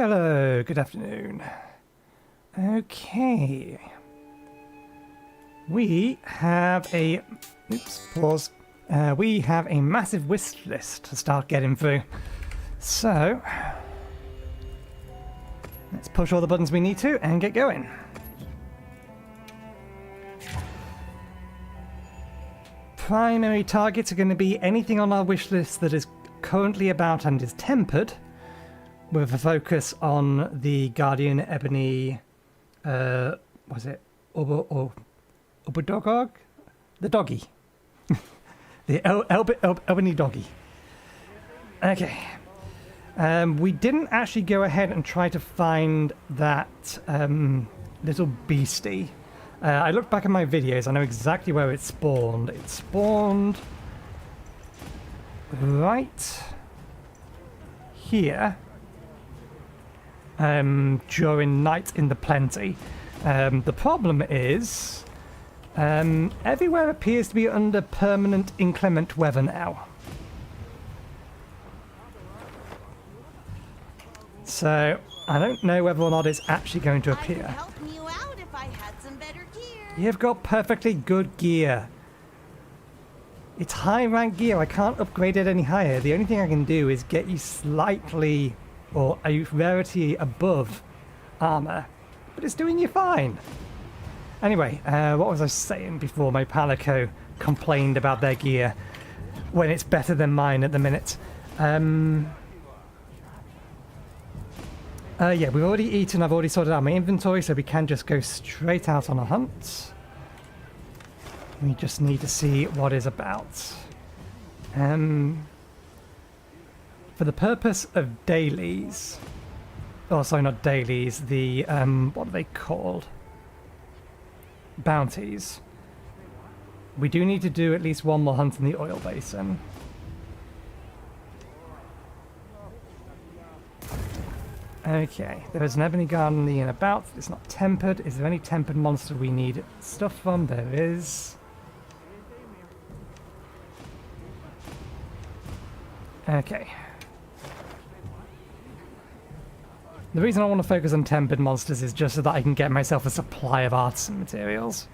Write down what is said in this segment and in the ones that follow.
Hello, good afternoon. Okay. We have a... Oops, pause. We have a massive wish list to start getting through. So... let's push all the buttons we need to and get going. Primary targets are going to be anything on our wish list that is currently about and is tempered, with a focus on the Guardian Ebony, was it Uberdogog? The doggy. the Ebony doggy. Okay. We didn't actually go ahead and try to find that little beastie. I looked back at my videos, I know exactly where it spawned. It spawned right here during Night in the Plenty. The problem is everywhere appears to be under permanent inclement weather now. So I don't know whether or not it's actually going to appear. I could help you out if I had some better gear. You've got perfectly good gear. It's high rank gear. I can't upgrade it any higher. The only thing I can do is get you slightly or a rarity above armor, but it's doing you fine. Anyway, what was I saying before my Palico complained about their gear when it's better than mine at the minute? Yeah, we've already eaten. I've already sorted out my inventory, so we can just go straight out on a hunt. We just need to see what is about. For the purpose of dailies, oh sorry, not dailies, the, what are they called? Bounties. We do need to do at least one more hunt in the oil basin. Okay, there is an ebony garden in and about. It's not tempered. Is there any tempered monster we need stuff from? There is. Okay. The reason I want to focus on tempered monsters is just so that I can get myself a supply of artisan materials.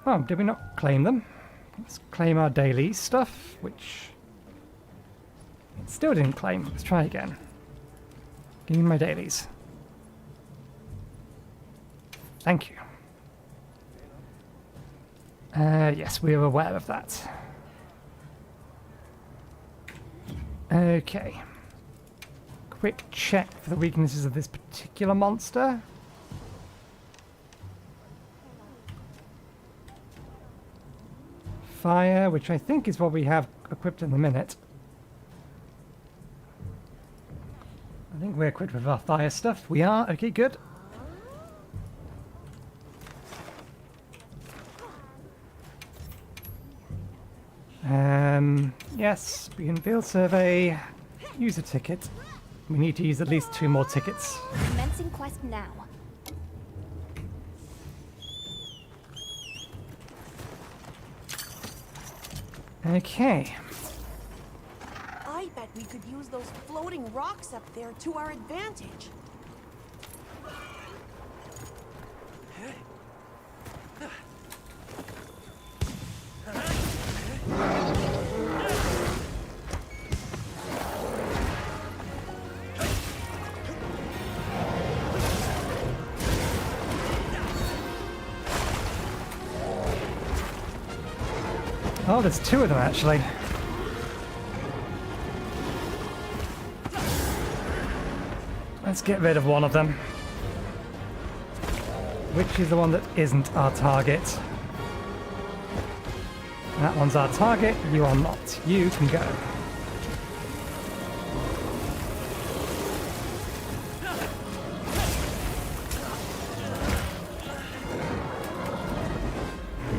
Oh, did we not claim them? Let's claim our daily stuff, which it still didn't claim. Let's try again. Give me my dailies. Thank you. Yes, we are aware of that. Okay. Quick check for the weaknesses of this particular monster. Fire, which I think is what we have equipped in the minute. I think we're equipped with our fire stuff. We are? Okay, good. Yes, we can field survey, use a ticket. We need to use at least 2 more tickets. Commencing quest now. I Okay. bet we could use those floating rocks up there to our advantage. Oh, there's 2 of them actually. Let's get rid of one of them. Which is the one that isn't our target? That one's our target. You are not. You can go.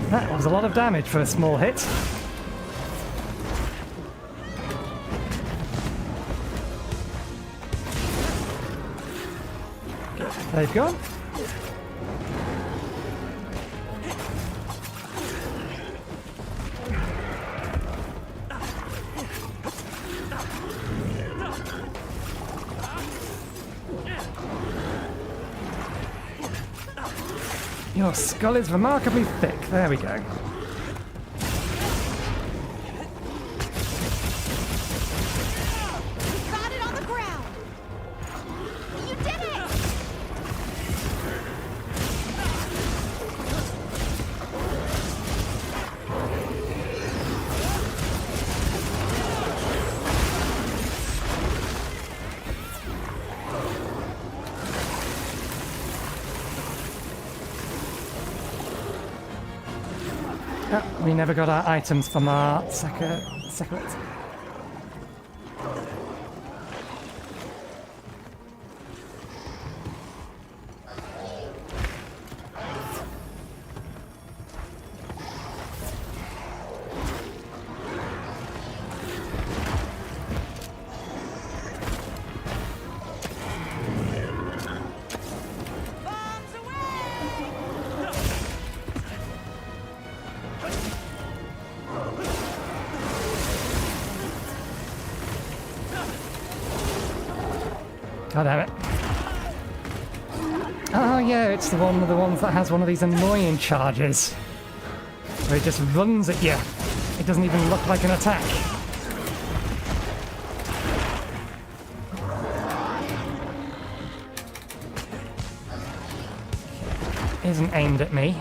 That was a lot of damage for a small hit. They've gone. Your skull is remarkably thick. There we go. Got it on the ground. You did it! Oh, we never got our items from our secret. Bombs away! God damn it. Oh yeah, it's the one of the ones that has one of these annoying charges. Where it just runs at you. It doesn't even look like an attack. Isn't aimed at me.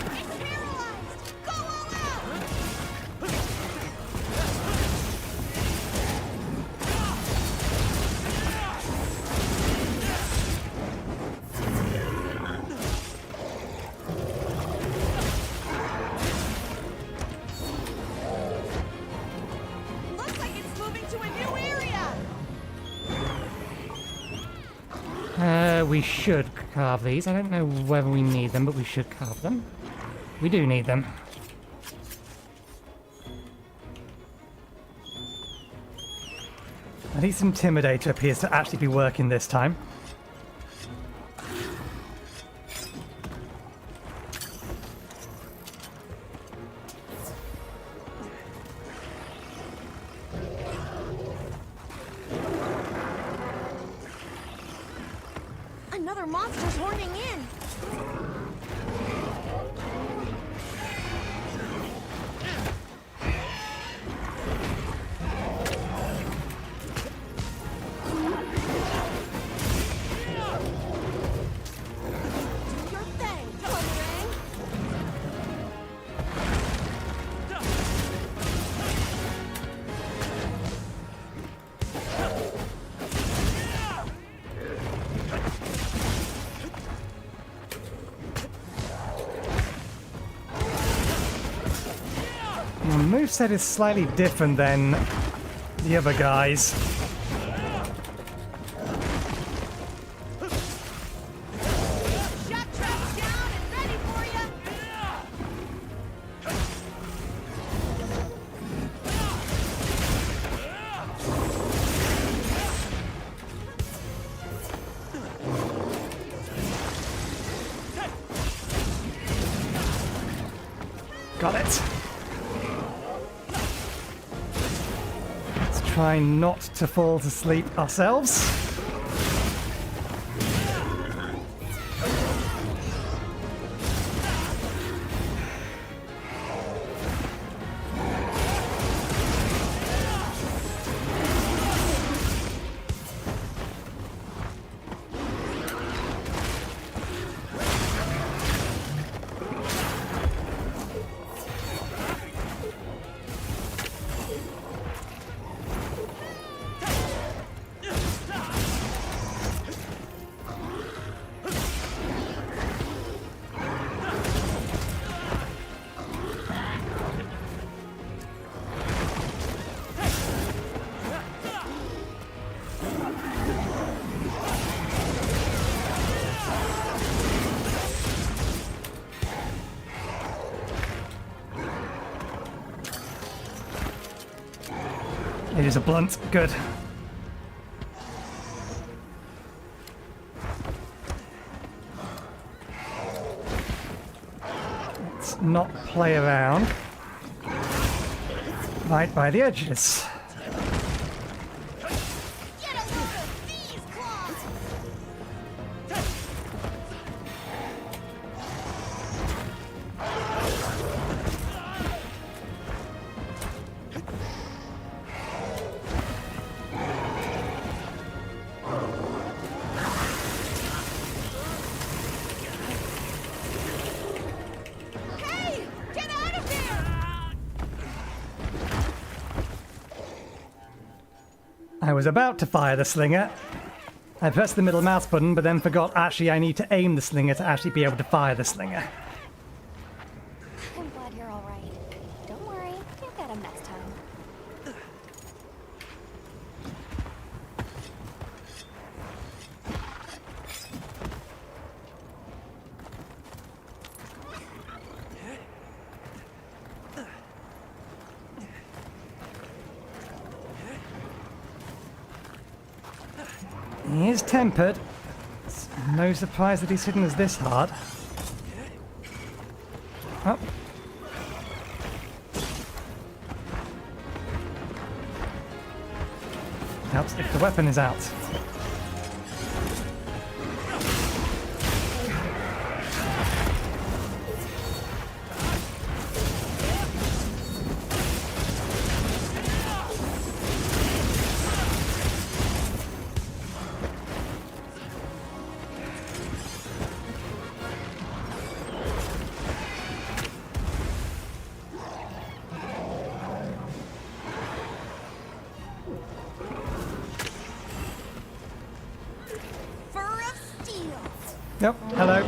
It's paralyzed! Go all out! Looks like it's moving to a new area! We should carve these. I don't know whether we need them, but we should carve them. We do need them. At least Intimidator appears to actually be working this time. Another monster's horning in! Do your thing, Boomerang! My moveset is slightly different than the other guys. Shot trap's down and ready for ya! Got it. Let's try not to fall to sleep ourselves. use a blunt. Good. Let's not play around. Right by the edges. Get a load of these claws! Hey! Get out of there! I was about to fire the slinger. I pressed the middle mouse button, but then forgot actually I need to aim the slinger to actually be able to fire the slinger. I'm glad you're all right. Don't worry, you've got a mess time. He is tempered. It's no surprise that he's hitting us this hard. Oh. Helps if the weapon is out. Fur of steel! Yep, hello.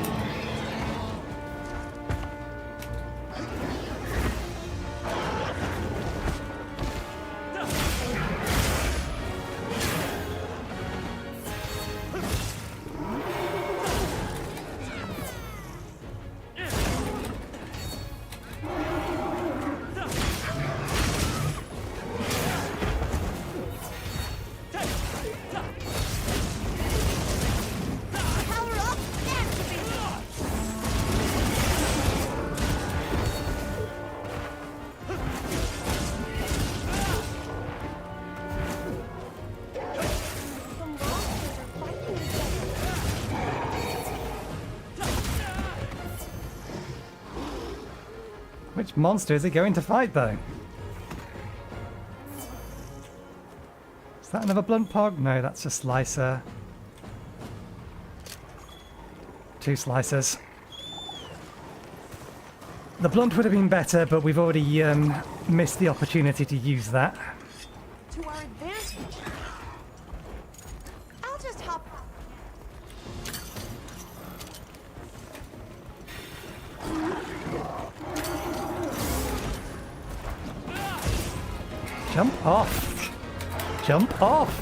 Power up! Activate! The monsters are fighting each other. Which monster is he going to fight, though? Is that another blunt pog? No, that's a slicer. 2 slicers. The blunt would have been better, but we've already missed the opportunity to use that. To our advantage. I'll just hop. Jump off! Jump off!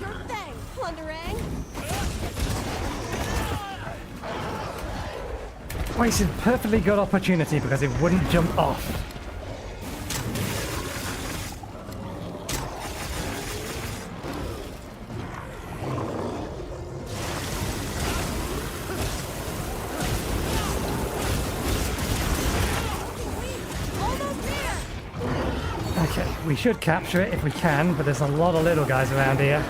Your thing, Plunderang! Wasted perfectly good opportunity because it wouldn't jump off. Almost there! Okay, we should capture it if we can, but there's a lot of little guys around here.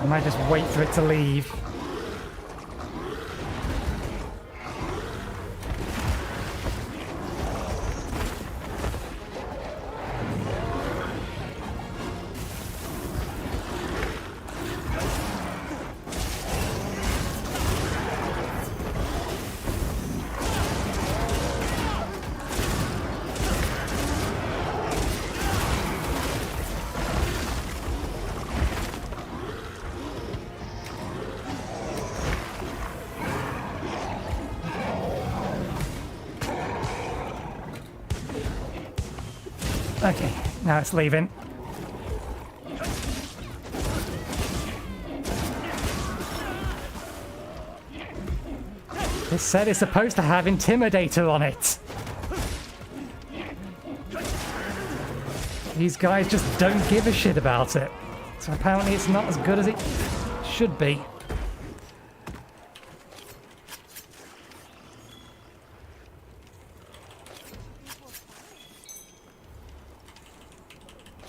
I might just wait for it to leave. Okay, now it's leaving. This set is supposed to have Intimidator on it. These guys just don't give a shit about it. So apparently it's not as good as it should be.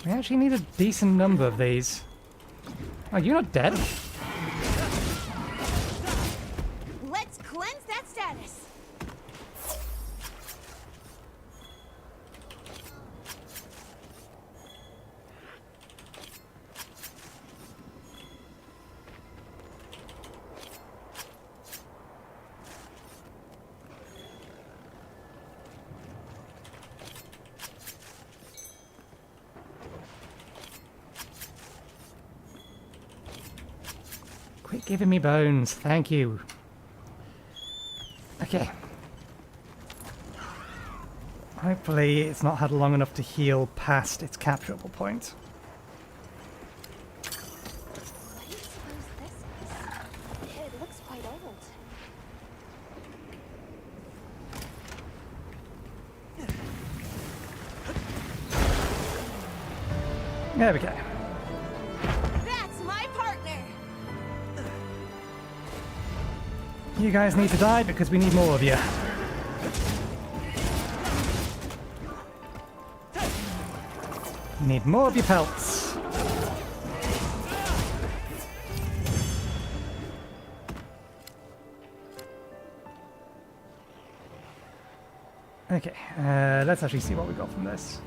We actually need a decent number of these. Oh, you're not dead? Let's cleanse that status. Quit giving me bones, thank you. Okay. Hopefully it's not had long enough to heal past its capturable point. What do you suppose this is? It looks quite old. There we go. That's my partner. You guys need to die because we need more of you. Need more of your pelts. Okay, let's actually see what we got from this.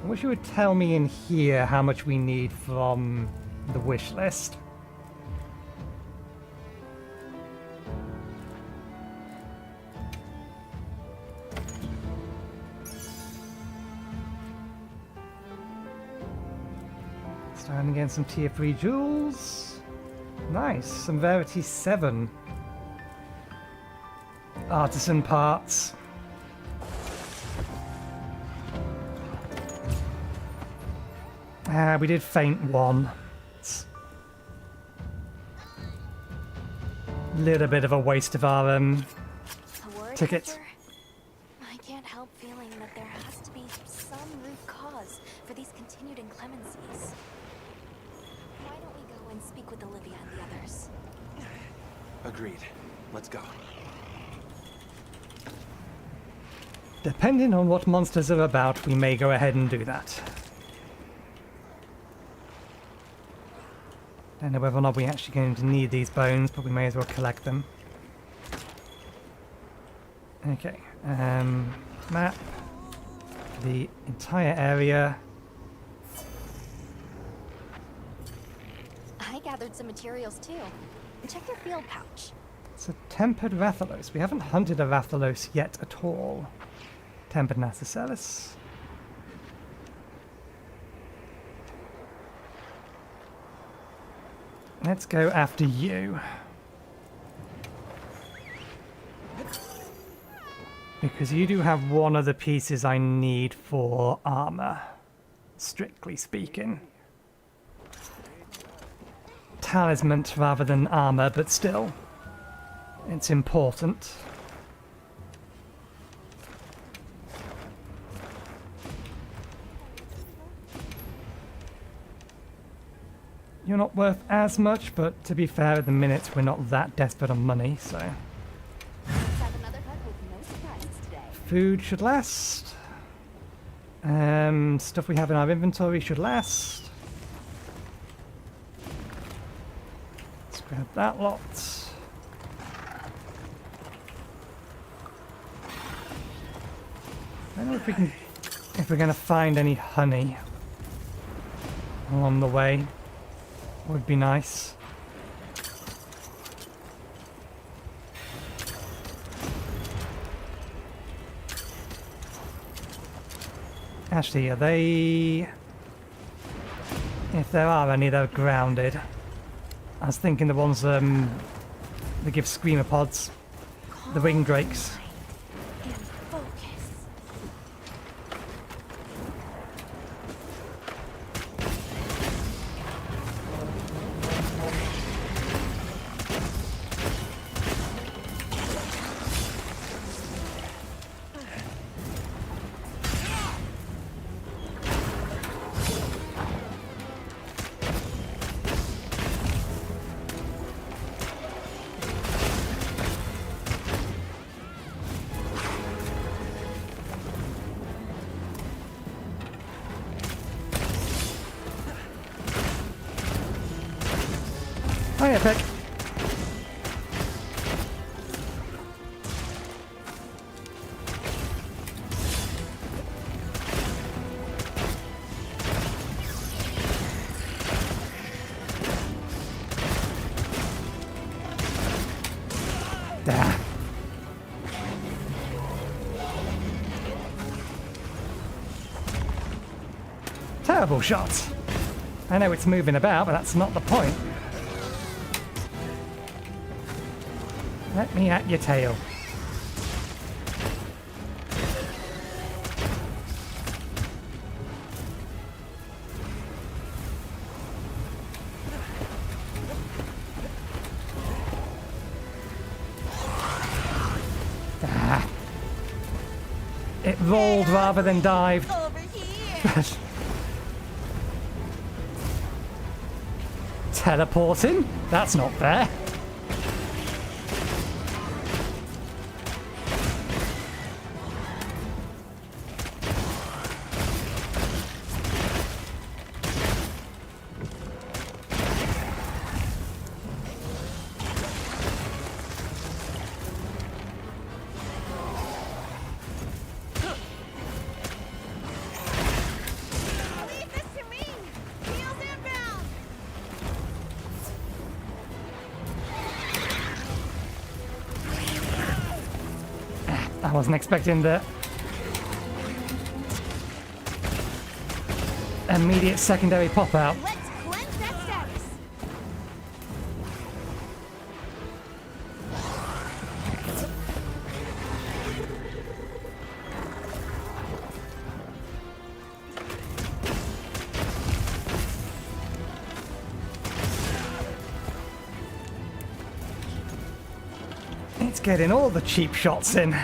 I wish you would tell me in here how much we need from the wish list. Starting again, some tier 3 jewels. Nice, some Verity 7 artisan parts. We did faint one. It's a little bit of a waste of our A word, ticket. Hector? I can't help feeling that there has to be some root cause for these continued inclemencies. Why don't we go and speak with Olivia and the others? Agreed. Let's go. Depending on what monsters are about, we may go ahead and do that. Don't know whether or not we're actually going to need these bones, but we may as well collect them. Okay, map the entire area. I gathered some materials too. Check your field pouch. It's a tempered Rathalos. We haven't hunted a Rathalos yet at all. Tempered Narcissus. Let's go after you. Because you do have one of the pieces I need for armor, strictly speaking. Talisman rather than armor, but still, it's important. You're not worth as much, but to be fair, at the minute we're not that desperate on money, so... Let's have another hunt with no surprises today. Food should last. Stuff we have in our inventory should last. Let's grab that lot. I don't know if we're gonna find any honey along the way. Would be nice. Actually, are they... If there are any, they're grounded. I was thinking the ones that give screamer pods. The wing drakes. And focus. here, Pick. There. Terrible shot. I know it's moving about, but that's not the point. Let me at your tail. Ah. It rolled rather than dived. Over here. Teleporting? That's not fair. Leave this to me. Heels inbound. I wasn't expecting the immediate secondary pop out. Let's cleanse that status. It's getting all the cheap shots in.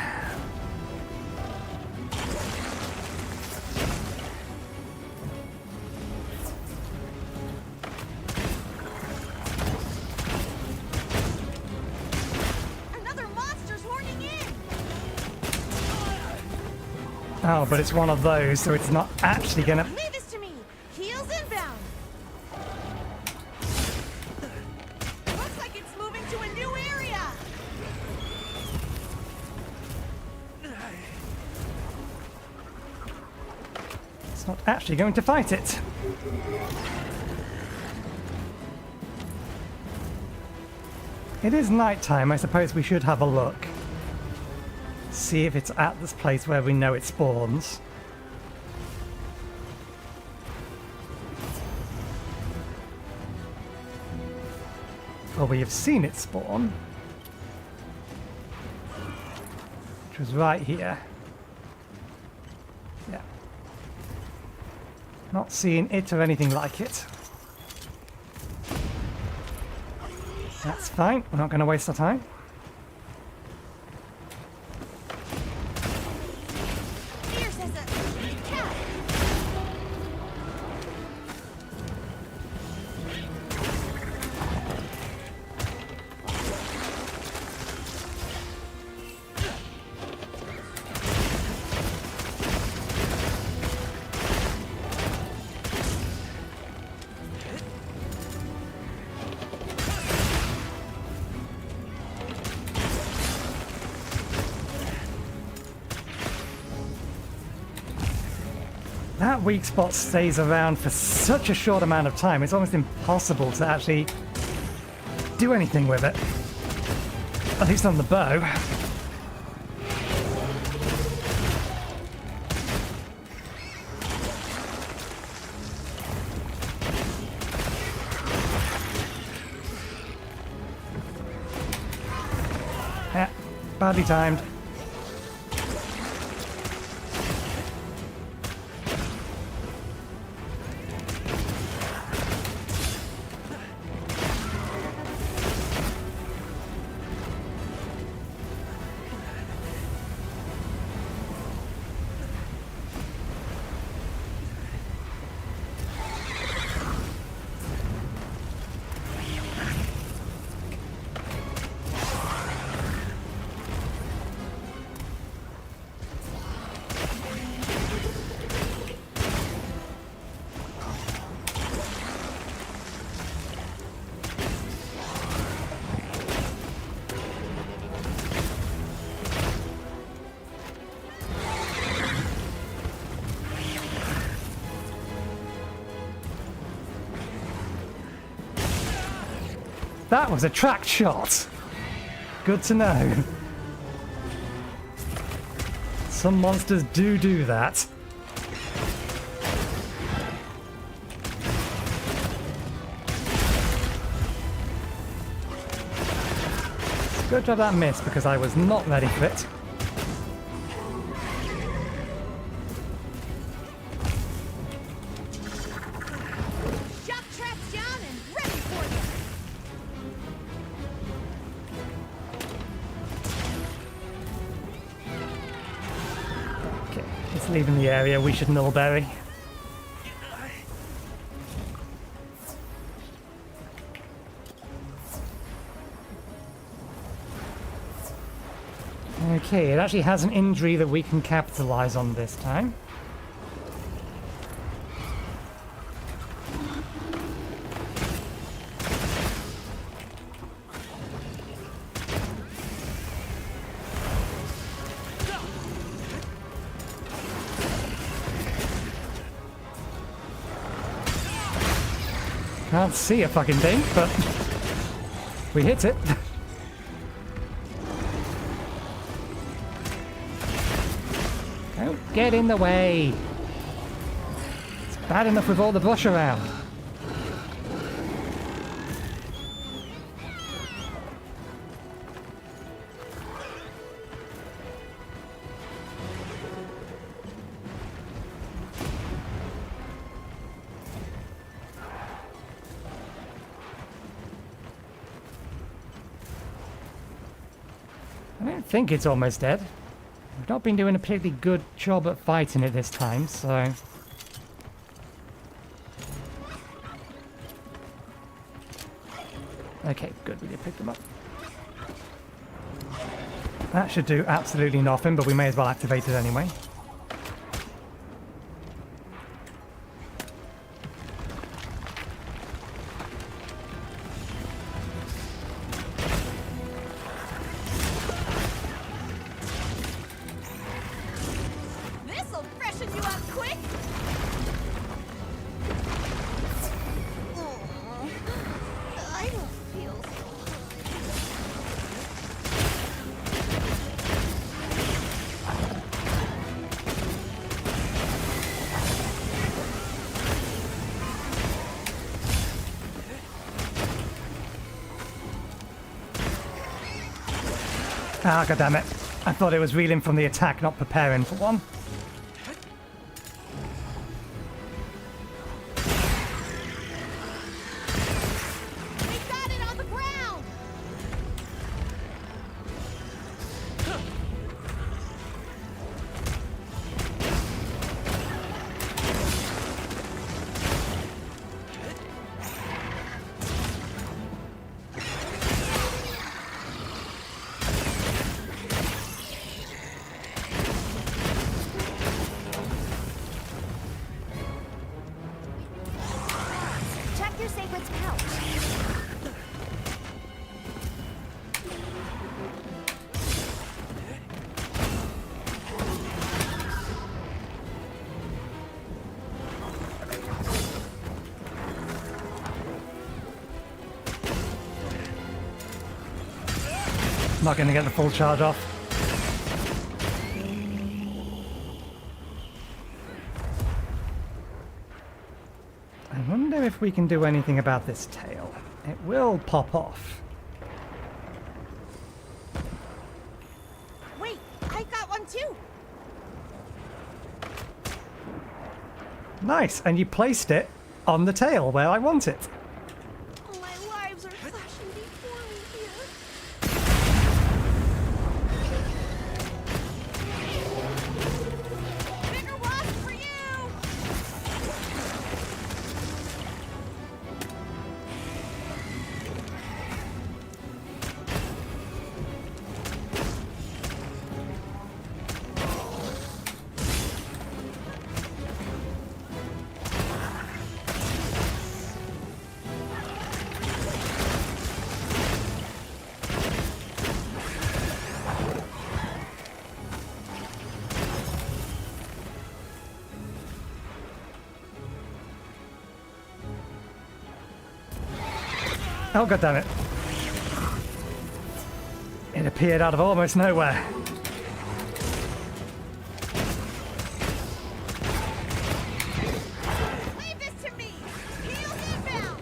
Another monster's horning in. Oh, but it's one of those, so it's not actually gonna... Leave this to me. Heels inbound. Looks like it's moving to a new area. It's not actually going to fight it. It is nighttime. I suppose we should have a look. See if it's at this place where we know it spawns. Well, we have seen it spawn. Which was right here. Yeah. Not seeing it or anything like it. That's fine. We're not going to waste our time. Fierce as a cat. That weak spot stays around for such a short amount of time, it's almost impossible to actually do anything with it. At least on the bow. Yeah, badly timed. That was a track shot. Good to know. Some monsters do that. Good job that missed because I was not ready for it. Shock traps down and ready for you. Okay, it's leaving the area. We should nullberry. Okay, it actually has an injury that we can capitalize on this time. Can't see a fucking thing, but we hit it. Don't get in the way. It's bad enough with all the brush around. I don't think it's almost dead. We've not been doing a particularly good job at fighting it this time, so... Okay, good, we did pick them up. That should do absolutely nothing, but we may as well activate it anyway. This'll freshen you up quick. I don't feel Ah, goddammit. I thought it was reeling from the attack, not preparing for one. We got it on the ground. Check your sacred's pouch. Not going to get the full charge off. I wonder if we can do anything about this tail. It will pop off. Wait, I got one too. Nice, and you placed it on the tail where I want it. My lives are flashing before me here. Bigger wasp for you. Oh, god damn it. appeared out of almost nowhere. Leave this to me! Heels inbound!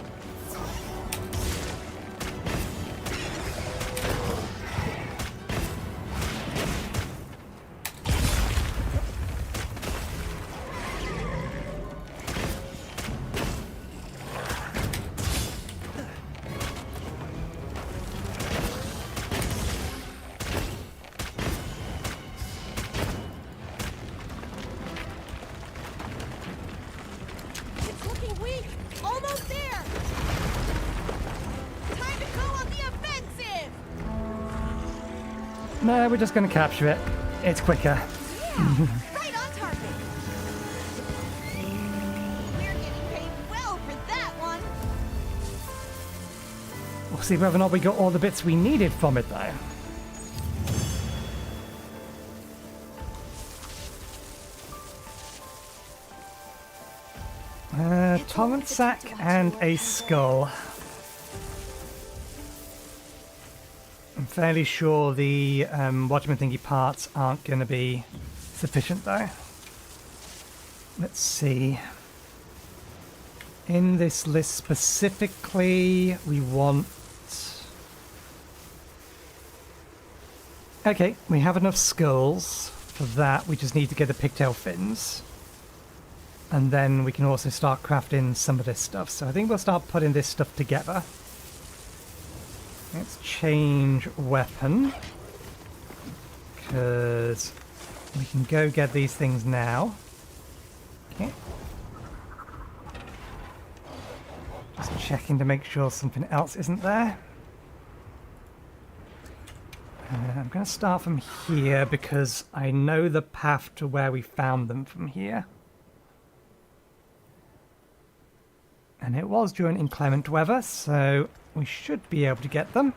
It's looking weak! Almost there! Time to go on the offensive! No, we're just going to capture it. It's quicker. Yeah, right on target! We're getting paid well for that one! We'll see whether or not we got all the bits we needed from it, though. Torrent sack and a skull. I'm fairly sure the Watchman thingy parts aren't going to be sufficient, though. Let's see. In this list specifically, we want... Okay, we have enough skulls for that. We just need to get the pigtail fins. And then we can also start crafting some of this stuff. So I think we'll start putting this stuff together. Let's change weapon. Because we can go get these things now. Okay. Just checking to make sure something else isn't there. I'm going to start from here because I know the path to where we found them from here. And it was during inclement weather, so we should be able to get them.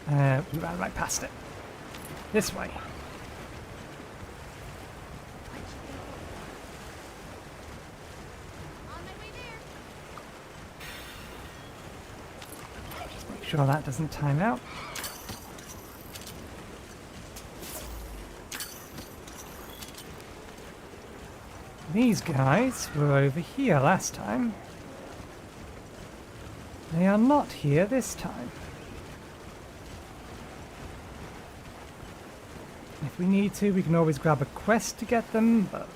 We ran right past it. This way. On my way there! Make sure that doesn't time out. These guys were over here last time. They are not here this time. If we need to, we can always grab a quest to get them, but...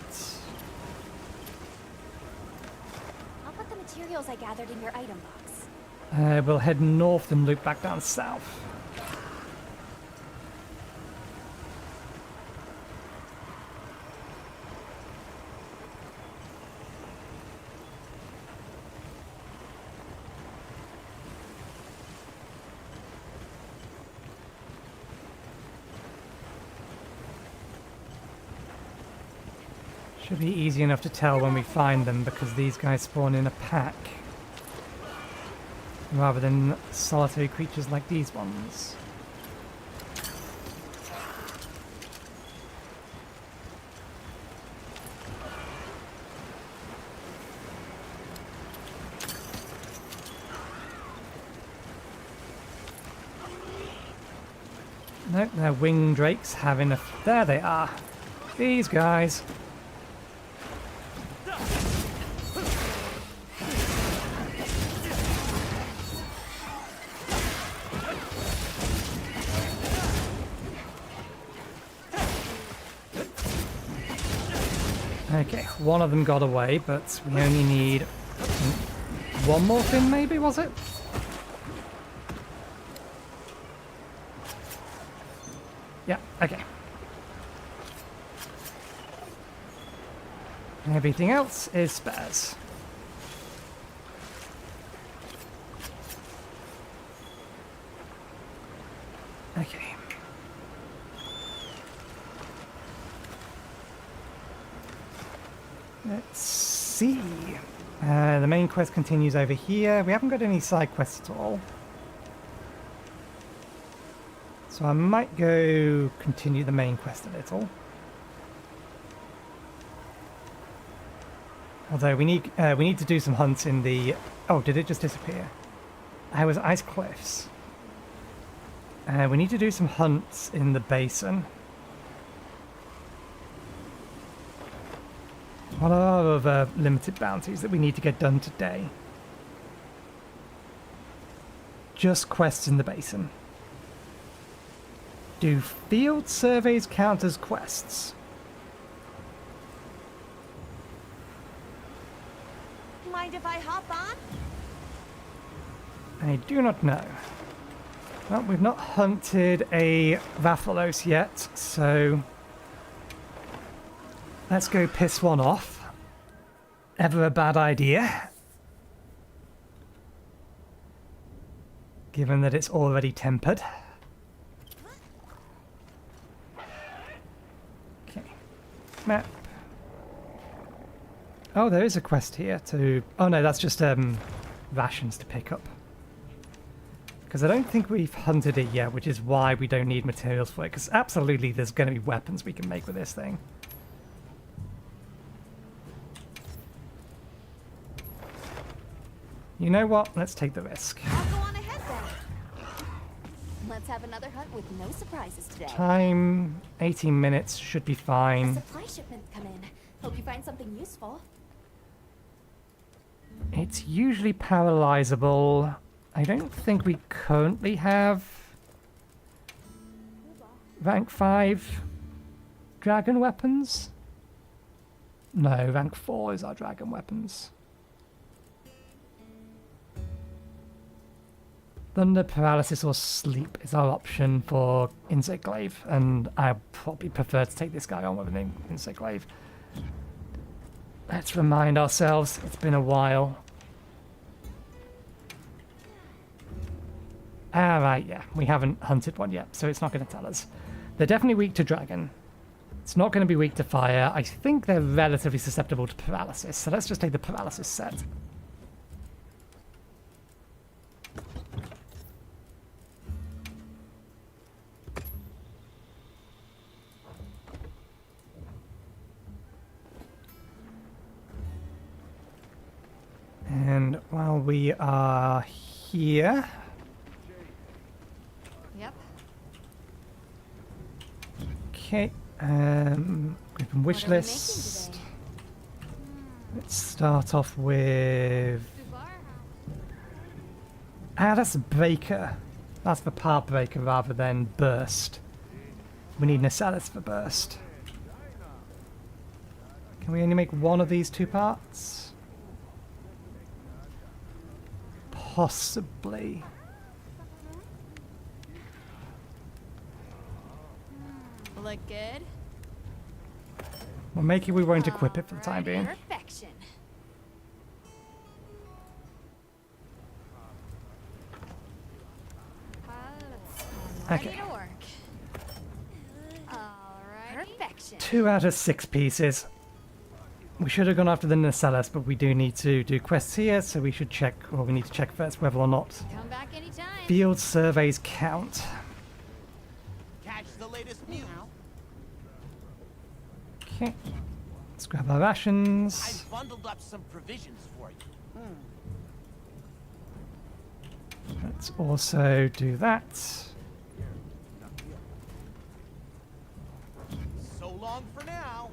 I'll put the materials I gathered in your item box. We'll head north and loop back down south. Should be easy enough to tell when we find them because these guys spawn in a pack. Rather than solitary creatures like these ones. Nope, they're winged drakes having a... There they are. These guys. Okay, one of them got away, but we only need one more thing, maybe, was it? Yeah, okay. Everything else is spares. Okay. Let's see. The main quest continues over here. We haven't got any side quests at all. So I might go continue the main quest a little. Although we need to do some hunts in the... Oh, did it just disappear? I was ice cliffs. We need to do some hunts in the basin. What are our other limited bounties that we need to get done today? Just quests in the basin. Do field surveys count as quests? Mind if I hop on? I do not know. Well, we've not hunted a Rathalos yet, so let's go piss one off. Ever a bad idea. Given that it's already tempered. Okay. Map. Oh, there is a quest here to... Oh no, that's just rations to pick up. Because I don't think we've hunted it yet, which is why we don't need materials for it. Because absolutely there's going to be weapons we can make with this thing. You know what? Let's take the risk. I'll go on ahead then. Let's have another hunt with no surprises today. Time, 18 minutes, should be A fine. supply shipment come in. Hope you find something useful. It's usually paralyzable. I don't think we currently have rank 5 dragon weapons. No, rank 4 is our dragon weapons. Thunder, paralysis, or sleep is our option for insect glaive, and I probably prefer to take this guy on with an insect glaive. Let's remind ourselves, it's been a while. Alright, yeah, we haven't hunted one yet, so it's not going to tell us. They're definitely weak to dragon. It's not going to be weak to fire. I think they're relatively susceptible to paralysis, so let's just take the paralysis set. And while we are here... Yep. Okay, group and wish What are we list. making Let's start off with... Ah, that's a breaker. That's the power breaker rather than burst. We need Nacellus for burst. Can we only make one of these 2 parts? Possibly. Look good. Well, maybe we won't equip it for the time being. Perfection. Okay. Ready to work. Alright. Perfection. 2 out of 6 pieces. We should have gone after the Nacellus, but we do need to do quests here, so we should check, or we need to check first whether or not Come back anytime. field surveys count. Catch the latest news. Okay. Let's grab our rations. I've bundled up some provisions for you. Let's also do that. So long for now.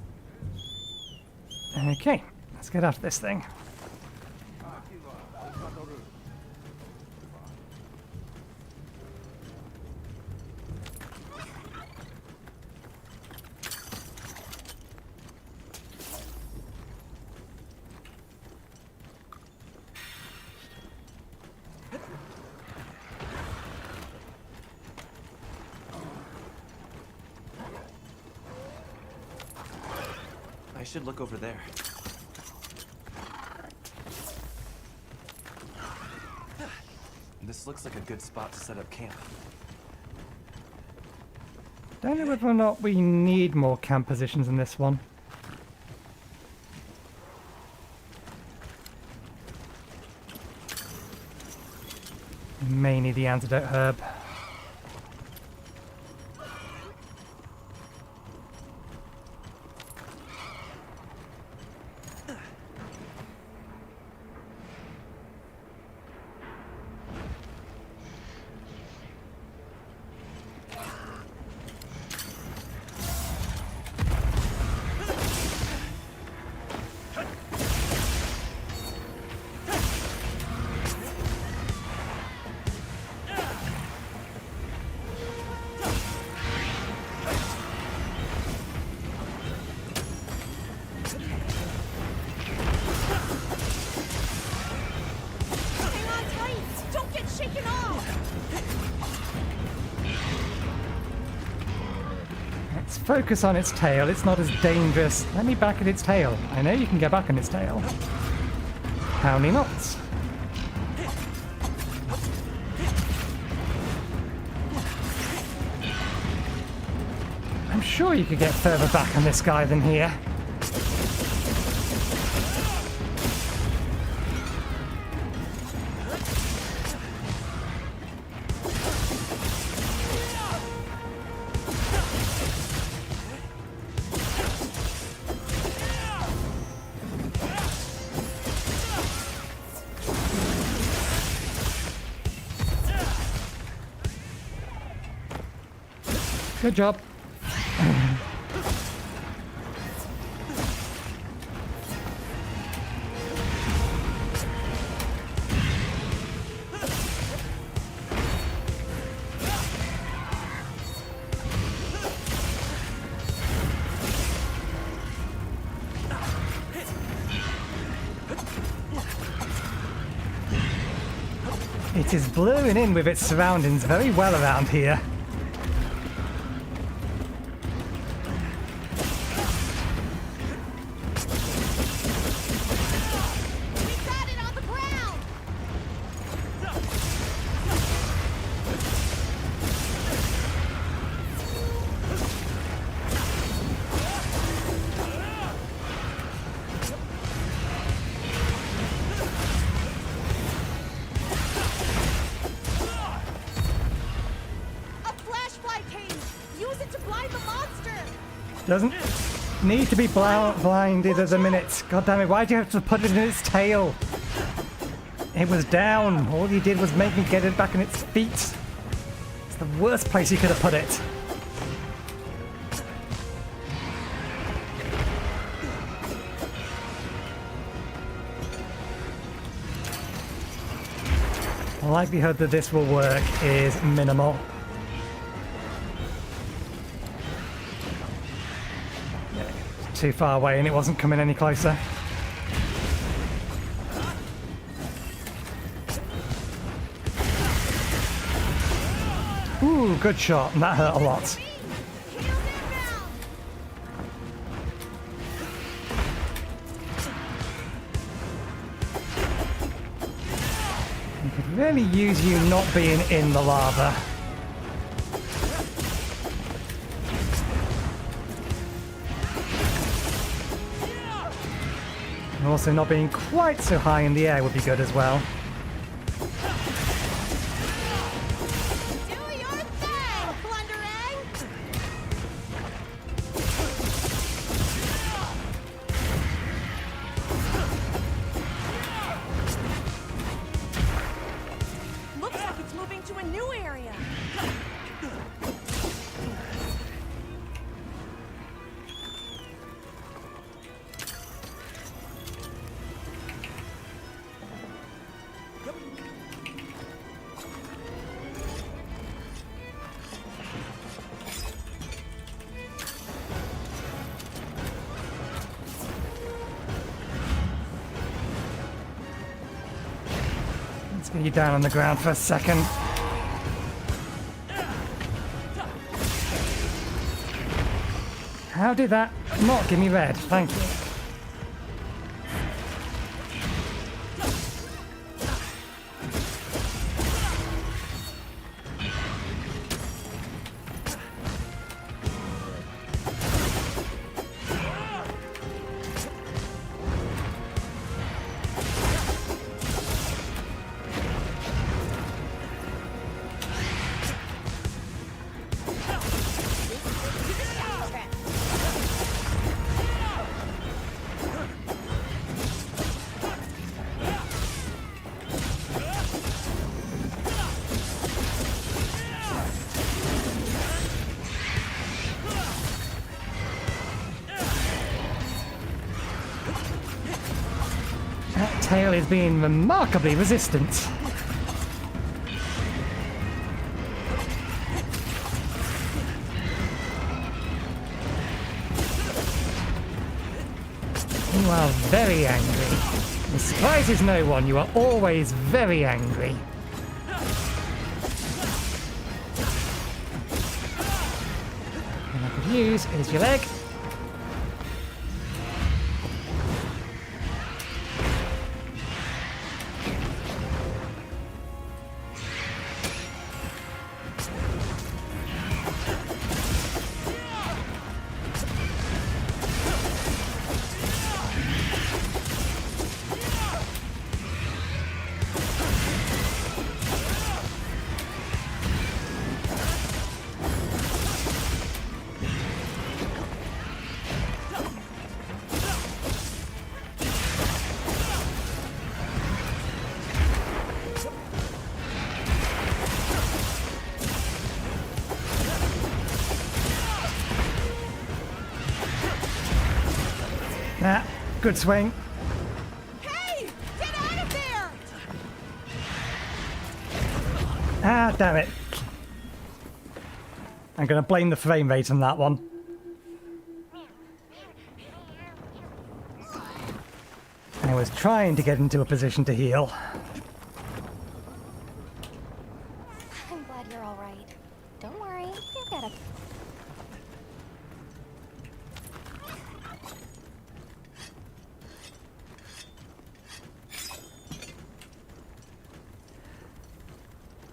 Okay, let's get after this thing. I should look over there. This looks like a good spot to set up camp. Don't know whether or not we need more camp positions in this one. May need the antidote herb. focus on its tail. It's not as dangerous. Let me back at its tail. I know you can get back on its tail. How many knots? I'm sure you could get further back on this guy than here. Good job. It is blurring in with its surroundings very well around here. Doesn't need to be blinded at the minute. God damn it, why'd you have to put it in its tail? It was down. All you did was make me get it back in its feet. It's the worst place you could have put it. The likelihood that this will work is minimal. Too far away and it wasn't coming any closer. Ooh, good shot. And that hurt a lot. You could really use you not being in the lava. And also not being quite so high in the air would be good as well. Do your thing, Plundering! Looks like it's moving to a new area. Let's get you down on the ground for a second. How did that not give me red? Thank you. That tail is being remarkably resistant. You are very angry. It surprises no one, you are always very angry. And I could use is your leg. Ah, good swing. Hey! Get out of there! Ah, damn it. I'm going to blame the frame rate on that one. I was trying to get into a position to heal. I'm glad you're all right. Don't worry, you'll get it.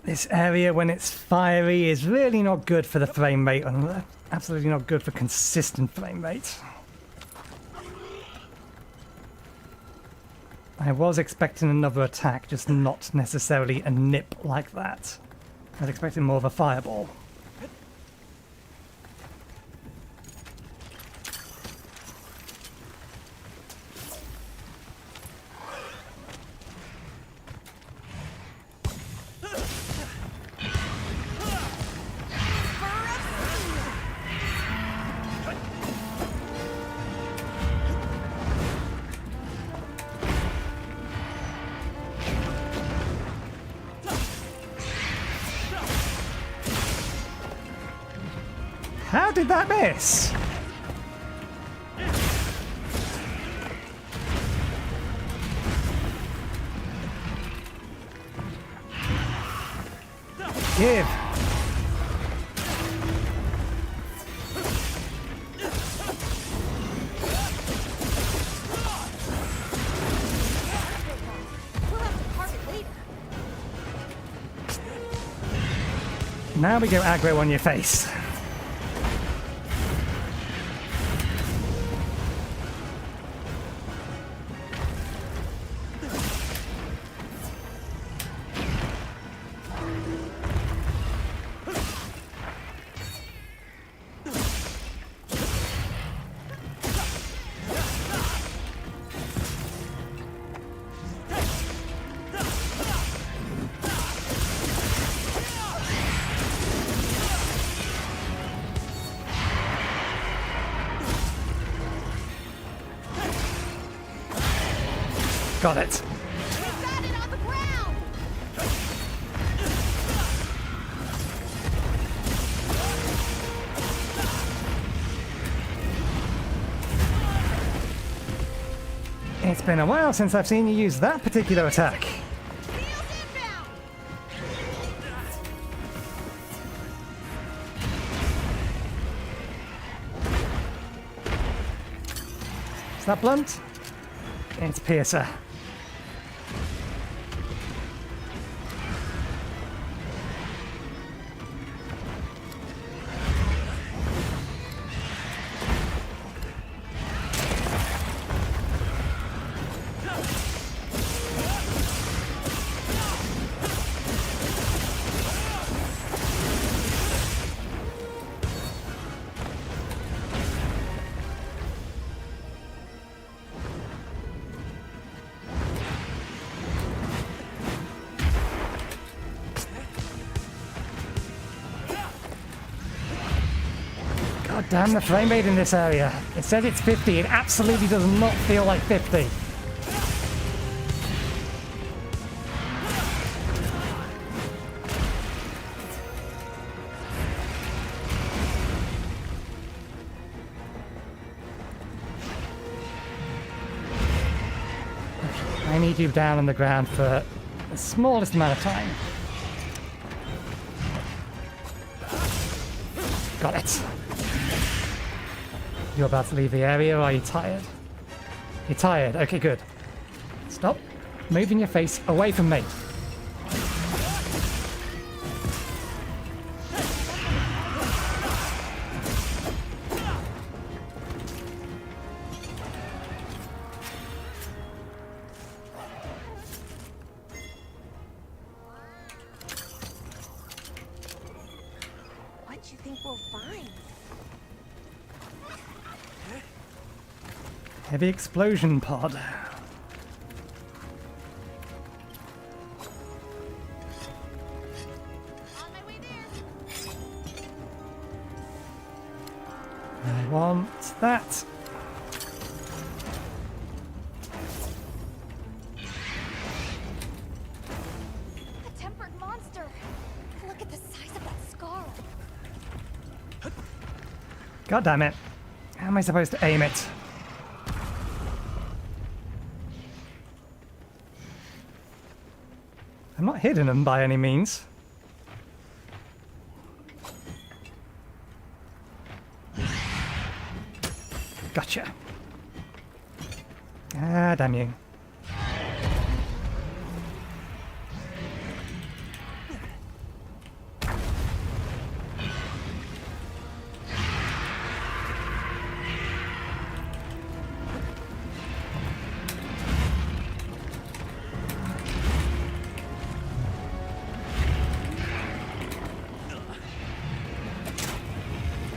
This area, when it's fiery, is really not good for the frame rate, and absolutely not good for consistent frame rate. I was expecting another attack, just not necessarily a nip like that. I was expecting more of a fireball. How did that miss? Give. We'll have to park it later. Now we go aggro on your face. Got it. We got it on the ground! It's been a while since I've seen you use that particular attack. Wheels inbound! Is that blunt? It's piercer. God damn the frame rate in this area. It says it's 50, it absolutely does not feel like 50. I need you down on the ground for the smallest amount of time. Got it. You're about to leave the area, or are you tired? You're tired. Okay, good. Stop moving your face away from me. What do you think we'll find? Heavy explosion pod. On my way there. I want that. A tempered monster! Look at the size of that scar! God damn it. How am I supposed to aim it? I'm not hitting them by any means. Gotcha. Ah, damn you.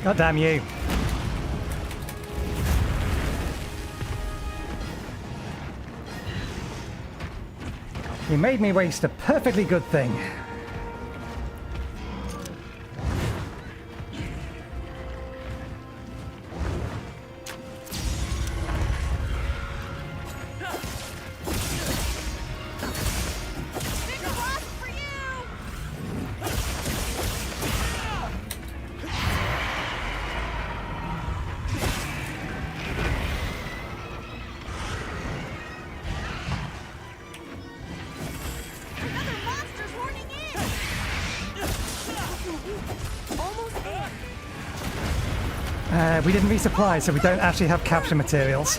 God damn you. You made me waste a perfectly good thing. Bigger blast for you! Another monster's horning in! Almost there. We didn't resupply, so we don't actually have capture materials.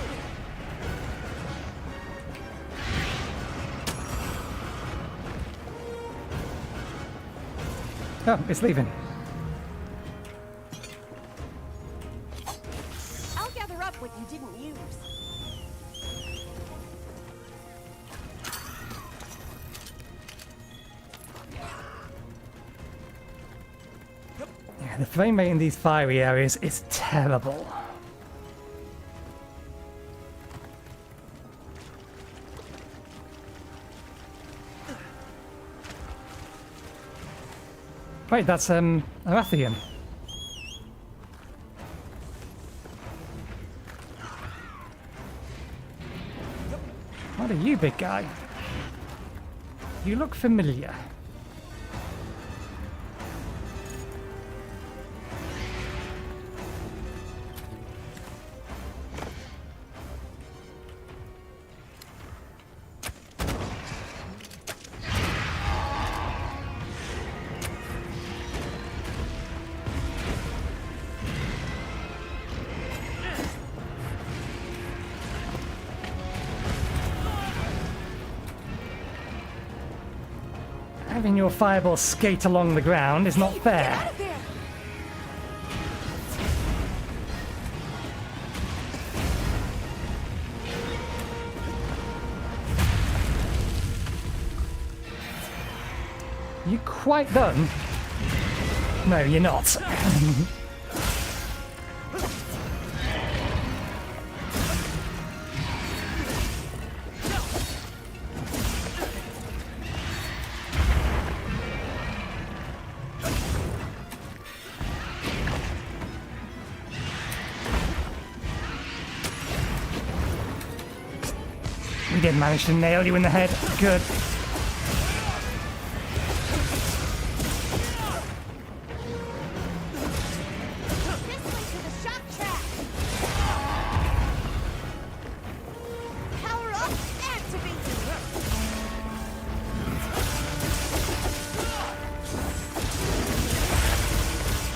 Oh, it's leaving. I'll gather up what you didn't use. Yeah, the frame rate in these fiery areas is terrible. Wait, that's Arathian. What are you, big guy? You look familiar. Having your fireball skate along the ground is not fair. Out of there! You quite done? No, you're not. We did manage to nail you in the head. Good. This way to the shock track! Power up, activate!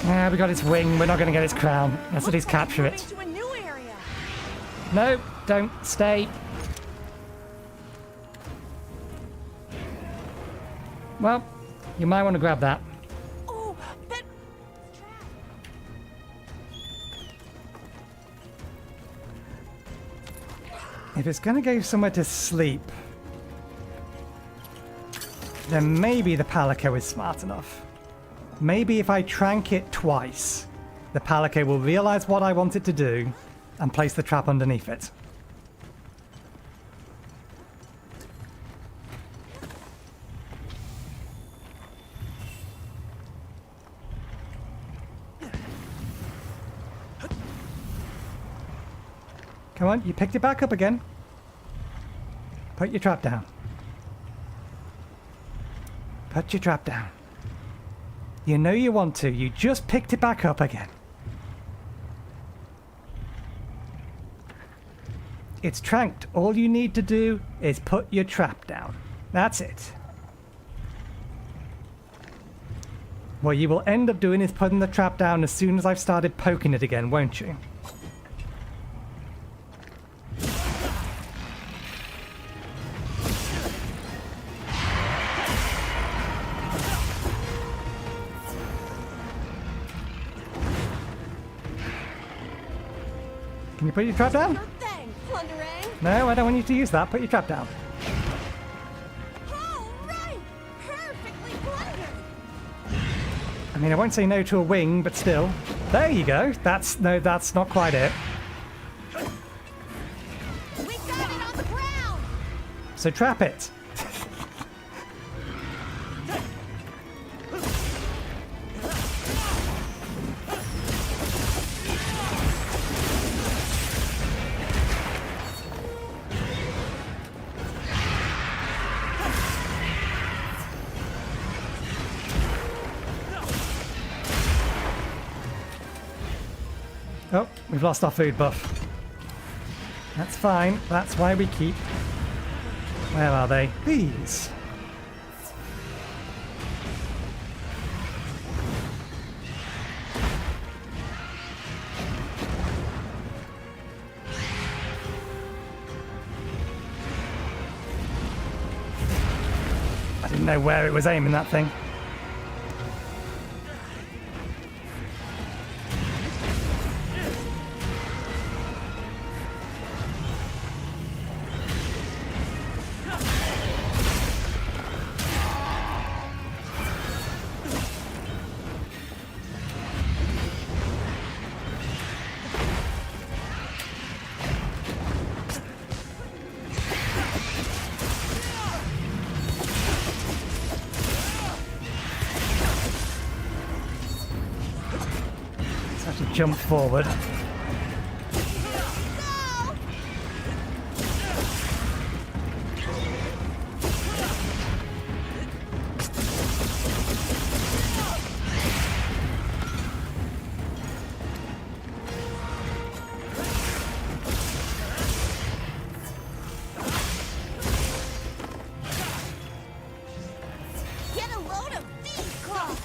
Yeah, we got its wing. We're not going to get its crown. Let's at least capture it. To a new No, don't stay. Well, you might want to grab that. Oh, that... If it's going to go somewhere to sleep, then maybe the Palico is smart enough. Maybe if I trank it twice, the Palico will realize what I want it to do and place the trap underneath it. Come on, you picked it back up again. Put your trap down. Put your trap down. You know you want to. You just picked it back up again. It's tranked. All you need to do is put your trap down. That's it. What you will end up doing is putting the trap down as soon as I've started poking it again, won't you? Can you put your trap down? Sure thing, Plunderang. No, I don't want you to use that. Put your trap down. All right. Perfectly plundered. I mean, I won't say no to a wing, but still. There you go. That's not quite it. We got it on the ground. So trap it. Oh, we've lost our food buff. That's fine. That's why we keep... Where are they? These. I didn't know where it was aiming, that thing. Jump forward. Get a load of these claws.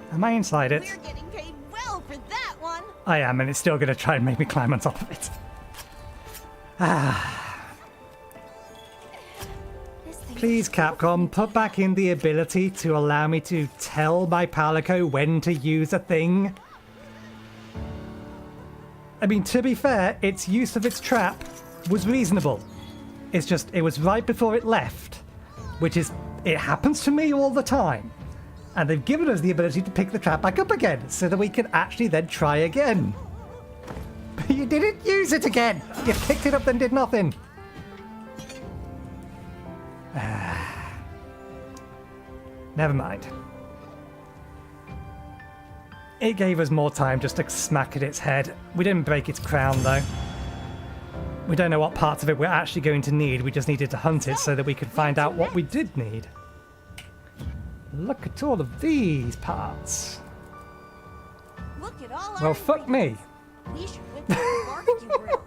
Am I inside it? We're getting paid well for that one. I am, and it's still going to try and make me climb on top of it. This thing Please, Capcom, put back in the ability to allow me to tell my Palico when to use a thing. I mean, to be fair, its use of its trap was reasonable. It's just, it was right before it left, which is, it happens to me all the time. And they've given us the ability to pick the trap back up again, so that we can actually then try again. But you didn't use it again! You picked it up then did nothing. Never mind. It gave us more time just to smack at its head. We didn't break its crown though. We don't know what parts of it we're actually going to need, we just needed to hunt it so that we could find out what we did need. Look at all of these parts. Look at all our Well, fuck me. ingredients. We should whip up a barbecue grill.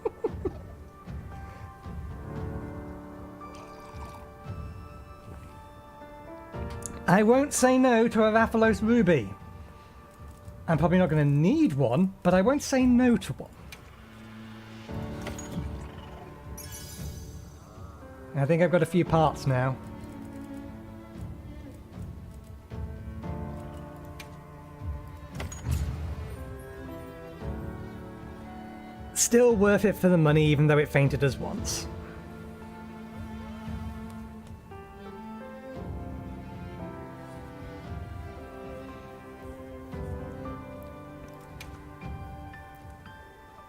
I won't say no to a Rathalos ruby. I'm probably not going to need one, but I won't say no to one. I think I've got a few parts now. Still worth it for the money, even though it fainted us once.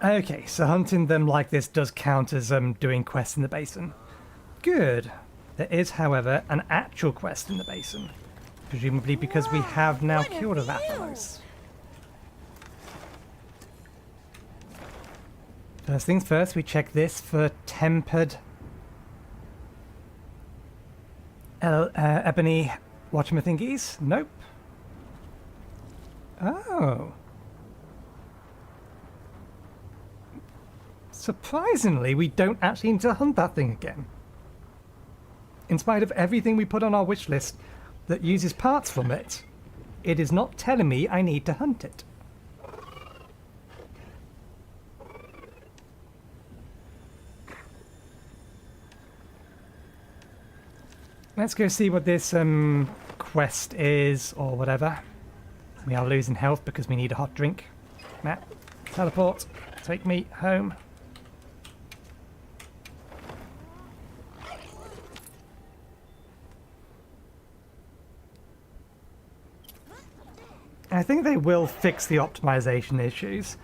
Okay, so hunting them like this does count as doing quests in the basin. Good. There is, however, an actual quest in the basin. Presumably because we have now killed a Rathalos. First things first, we check this for tempered ebony whatchamathingies. Nope. Oh. Surprisingly, we don't actually need to hunt that thing again. In spite of everything we put on our wish list that uses parts from it, it is not telling me I need to hunt it. Let's go see what this quest is, or whatever. We are losing health because we need a hot drink. Matt, teleport. Take me home. I think they will fix the optimization issues.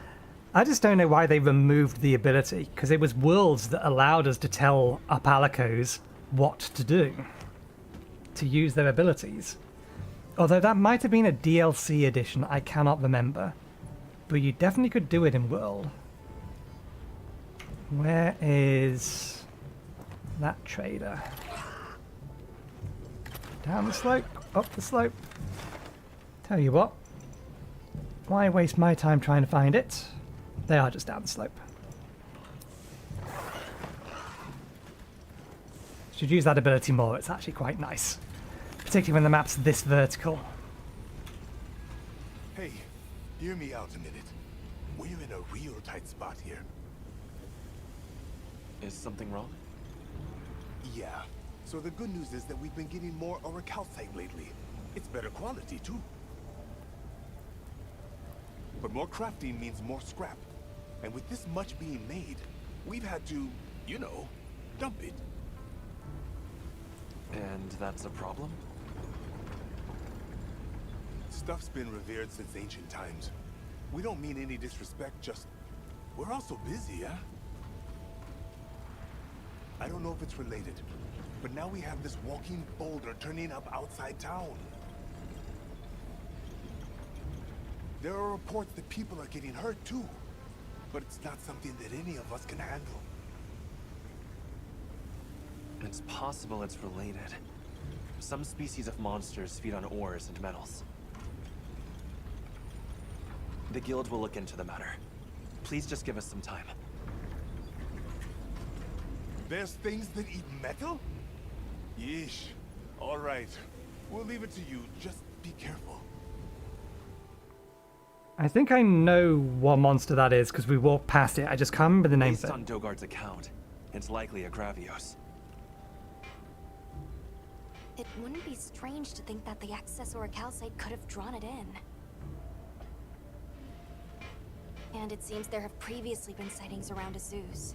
I just don't know why they removed the ability, because it was Worlds that allowed us to tell our Palicos what to do, to use their abilities. Although that might have been a DLC edition, I cannot remember. But you definitely could do it in World. Where is that trader? Down the slope, up the slope. Tell you what. Why waste my time trying to find it? They are just down the slope. Should use that ability more, it's actually quite nice. Particularly when the map's this vertical. Hey, hear me out a minute. We're in a real tight spot here. Is something wrong? Yeah. So the good news is that we've been getting more orichalcite lately. It's better quality, too. But more crafting means more scrap. And with this much being made, we've had to, you know, dump it. And that's a problem? Stuff's been revered since ancient times. We don't mean any disrespect, just... we're also busy, huh? I don't know if it's related, but now we have this walking boulder turning up outside town. There are reports that people are getting hurt too, but it's not something that any of us can handle. It's possible it's related. Some species of monsters feed on ores and metals. The guild will look into the matter. Please just give us some time. There's things that eat metal? Yeesh. All right. We'll leave it to you. Just be careful. I think I know what monster that is because we walked past it. I just can't remember the name of Based it. on Dogard's account, it's likely a Gravios. It wouldn't be strange to think that the excess orichalcite could have drawn it in. And it seems there have previously been sightings around Azuz.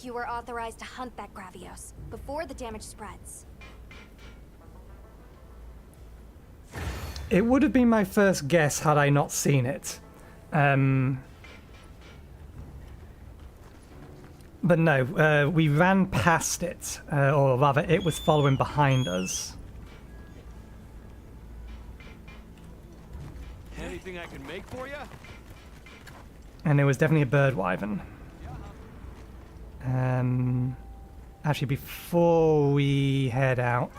You were authorized to hunt that Gravios before the damage spreads. It would have been my first guess had I not seen it. But no, we ran past it, or rather it was following behind us. Anything I can make for you? And it was definitely a bird wyvern. Actually, before we head out,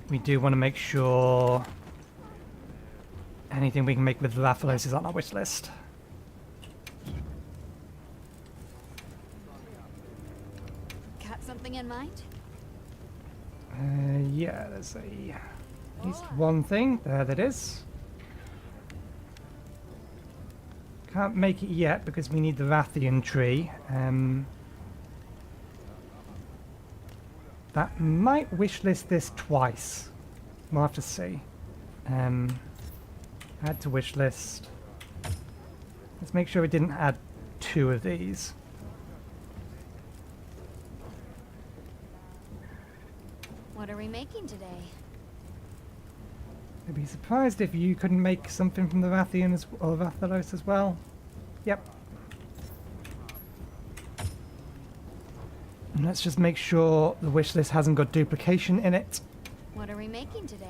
we do want to make sure anything we can make with Rathalos is on our wish list. Got something in mind? Yeah, there's at least one thing. There that is. Can't make it yet because we need the Rathian tree. That might wishlist this twice. We'll have to see. Add to wishlist. Let's make sure it didn't add 2 of these. What are we making today? I'd be surprised if you couldn't make something from the Rathian or Rathalos as well. Yep. And let's just make sure the wish list hasn't got duplication in it. What are we making today?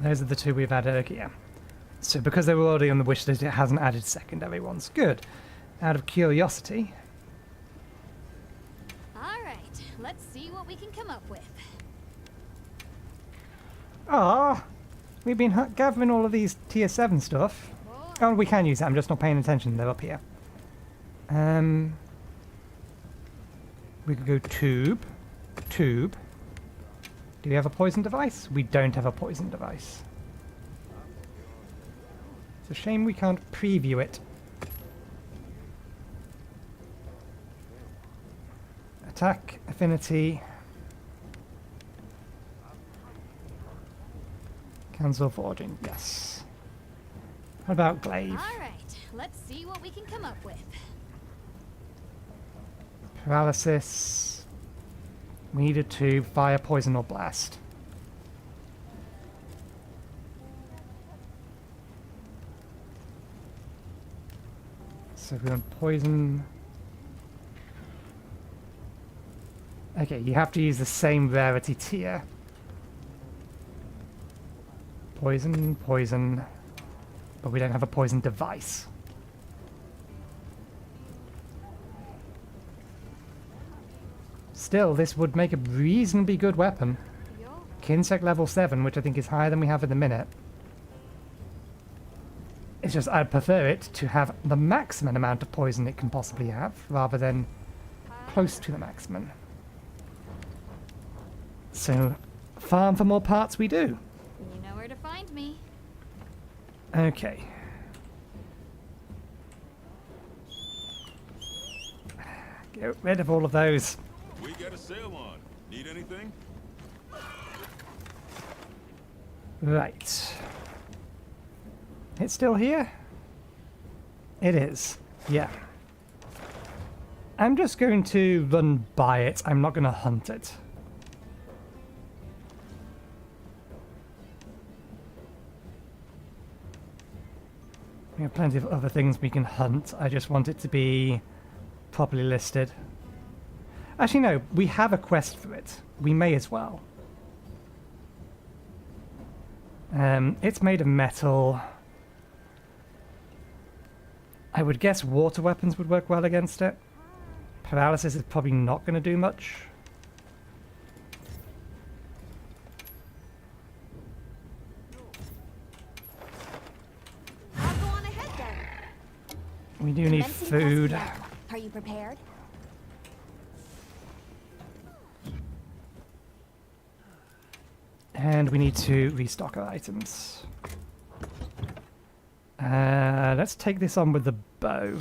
Those are the 2 we've added. Okay, yeah. So because they were already on the wish list, it hasn't added secondary ones. Good. Out of curiosity. Alright, let's see what we can come up with. Ah, we've been gathering all of these tier 7 stuff. Oh, we can use it. I'm just not paying attention. They're up here. We could go tube. Tube. Do we have a poison device? We don't have a poison device. It's a shame we can't preview it. Attack, affinity. Cancel forging, yes. What about glaive? Alright, let's see what we can come up with. Paralysis. We needed to fire, poison, or blast. So we want poison. Okay, you have to use the same rarity tier. Poison, poison. But we don't have a poison device. Still, this would make a reasonably good weapon. Kinsec level 7, which I think is higher than we have at the minute. It's just I'd prefer it to have the maximum amount of poison it can possibly have, rather than close to the maximum. So, farm for more parts we do. You know where to find me. Okay. Get rid of all of those. We got a sale on. Need anything? Right. It's still here? It is. Yeah. I'm just going to run by it. I'm not going to hunt it. We have plenty of other things we can hunt. I just want it to be properly listed. Actually, no. We have a quest for it. We may as well. It's made of metal. I would guess water weapons would work well against it. Paralysis is probably not going to do much. I'll go on ahead then. We do need Commencing food. test flight. Are you prepared? And we need to restock our items. Let's take this on with the bow.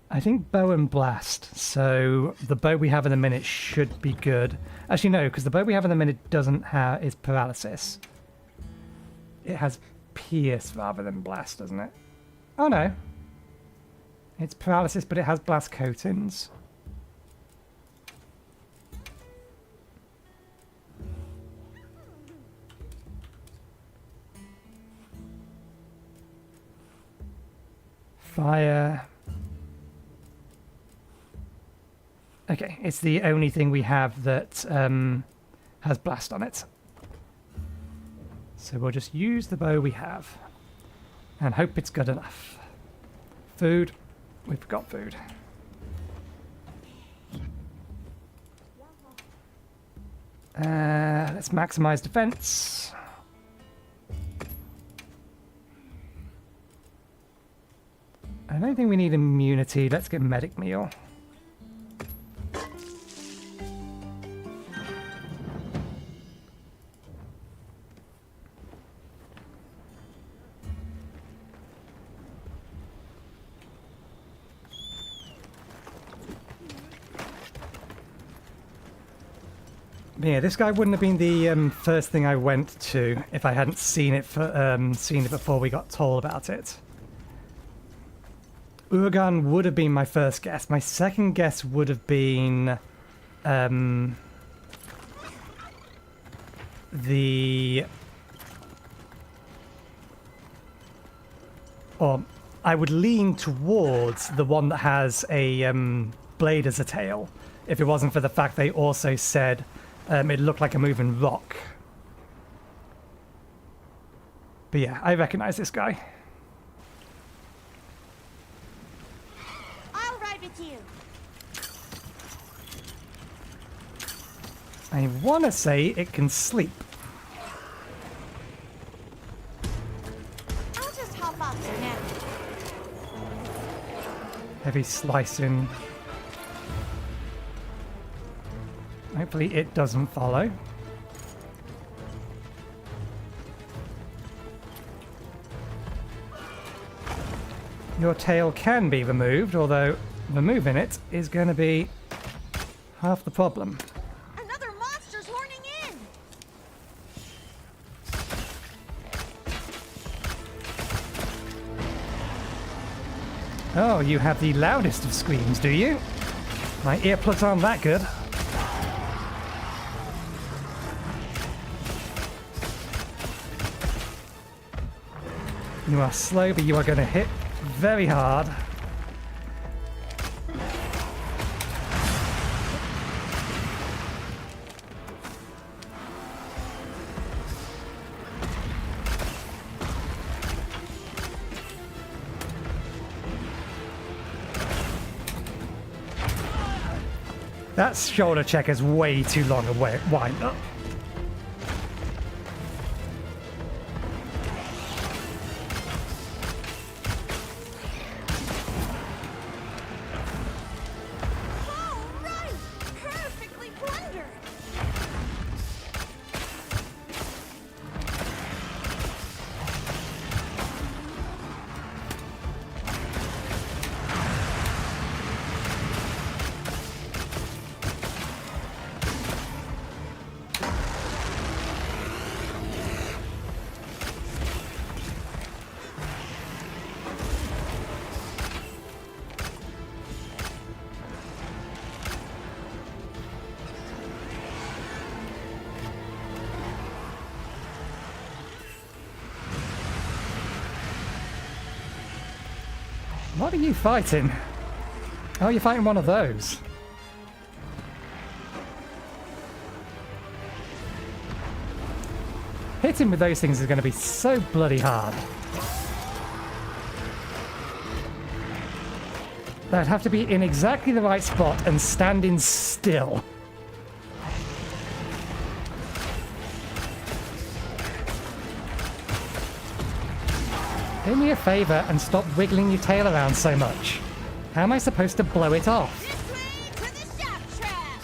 I think bow and blast. So the bow we have in a minute should be good. Actually, no, because the bow we have in a minute doesn't have is paralysis. It has pierce rather than blast, doesn't it? Oh no. It's paralysis, but it has blast coatings. Fire. Okay, it's the only thing we have that has blast on it. So we'll just use the bow we have. And hope it's good enough. Food. We've got food. Let's maximize defense. I don't think we need immunity. Let's get medic meal. Yeah, this guy wouldn't have been the first thing I went to if I hadn't seen it before we got told about it. Urgan would have been my first guess. My second guess would have been or I would lean towards the one that has a blade as a tail, if it wasn't for the fact they also said it looked like a moving rock. But yeah, I recognize this guy. I'll ride with you. I want to say it can sleep. I'll just hop off for now. Heavy slicing. Hopefully it doesn't follow. Your tail can be removed, although removing it is going to be half the problem. Another monster's horning in. Oh, you have the loudest of screams, do you? My earplugs aren't that good. You are slow, but you are going to hit very hard. That shoulder check is way too long a wind up. What are you fighting? Oh, you're fighting one of those. Hitting with those things is going to be so bloody hard. They'd have to be in exactly the right spot and standing still. Do me a favor and stop wiggling your tail around so much. How am I supposed to blow it off? This way to the shock trap.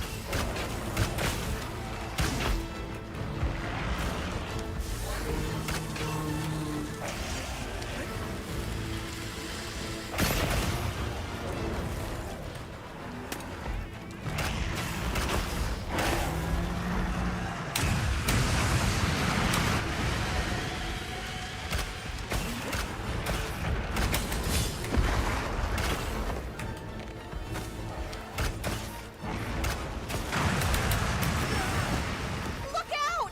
Look out!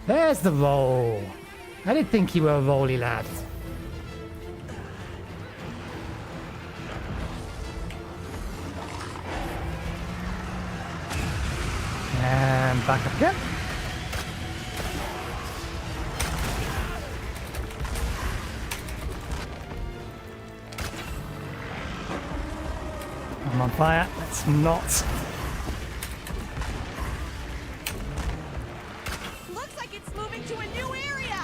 There's the roll. I didn't think you were a rolly lad. And back up again. I'm on fire. Let's not. Looks like it's moving to a new area.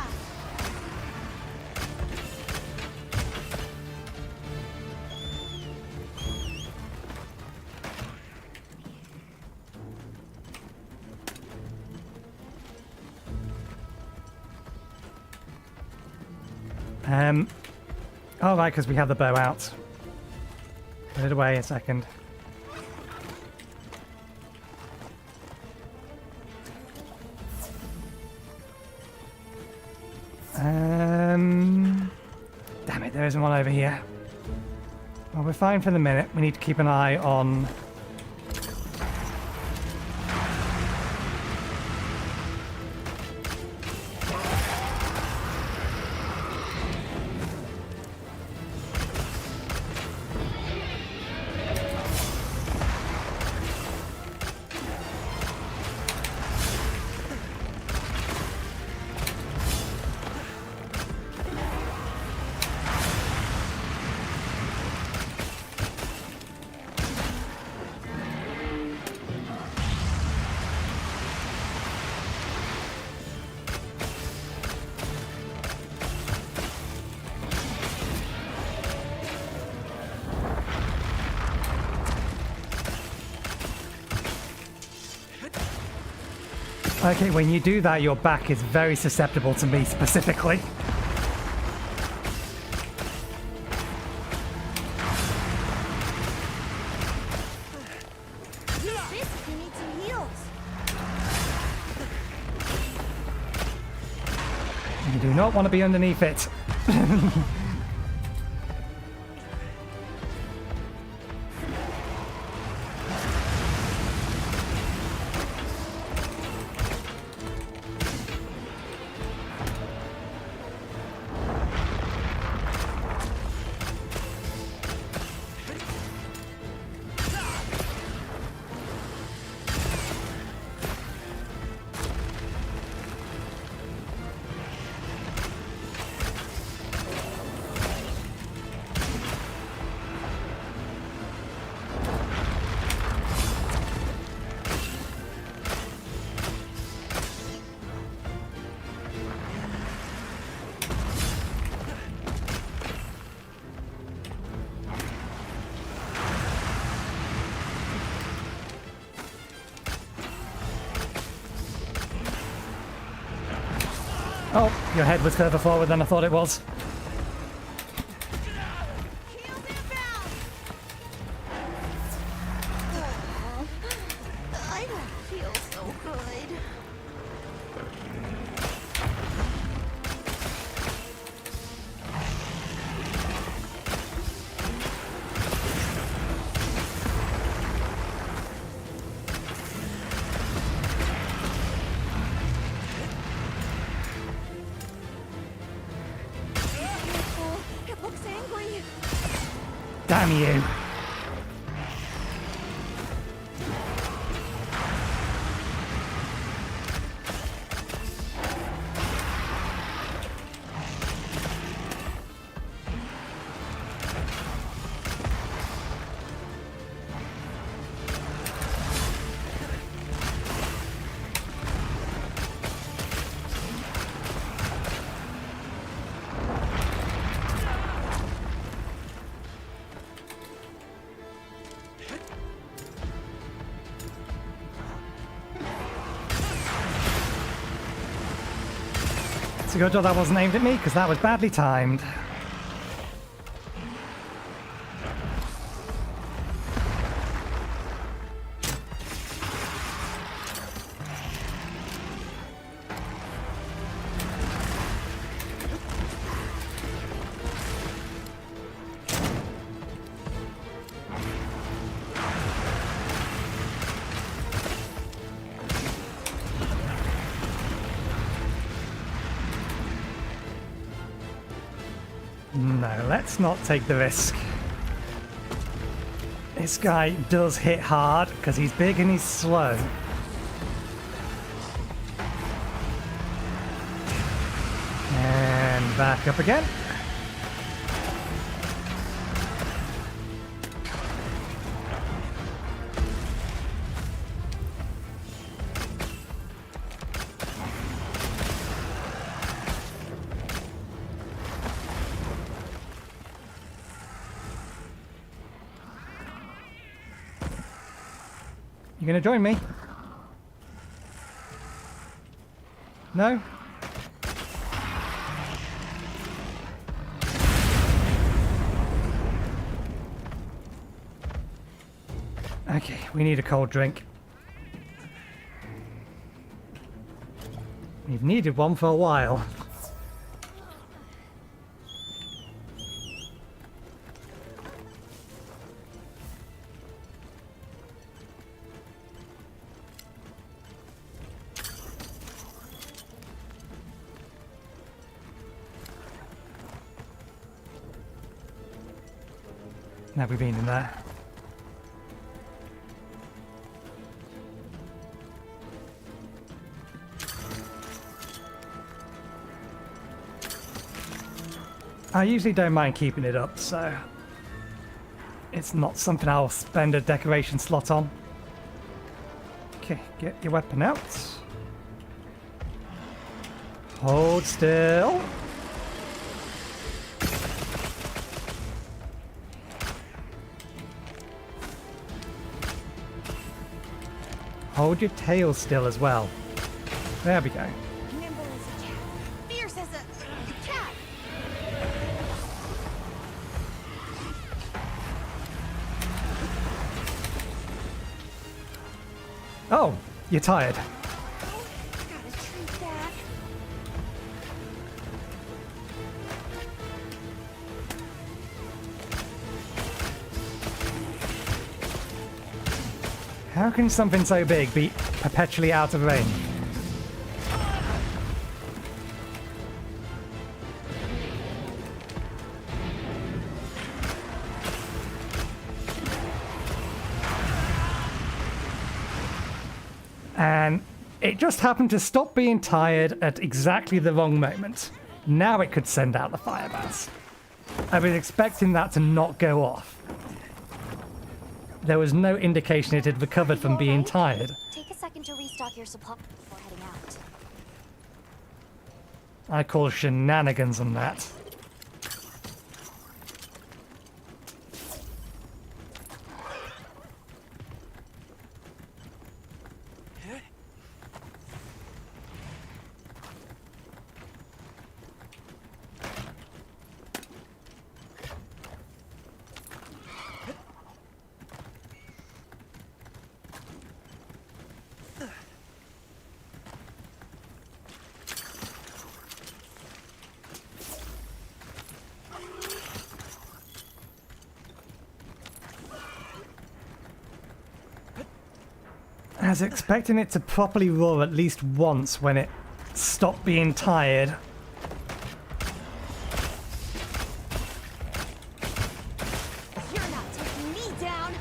Oh right, because we have the bow out. Put it away a second. Damn it, there isn't one over here. Well, we're fine for the minute. We need to keep an eye on... Okay, when you do that, your back is very susceptible to me specifically. Use this if you need some heals. You do not want to be underneath it. Oh, your head was further forward than I thought it was. Heals inbound. I don't feel so good. It looks angry. Damn you. It's a good job that wasn't aimed at me, because that was badly timed. No, let's not take the risk. This guy does hit hard because he's big and he's slow. And back up again. You gonna join me? No? Okay, we need a cold drink. We've needed one for a while. Have we been in there? I usually don't mind keeping it up, so it's not something I'll spend a decoration slot on. Okay, get your weapon out. Hold still. Hold your tail still as well. There we go. Nimble as a cat. Fierce as a cat. Oh, you're tired. Gotta treat that. How can something so big be perpetually out of range? And it just happened to stop being tired at exactly the wrong moment. Now it could send out the fire bats. I was expecting that to not go off. There was no indication it had recovered from being tired. Take a second to restock your supply before heading out. I call shenanigans on that. I was expecting it to properly roar at least once when it stopped being tired. You're not taking me down.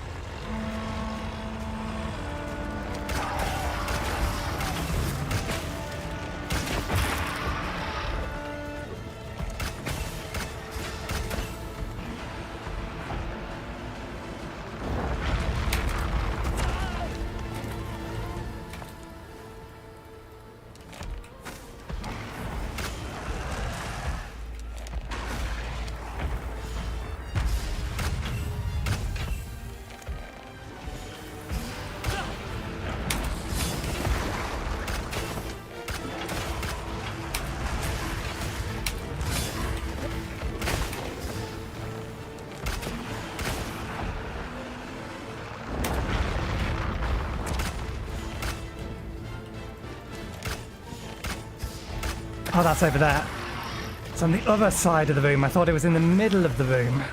Oh, that's over there. It's on the other side of the room. I thought it was in the middle of the room.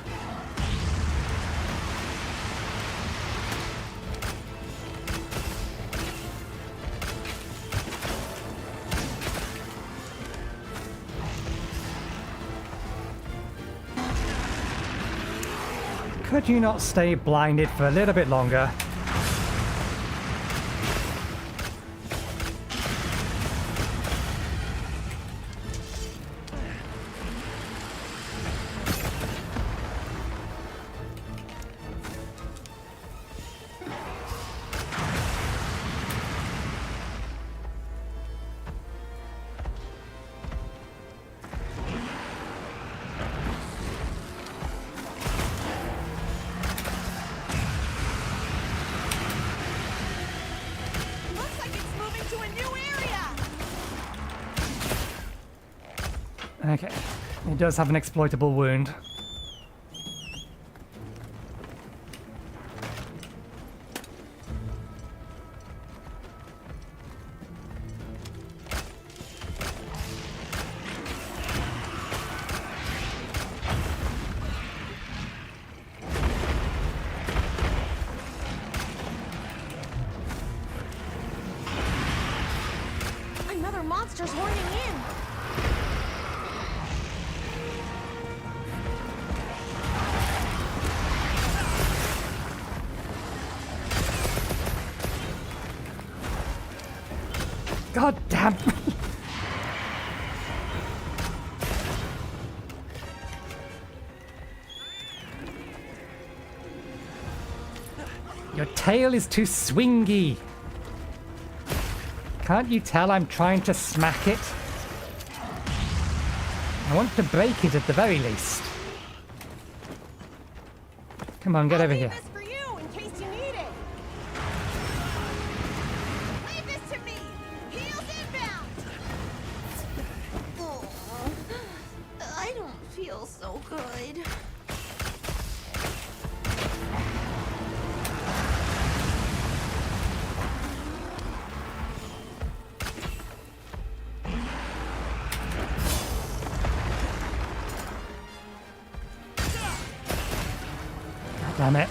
Could you not stay blinded for a little bit longer? New area! Okay. He does have an exploitable wound. Another monster's horning in. God damn. Your tail is too swingy. Can't you tell I'm trying to smack it? I want to break it at the very least. Come on, get over here. Leave this for you in case you need it. Leave this to me. Heels inbound. Oh, I don't feel so good. Damn it.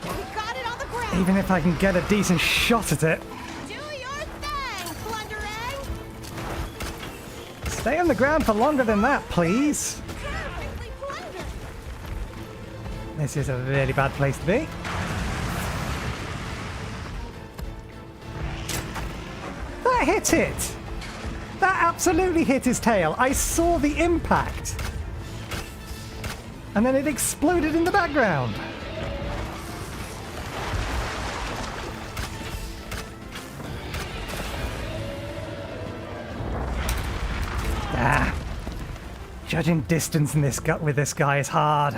We got it on the ground. Even if I can get a decent shot at it. Do your thing, Blunderang. Stay on the ground for longer than that, please. Perfectly blundered. This is a really bad place to be. That hit it! That absolutely hit his tail. I saw the impact. And then it exploded in the background. Ah. Judging distance in this gut with this guy is hard.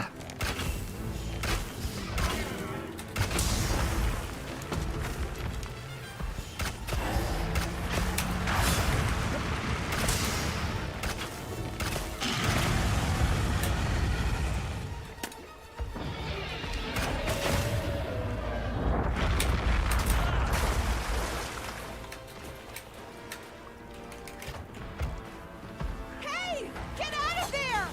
Hey, get out of there!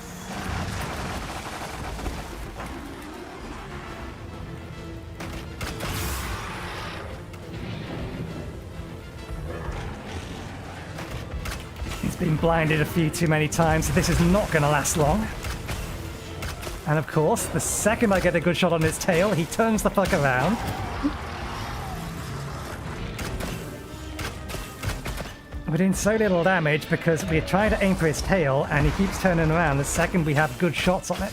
He's been blinded a few too many times, so this is not going to last long. And of course, the second I get a good shot on his tail, he turns the fuck around. We're doing so little damage because we're trying to aim for his tail and he keeps turning around the second we have good shots on it.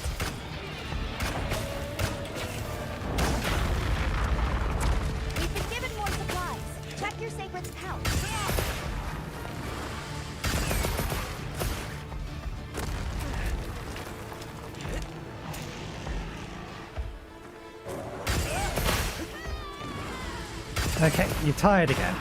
We've been given more supplies. Check your sacred's pouch. Okay, you're tired again.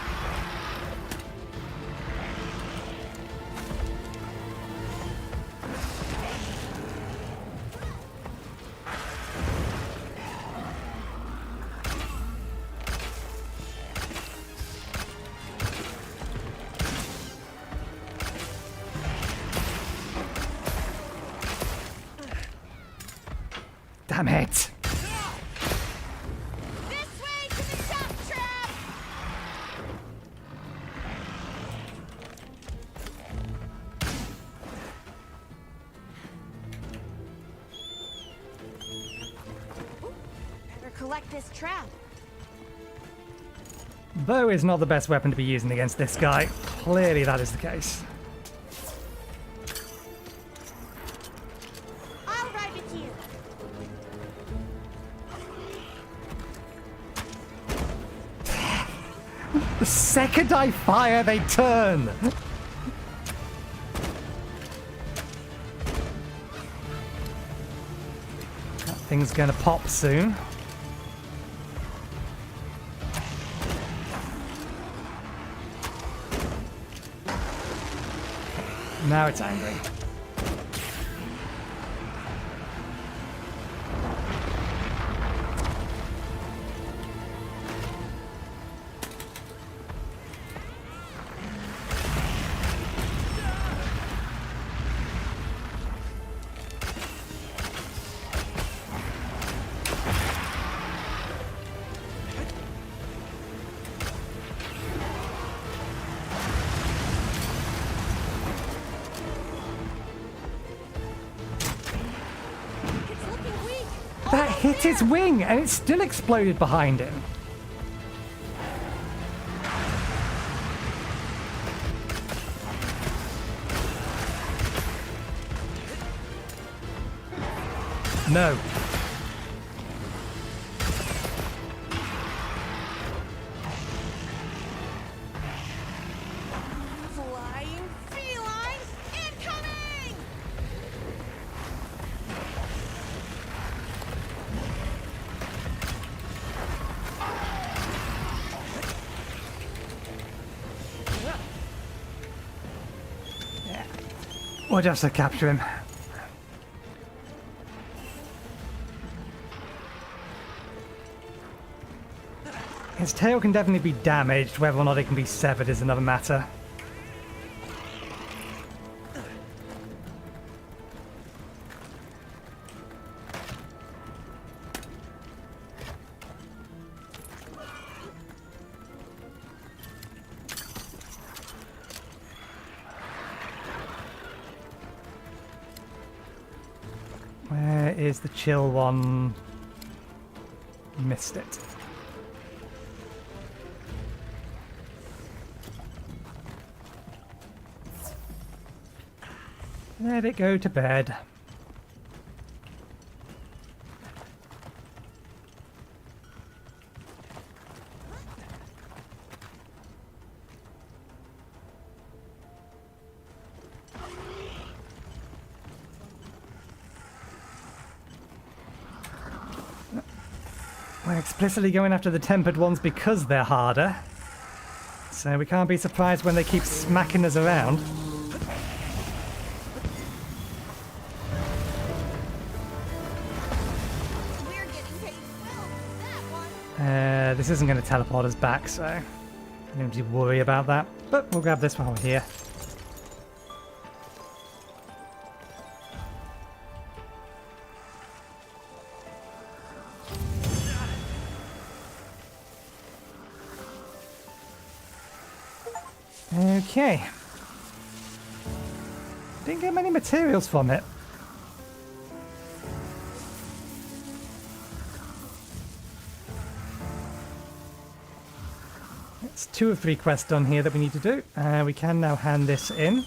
Damn it! This way to the jump trap! Better collect this trap. Bow is not the best weapon to be using against this guy. Clearly that is the case. I'll ride with you. The second I fire, they turn! That thing's gonna pop soon. Now it's angry. That hit his wing, and it still exploded behind him. No. Flying felines incoming! We'll just capture him. His tail can definitely be damaged, whether or not it can be severed is another matter. Where is the chill one? Missed it. Let it go to bed. We're explicitly going after the tempered ones because they're harder. So we can't be surprised when they keep smacking us around. We're getting paid well for that one. This isn't going to teleport us back, so I don't need to worry about that. But we'll grab this while we're here. Okay. Didn't get many materials from it. It's 2 of 3 quests done here that we need to do. We can now hand this in.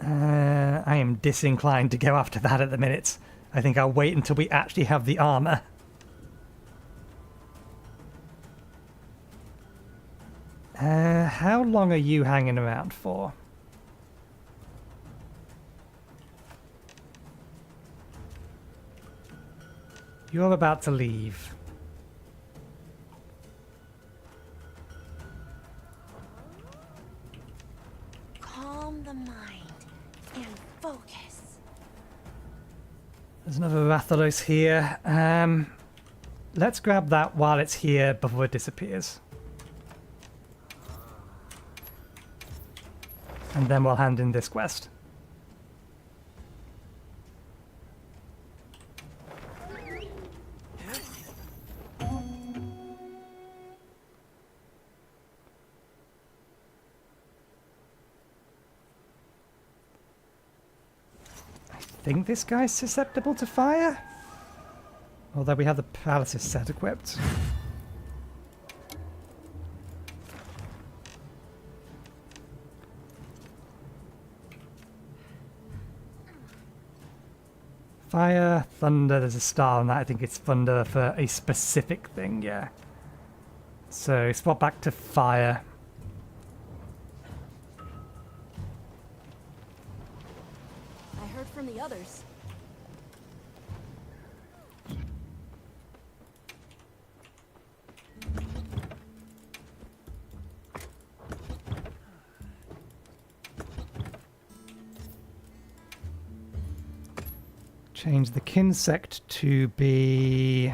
I am disinclined to go after that at the minute. I think I'll wait until we actually have the armor. How long are you hanging around for? You're about to leave. Calm the mind and focus. There's another Rathalos here. Let's grab that while it's here before it disappears. And then we'll hand in this quest. I think this guy's susceptible to fire. Although we have the paralysis set equipped. Fire, thunder, there's a star on that. I think it's thunder for a specific thing, yeah. So swap back to fire. I heard from the others. Change the kinsect to be...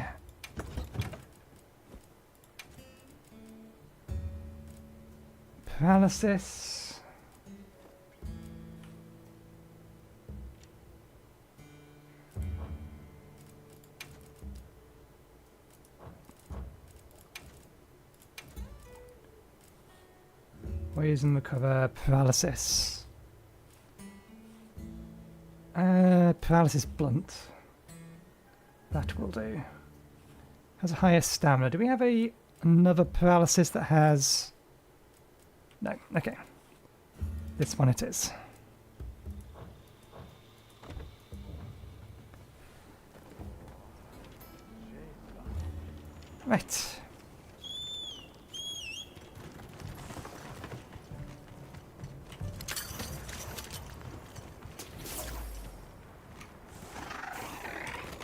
paralysis. Poison, recover, paralysis. Paralysis blunt. That will do. Has a higher stamina. Do we have another paralysis that has... No, okay. This one it is. Right.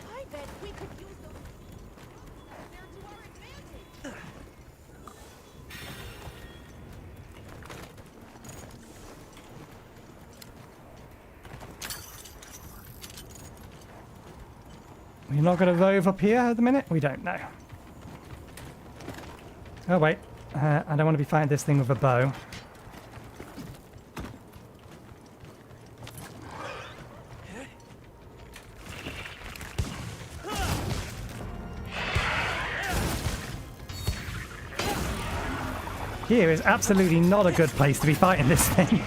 I bet we could use those there to our advantage. We're not going to rove up here at the minute? We don't know. Oh wait, I don't want to be fighting this thing with a bow. Here is absolutely not a good place to be fighting this thing.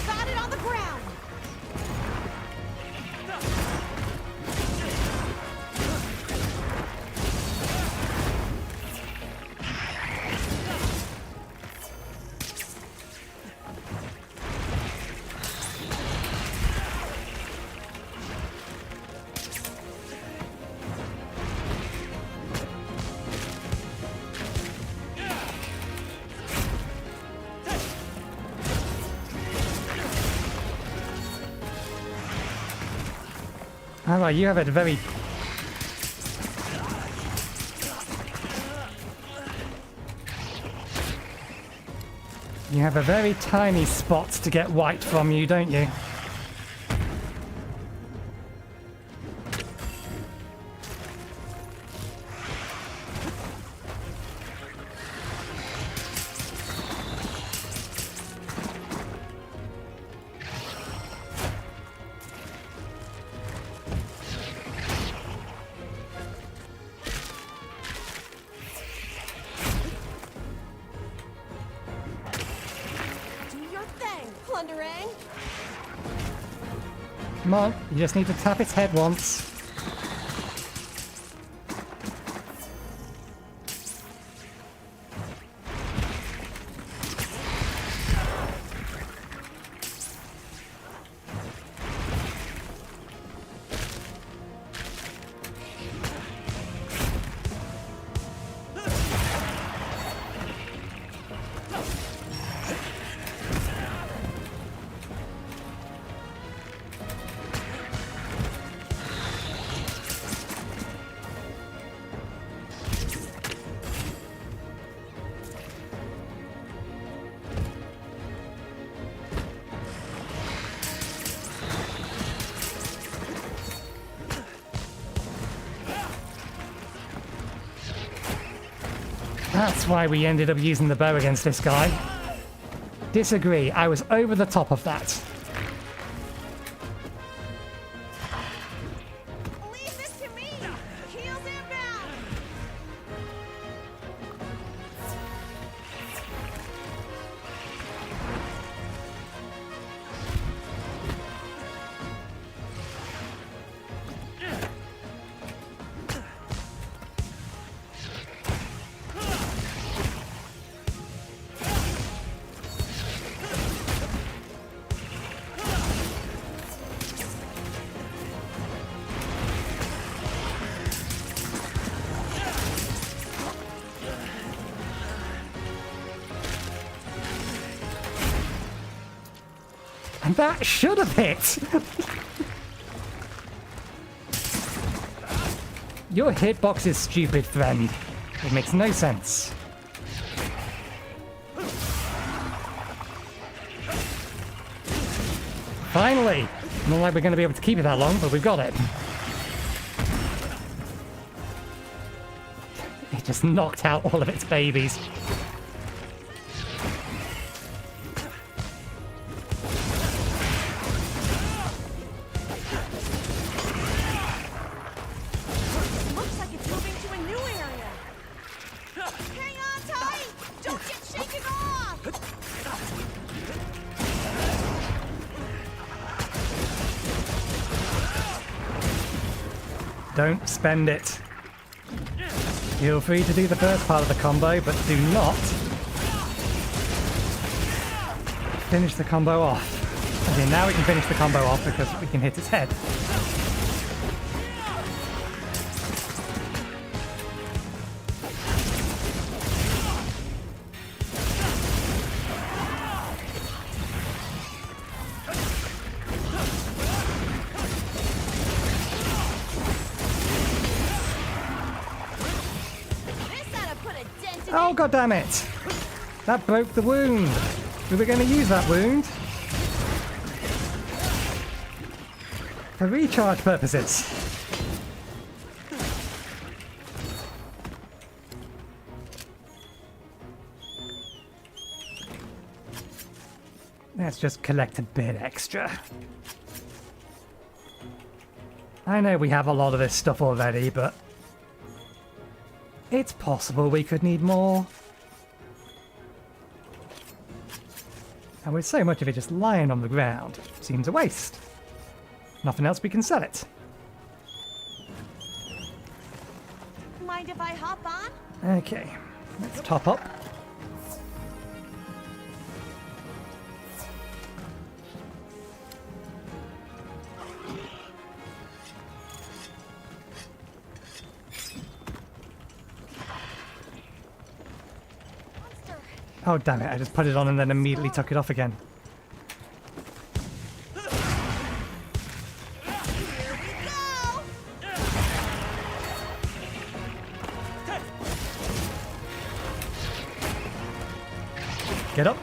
Got it on the ground. Alright, you have it very... You have a very tiny spot to get white from you, don't you? Do your thing, Plunderang. Come on, you just need to tap its head once. That's why we ended up using the bow against this guy. Disagree, I was over the top of that. Leave this to me. Heels inbound. That should have hit! Your hitbox is stupid, friend. It makes no sense. Finally! Not like we're going to be able to keep it that long, but we've got it. It just knocked out all of its babies. Looks like it's moving to a new area. Hang on tight! Don't get shaken off! Don't spend it. Feel free to do the first part of the combo, but do not finish the combo off. Okay, now we can finish the combo off because we can hit its head. This ought to put a dent in Oh, it. god damn it! That broke the wound. We were going to use that wound for recharge purposes. Let's just collect a bit extra. I know we have a lot of this stuff already, but it's possible we could need more. And with so much of it just lying on the ground, seems a waste. Nothing else we can sell it. Mind if I hop on? Okay, let's top up. Monster! Oh damn it, I just put it on and then immediately took it off again. Here we go! Get up.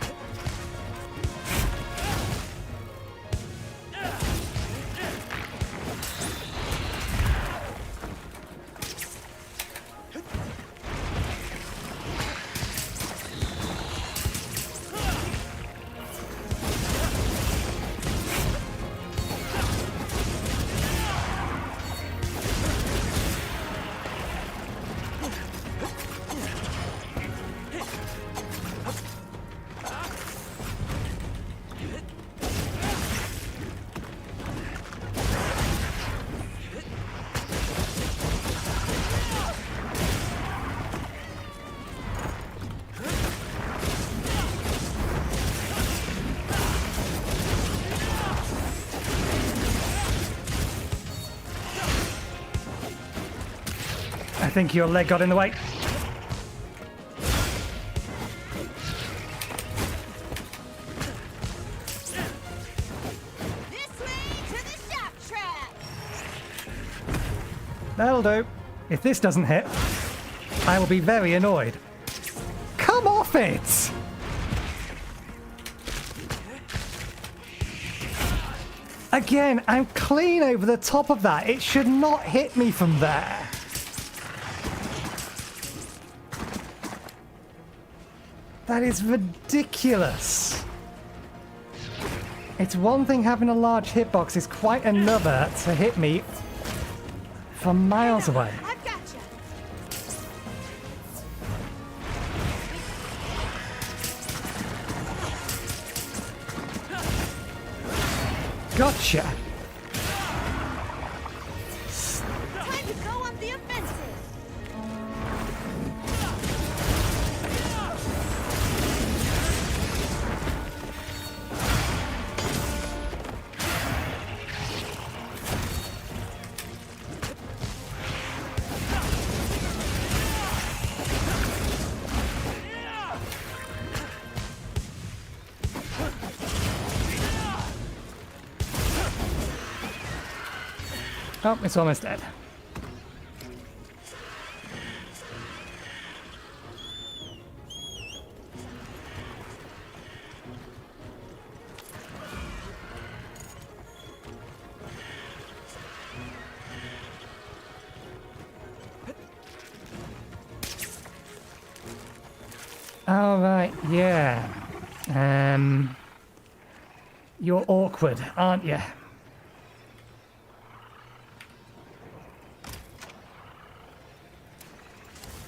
I think your leg got in the way. This way to the shock trap! That'll do. If this doesn't hit, I will be very annoyed. Come off it! Again, I'm clean over the top of that. It should not hit me from there. That is ridiculous. It's one thing having a large hitbox, it's quite another to hit me from miles away. I've got you! Gotcha! Time to go on the offensive! Oh, it's almost dead. All right, yeah. You're awkward, aren't you?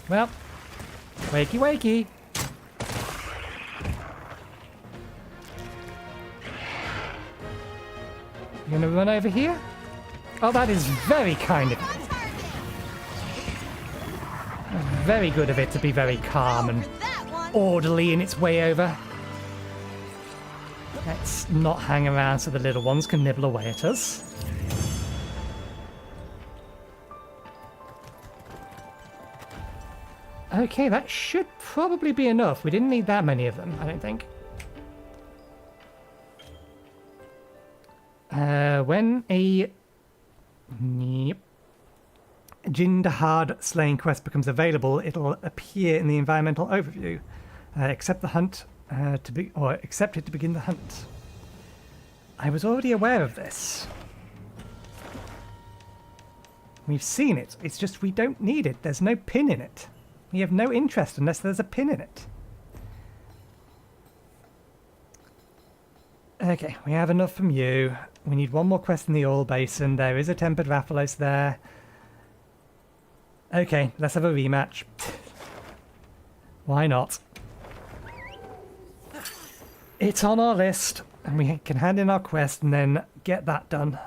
Well, wakey wakey. You gonna run over here? Oh, that is very kind of you. Very good of it to be very calm and That one. orderly in its way over. Let's not hang around so the little ones can nibble away at us. Okay, that should probably be enough. We didn't need that many of them, I don't think. When a Jindahad slaying quest becomes available, it'll appear in the environmental overview. Accept the hunt accept it to begin the hunt. I was already aware of this. We've seen it. It's just we don't need it. There's no pin in it. We have no interest unless there's a pin in it. Okay, we have enough from you. We need one more quest in the oil basin. There is a tempered Rathalos there. Okay, let's have a rematch. Why not? It's on our list, and we can hand in our quest and then get that done.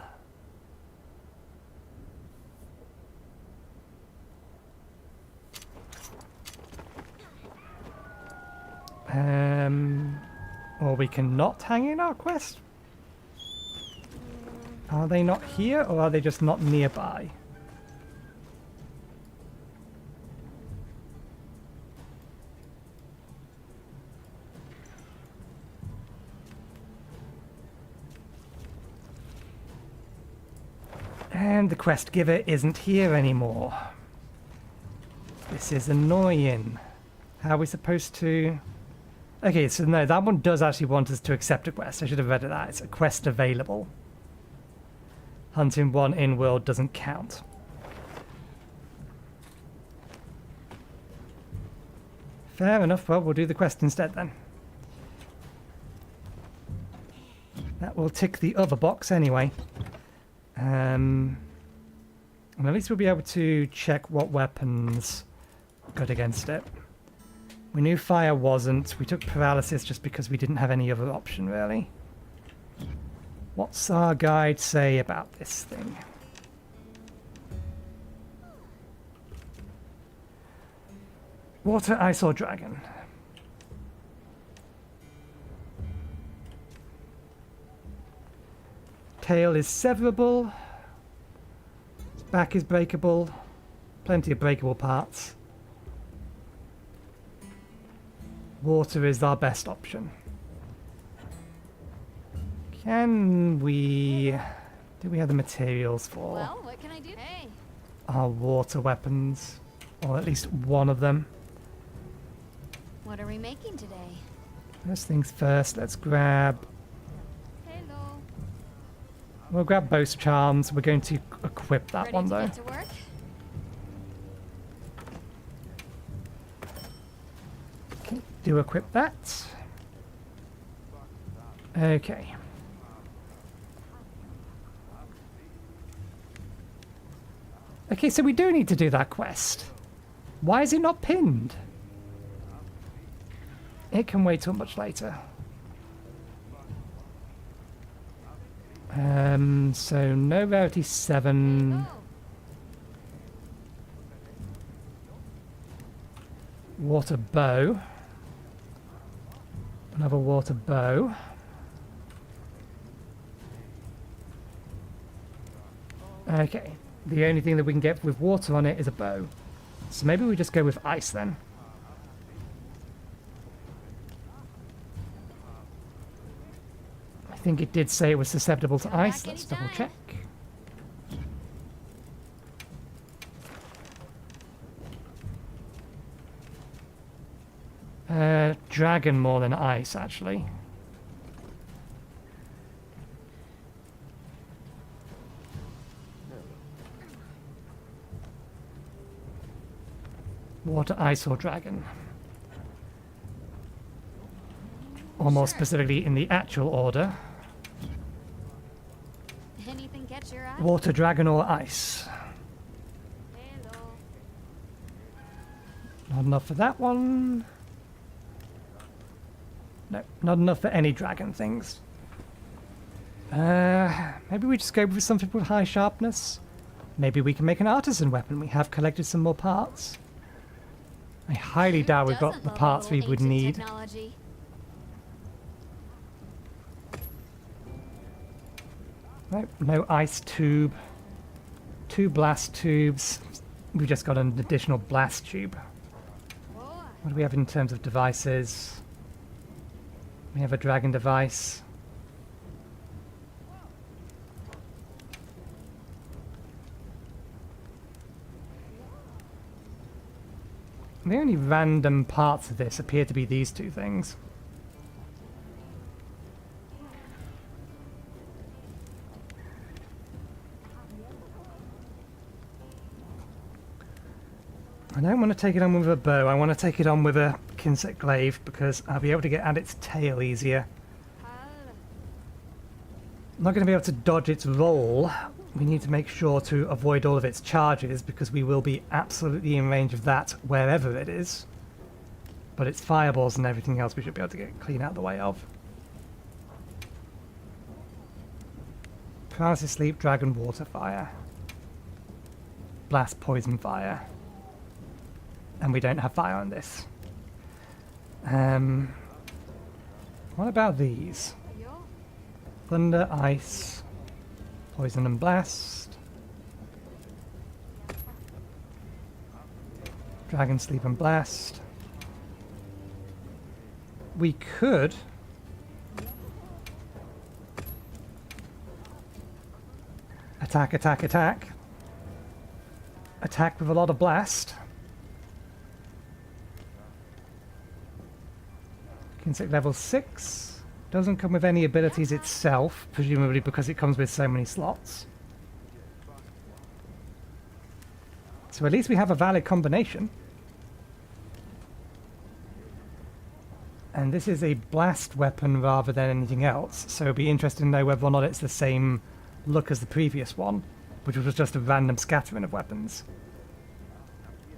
Or we can not hang in our quest? Are they not here, or are they just not nearby? And the quest giver isn't here anymore. This is annoying. How are we supposed to... Okay, so no, that one does actually want us to accept a quest. I should have read it that. It's a quest available. Hunting one in-world doesn't count. Fair enough. Well, we'll do the quest instead then. That will tick the other box anyway. And at least we'll be able to check what weapons are good against it. We knew fire wasn't. We took paralysis just because we didn't have any other option, really. What's our guide say about this thing? Water, ice, or dragon? Tail is severable. Its back is breakable. Plenty of breakable parts. Water is our best option. Can we... do we have the materials for Well, what can I do? Hey. our water weapons? Or at least one of them. What are we making today? First things first, let's grab... Hello. we'll grab both charms. We're going to equip that Ready one to though. get to work? Okay, do equip that. Okay. Okay, so we do need to do that quest. Why is it not pinned? It can wait till much later. So no rarity 7. Oh, Water bow. Another water bow. Okay. The only thing that we can get with water on it is a bow. So maybe we just go with ice then. I think it did say it was susceptible to Come ice. back Let's double anytime. check. Dragon more than ice, actually. Water, ice, or dragon. Or more specifically, in the actual order. Anything catch your eye? Water, dragon, or ice. Hello. Not enough for that one. No, not enough for any dragon things. Maybe we just go with something with high sharpness. Maybe we can make an artisan weapon. We have collected some more parts. I highly doubt we've got Doesn't the love a parts we little would ancient need. technology. Nope, no ice tube. 2 blast tubes. We've just got an additional blast tube. What do we have in terms of devices? We have a dragon device. The only random parts of this appear to be these 2 things. I don't want to take it on with a bow, I want to take it on with a Kinsect glaive because I'll be able to get at its tail easier. I'm not going to be able to dodge its roll. We need to make sure to avoid all of its charges because we will be absolutely in range of that wherever it is. But its fireballs and everything else we should be able to get clean out of the way of. Paralysis, sleep, dragon, water, fire. Blast, poison, fire. And we don't have fire on this. What about these? Thunder, ice, poison and blast. Dragon, sleep and blast. We could attack, attack, attack. Attack with a lot of blast. Insect level 6. Doesn't come with any abilities itself, presumably because it comes with so many slots. So at least we have a valid combination. And this is a blast weapon rather than anything else, so it'd be interesting to know whether or not it's the same look as the previous one, which was just a random scattering of weapons.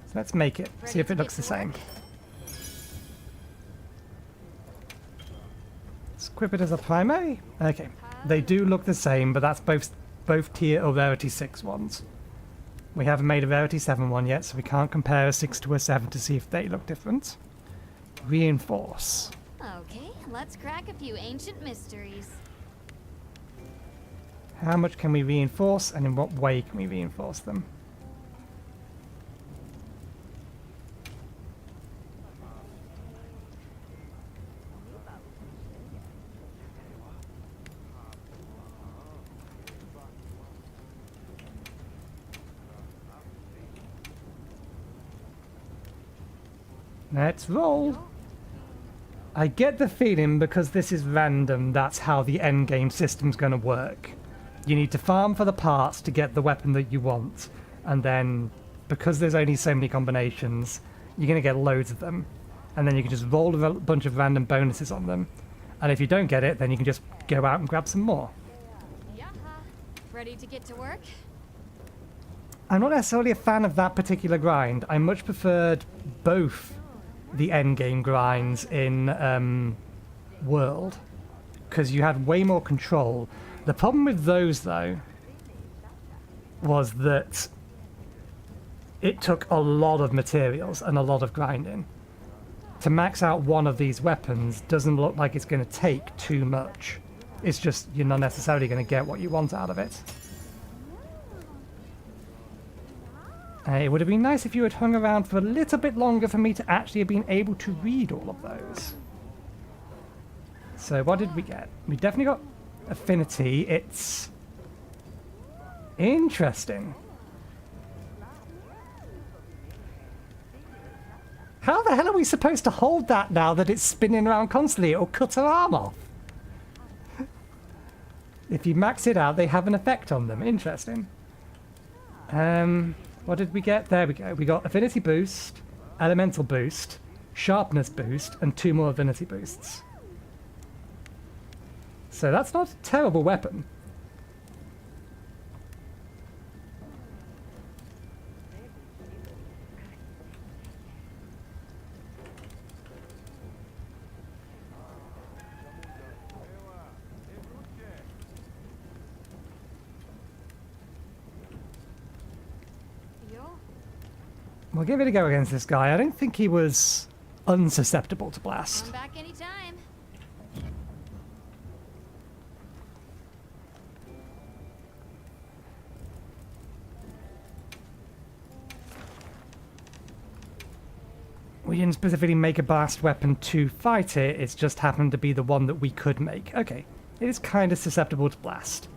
So let's make it, see if it looks the same. Let's equip it as a primary. Okay, they do look the same, but that's both tier or rarity 6 ones. We haven't made a rarity 7 one yet, so we can't compare a 6 to a 7 to see if they look different. Reinforce. Okay, let's crack a few ancient mysteries. How much can we reinforce, and in what way can we reinforce them? Let's roll. I get the feeling because this is random, that's how the endgame system's going to work. You need to farm for the parts to get the weapon that you want, and then because there's only so many combinations, you're going to get loads of them, and then you can just roll a bunch of random bonuses on them, and if you don't get it, then you can just go out and grab some more. Yaha. Ready to get to work? I'm not necessarily a fan of that particular grind. I much preferred both the endgame grinds in World, because you had way more control. The problem with those, though, was that it took a lot of materials and a lot of grinding. To max out one of these weapons doesn't look like it's going to take too much. It's just you're not necessarily going to get what you want out of it. It would have been nice if you had hung around for a little bit longer for me to actually have been able to read all of those. So what did we get? We definitely got affinity. It's interesting. How the hell are we supposed to hold that now that it's spinning around constantly? It'll cut her arm off. If you max it out, they have an effect on them. Interesting. What did we get? There we go. We got affinity boost, elemental boost, sharpness boost, and 2 more affinity boosts. So that's not a terrible weapon. We'll give it a go against this guy. I don't think he was unsusceptible to blast. Come back anytime. We didn't specifically make a blast weapon to fight it, it's just happened to be the one that we could make. Okay, it is kind of susceptible to blast.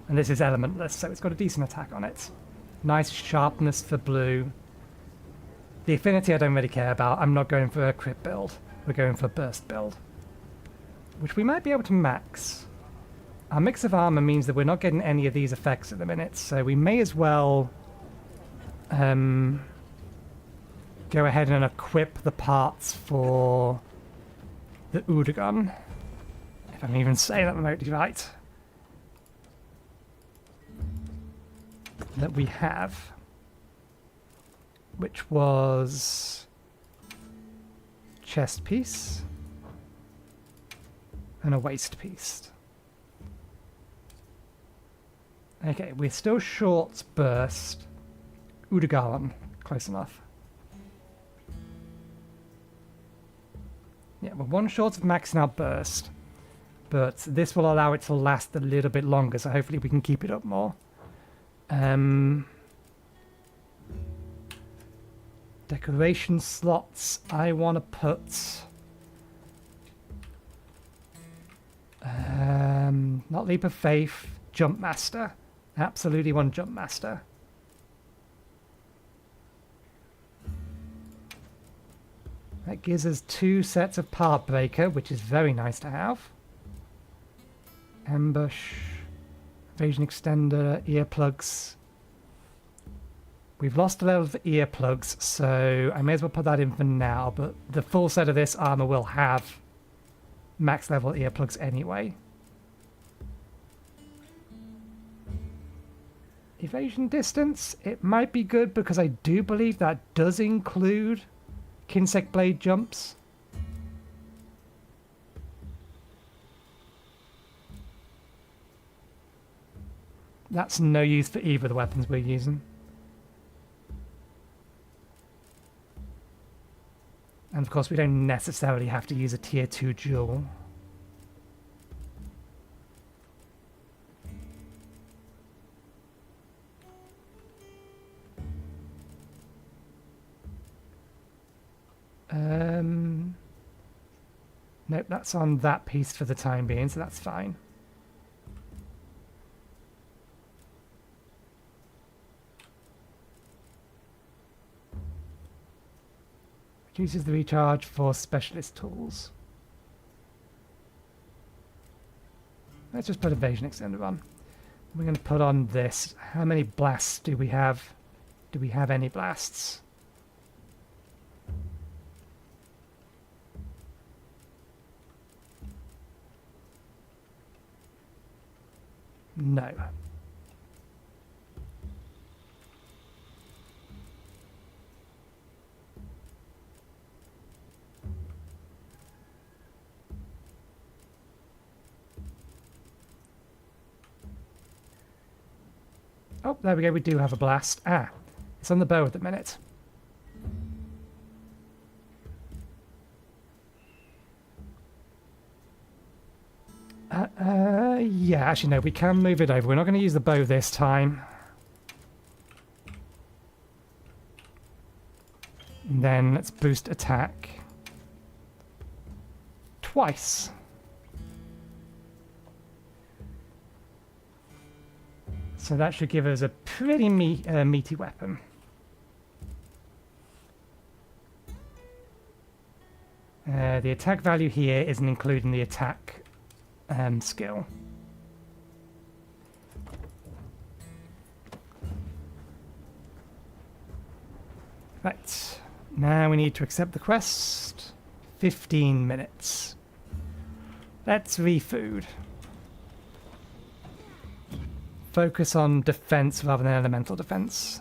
And this is elementless, so it's got a decent attack on it. Nice sharpness for blue. The affinity I don't really care about. I'm not going for a crit build. We're going for a burst build. Which we might be able to max. Our mix of armor means that we're not getting any of these effects at the minute, so we may as well go ahead and equip the parts for the Udagon. If I'm even saying that remotely right. That we have. Which was chest piece and a waist piece. Okay, we're still short burst. Udagaran, close enough. Yeah, we're 1 short of maxing out burst, but this will allow it to last a little bit longer, so hopefully we can keep it up more. Decoration slots, I want to put not Leap of Faith, Jump Master. Absolutely want Jump Master. That gives us 2 sets of Part Breaker, which is very nice to have. Ambush, Evasion Extender, Earplugs. We've lost a level of earplugs, so I may as well put that in for now, but the full set of this armor will have max level earplugs anyway. Evasion distance, it might be good because I do believe that does include Kinsect Blade jumps. That's no use for either of the weapons we're using. And of course we don't necessarily have to use a tier 2 jewel. Nope, that's on that piece for the time being, so that's fine. Reduces the recharge for specialist tools. Let's just put Evasion Extender on. We're going to put on this. How many blasts do we have? Do we have any blasts? No. Oh, there we go, we do have a blast. Ah, it's on the bow at the minute. Yeah, actually no, we can move it over. We're not going to use the bow this time. And then let's boost attack. Twice. So that should give us a pretty meaty weapon. The attack value here isn't including the attack skill. Right, now we need to accept the quest. 15 minutes. Let's refood. Focus on defense rather than elemental defense.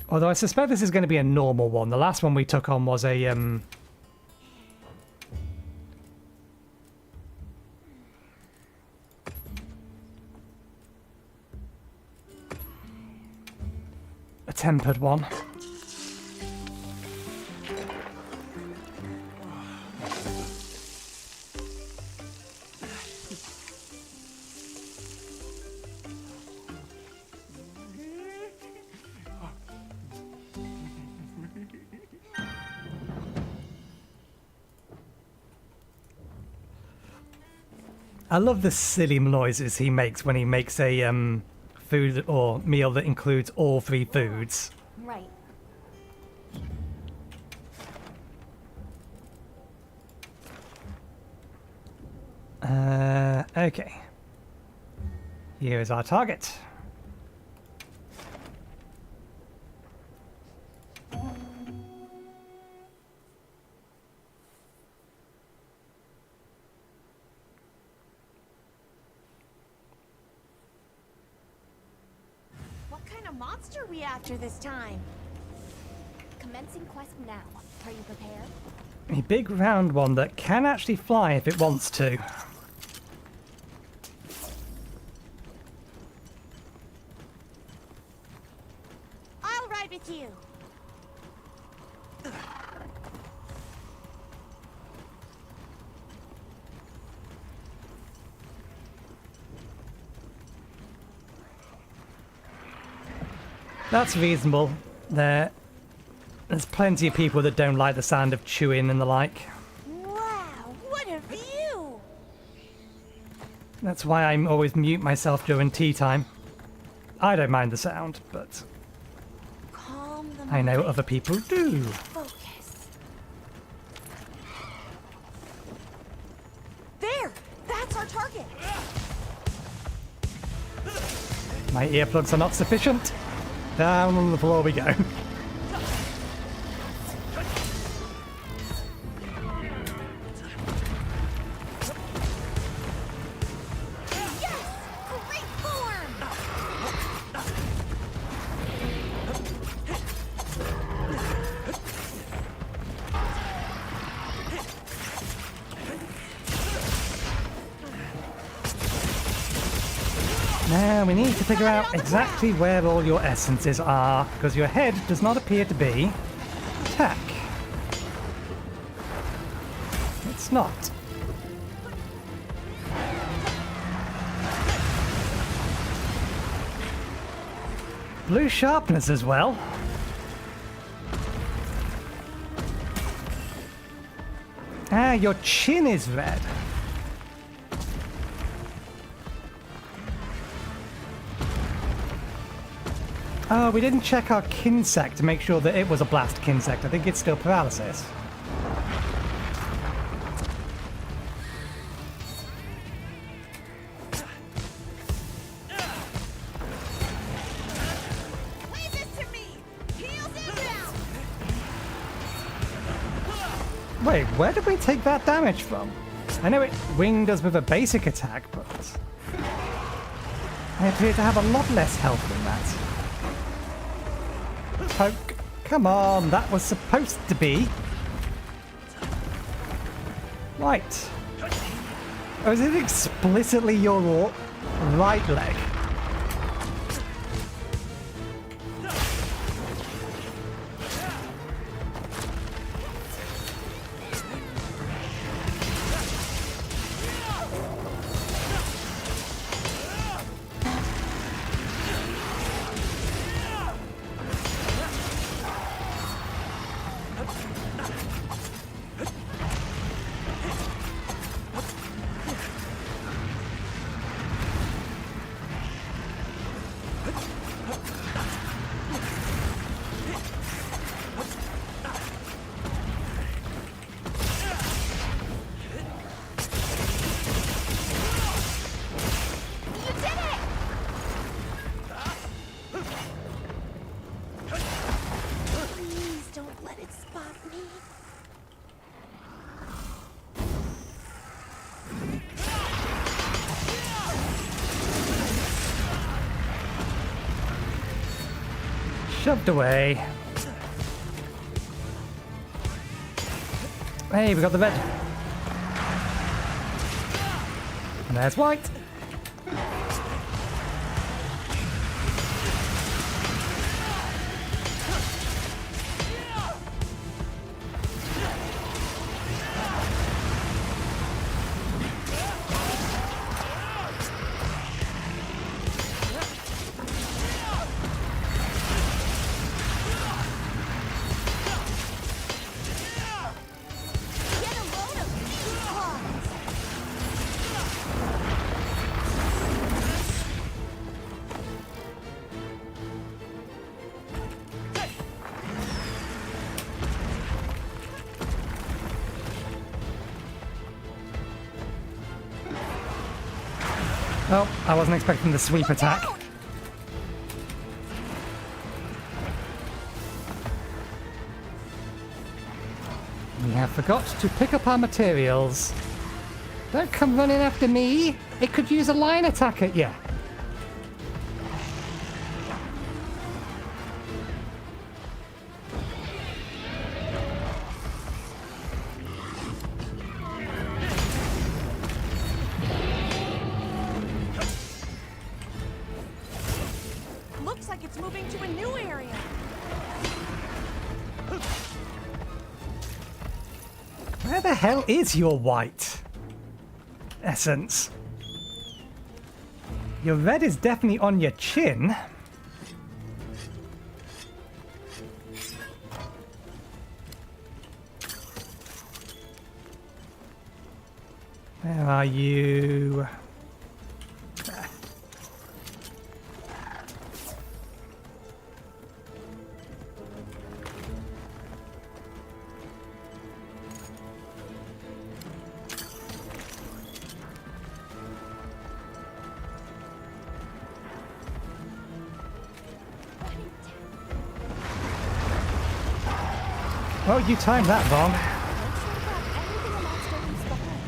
Although I suspect this is going to be a normal one. The last one we took on was a tempered one. I love the silly noises he makes when he makes a food or meal that includes all 3 foods. Right. Okay. Here is our target. What kind of monster are we after this time? Commencing quest now. Are you prepared? A big round one that can actually fly if it wants to. I'll ride with you. That's reasonable. There's plenty of people that don't like the sound of chewing and the like. Wow, what a view! That's why I'm always mute myself during tea time. I don't mind the sound, but Calm the I know mind. other people do. Focus. There! That's our target! My earplugs are not sufficient. Down on the floor we go. Yes! Great form! Now we need to figure out exactly where all your essences are, because your head does not appear to be attack. It's not. Blue sharpness as well. Ah, your chin is red. Oh, we didn't check our kinsect to make sure that it was a blast kinsect. I think it's still paralysis. Leave this to me! Heels inbound! Wait, where did we take that damage from? I know it winged us with a basic attack, but I appear to have a lot less health than that. Poke. Come on, that was supposed to be. Right. Oh, is it explicitly your right leg? shoved away. Hey, we got the red. And there's white. Get a load of these claws! Oh, I wasn't expecting the sweep attack. We have forgot to pick up our materials. Don't come running after me. It could use a line attack at you. Looks like it's moving to a new area. Where the hell is your white essence? Your red is definitely on your chin. Where are you? Well, you timed that wrong. Looks like everything a monster leaves behind.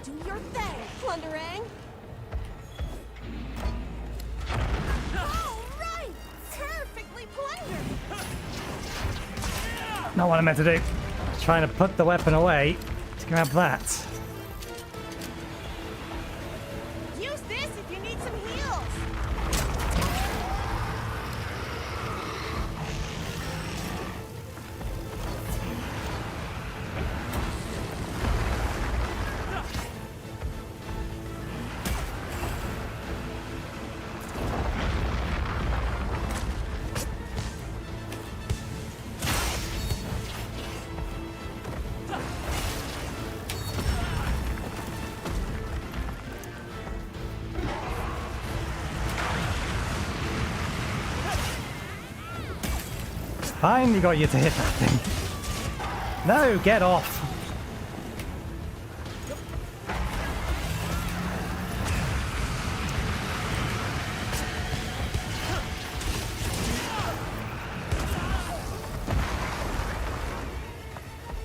Do your thing, Plunderang! All right! Perfectly plundered! Not what I meant to do. Trying to put the weapon away to grab that. Use this if you need some heals! Finally got you to hit that thing. No, get off.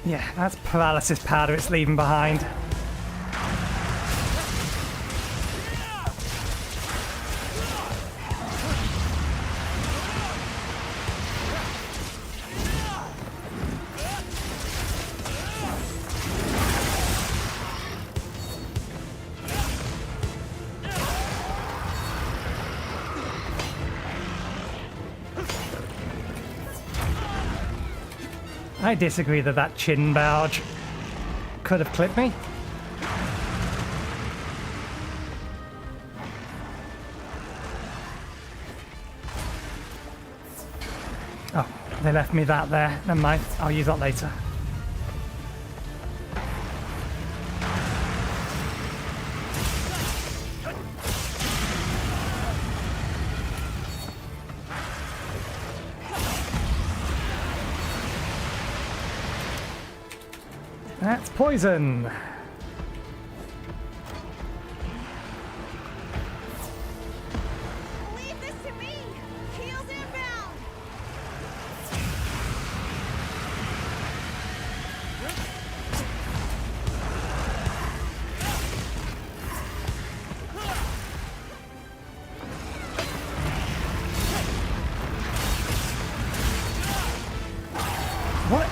Yeah, that's paralysis powder it's leaving behind. I disagree that that chin barge could have clipped me. Oh, they left me that there. Never mind, I'll use that later. That's poison. Leave this to me! Heals inbound!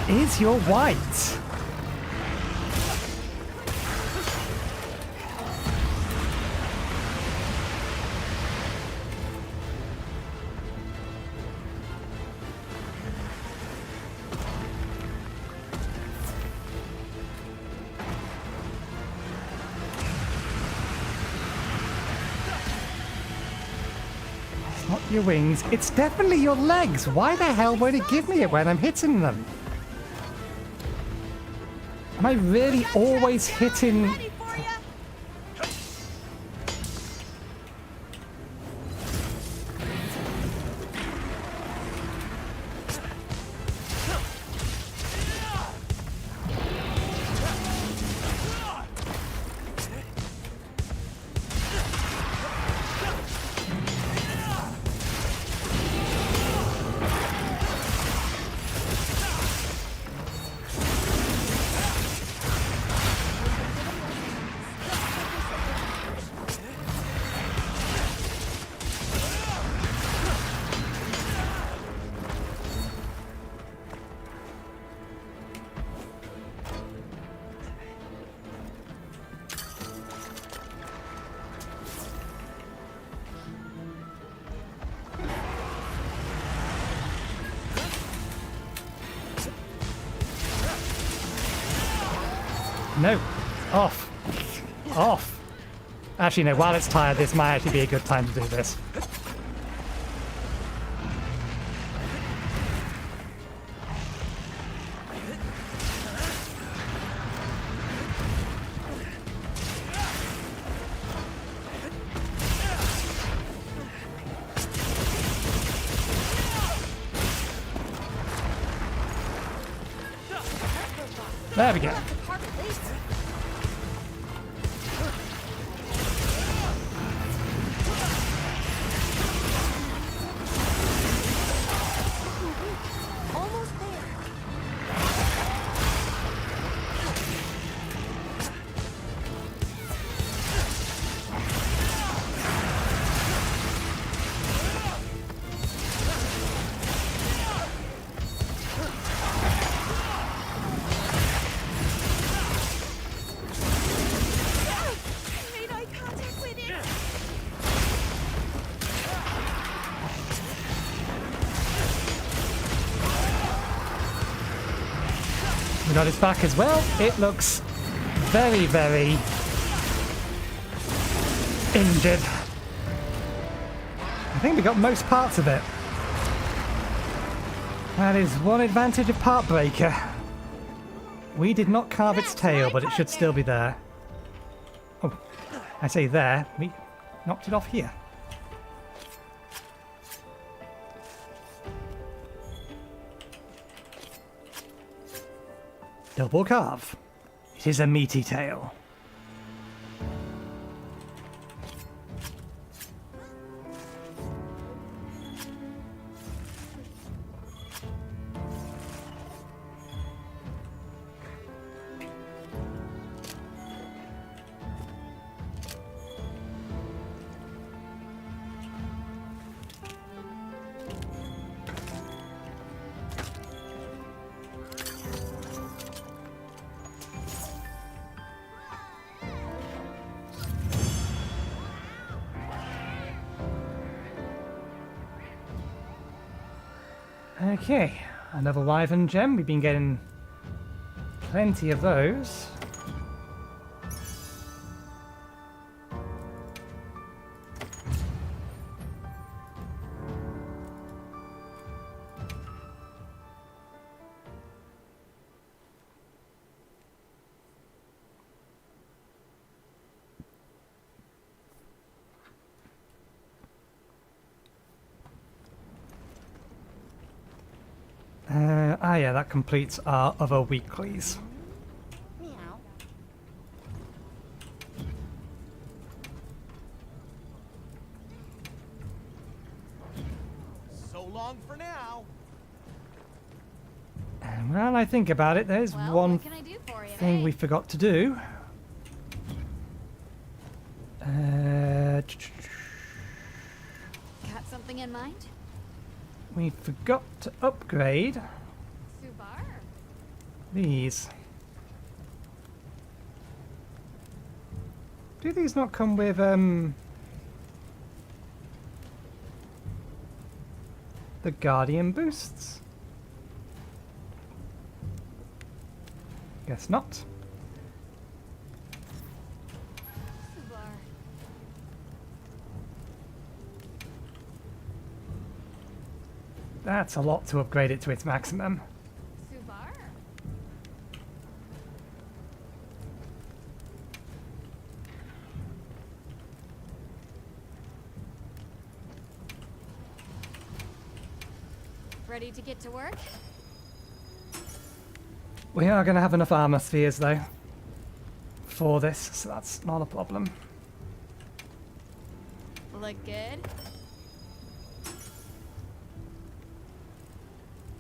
is your white? Not your wings. It's definitely your legs. Why the hell won't it give me it when I'm hitting them? Am I really always hitting? Ready for ya? No. Off. Off. Actually, no, while it's tired, this might actually be a good time to do this. There we go. Almost there. Made eye contact with it. We got its back as well. It looks very, very injured. I think we got most parts of it. That is one advantage of Part Breaker. We did not carve its tail, but it should still be there. Oh, I say there. We knocked it off here. Double carve. It is a meaty tail. Okay, another Wyvern gem. We've been getting plenty of those. Yeah, that completes our other weeklies. Meow. So long for now. And while I think about it, there's Well, one what can I do for you? thing we forgot to do. Got something in mind? We forgot to upgrade Subar? These. Do these not come with, the Guardian boosts? Guess not. That's a lot to upgrade it to its maximum. Ready to get to work? We are going to have enough armor spheres though for this, so that's not a problem. Look good?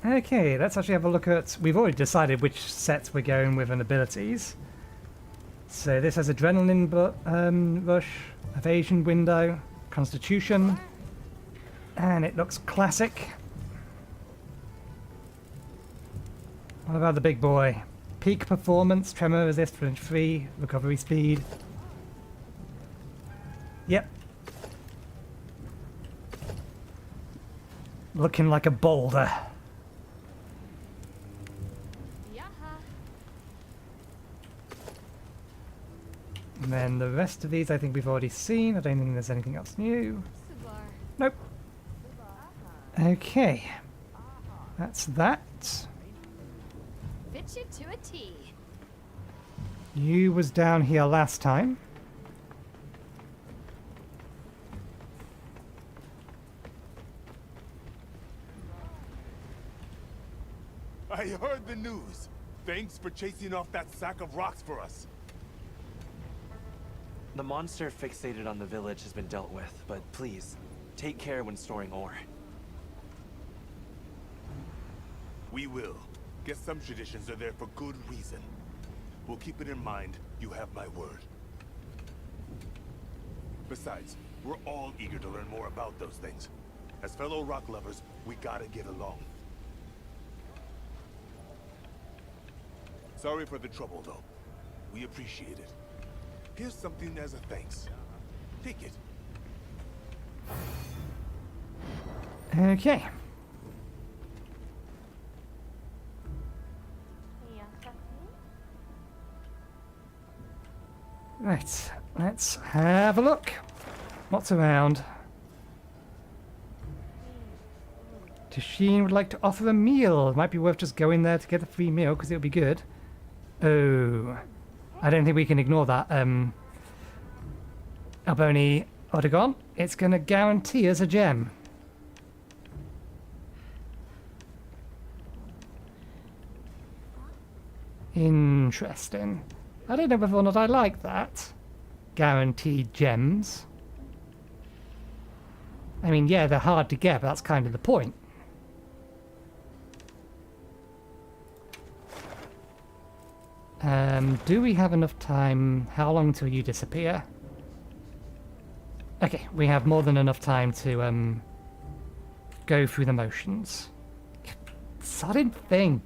Okay, let's actually have a look at... We've already decided which sets we're going with and abilities. So this has Adrenaline Rush, Evasion Window, Constitution, and it looks classic. What about the big boy? Peak Performance, Tremor Resist, Flinch Free, Recovery Speed. Yep. Looking like a boulder. And then the rest of these I think we've already seen. I don't think there's anything else new. Nope. Okay. That's that. Fit you to a T. You was down here last time. I heard the news. Thanks for chasing off that sack of rocks for us. The monster fixated on the village has been dealt with, but please, take care when storing ore. We will. Guess some traditions are there for good reason. We'll keep it in mind. You have my word. Besides, we're all eager to learn more about those things. As fellow rock lovers, we gotta get along. Sorry for the trouble, though. We appreciate it. Here's something as a thanks. Take it. Okay. Right, let's have a look. What's around? Tashin would like to offer a meal. It might be worth just going there to get a free meal because it'll be good. Oh, I don't think we can ignore that. Alboni Odegon, it's going to guarantee us a gem. Interesting. I don't know whether or not I like that. Guaranteed gems. I mean, yeah, they're hard to get, but that's kind of the point. Do we have enough time? How long till you disappear? Okay, we have more than enough time to go through the motions. Sodden thing.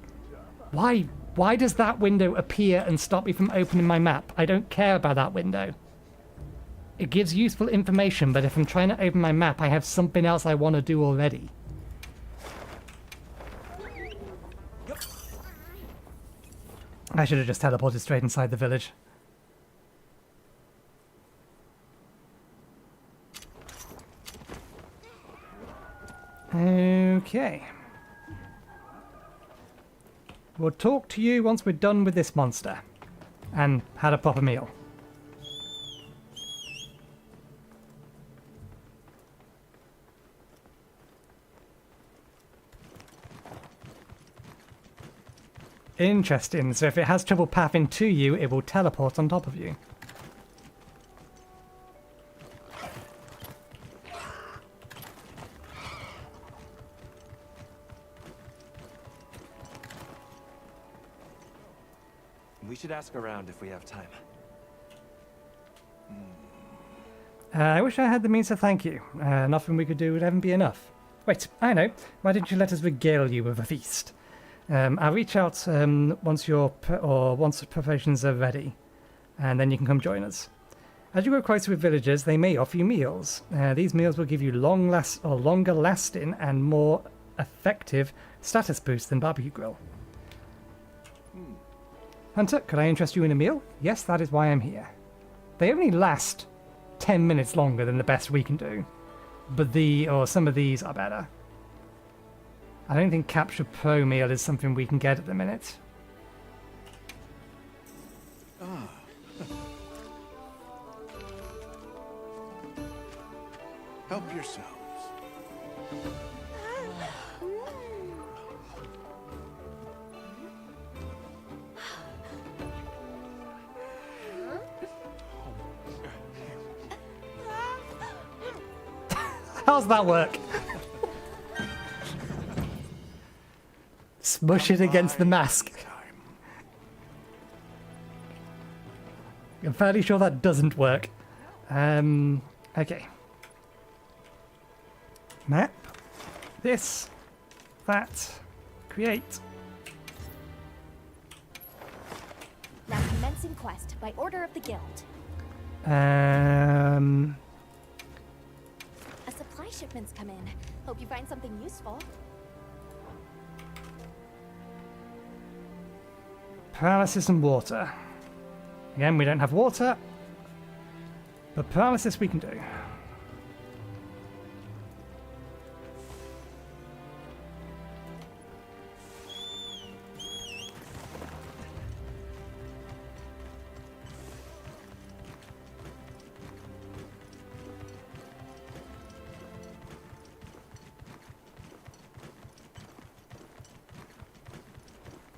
Why does that window appear and stop me from opening my map? I don't care about that window. It gives useful information, but if I'm trying to open my map, I have something else I want to do already. I should have just teleported straight inside the village. Okay. We'll talk to you once we're done with this monster and had a proper meal. Interesting. So if it has trouble pathing to you, it will teleport on top of you. We should ask around if we have time. I wish I had the means to thank you. Nothing we could do would ever be enough. Wait, I know. Why didn't you let us regale you with a feast? I'll reach out once the preparations are ready, and then you can come join us. As you grow closer with villagers, they may offer you meals. These meals will give you longer lasting and more effective status boosts than barbecue grill. Hunter, could I interest you in a meal? Yes, that is why I'm here. They only last 10 minutes longer than the best we can do, but some of these are better. I don't think Capture Pro meal is something we can get at the minute. Help yourselves. How's that work? Smush it against the mask. I'm fairly sure that doesn't work. Okay. Map. This. That. Create. Now commencing quest by order of the guild. A Supply shipments come in. Hope you find something useful. Paralysis and water. Again, we don't have water, but paralysis we can do.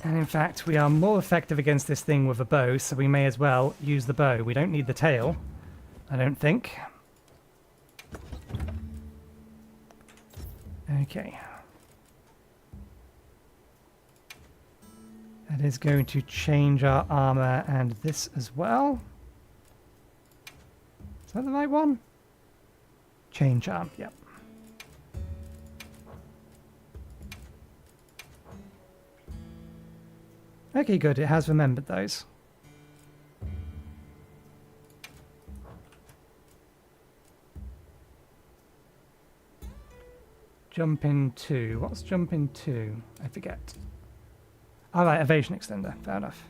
And in fact, we are more effective against this thing with a bow, so we may as well use the bow. We don't need the tail, I don't think. Okay. That is going to change our armor and this as well. Is that the right one? Change arm, yep. Okay, good. It has remembered those. Jump in 2. What's jump in 2? I forget. Alright, evasion extender. Fair enough.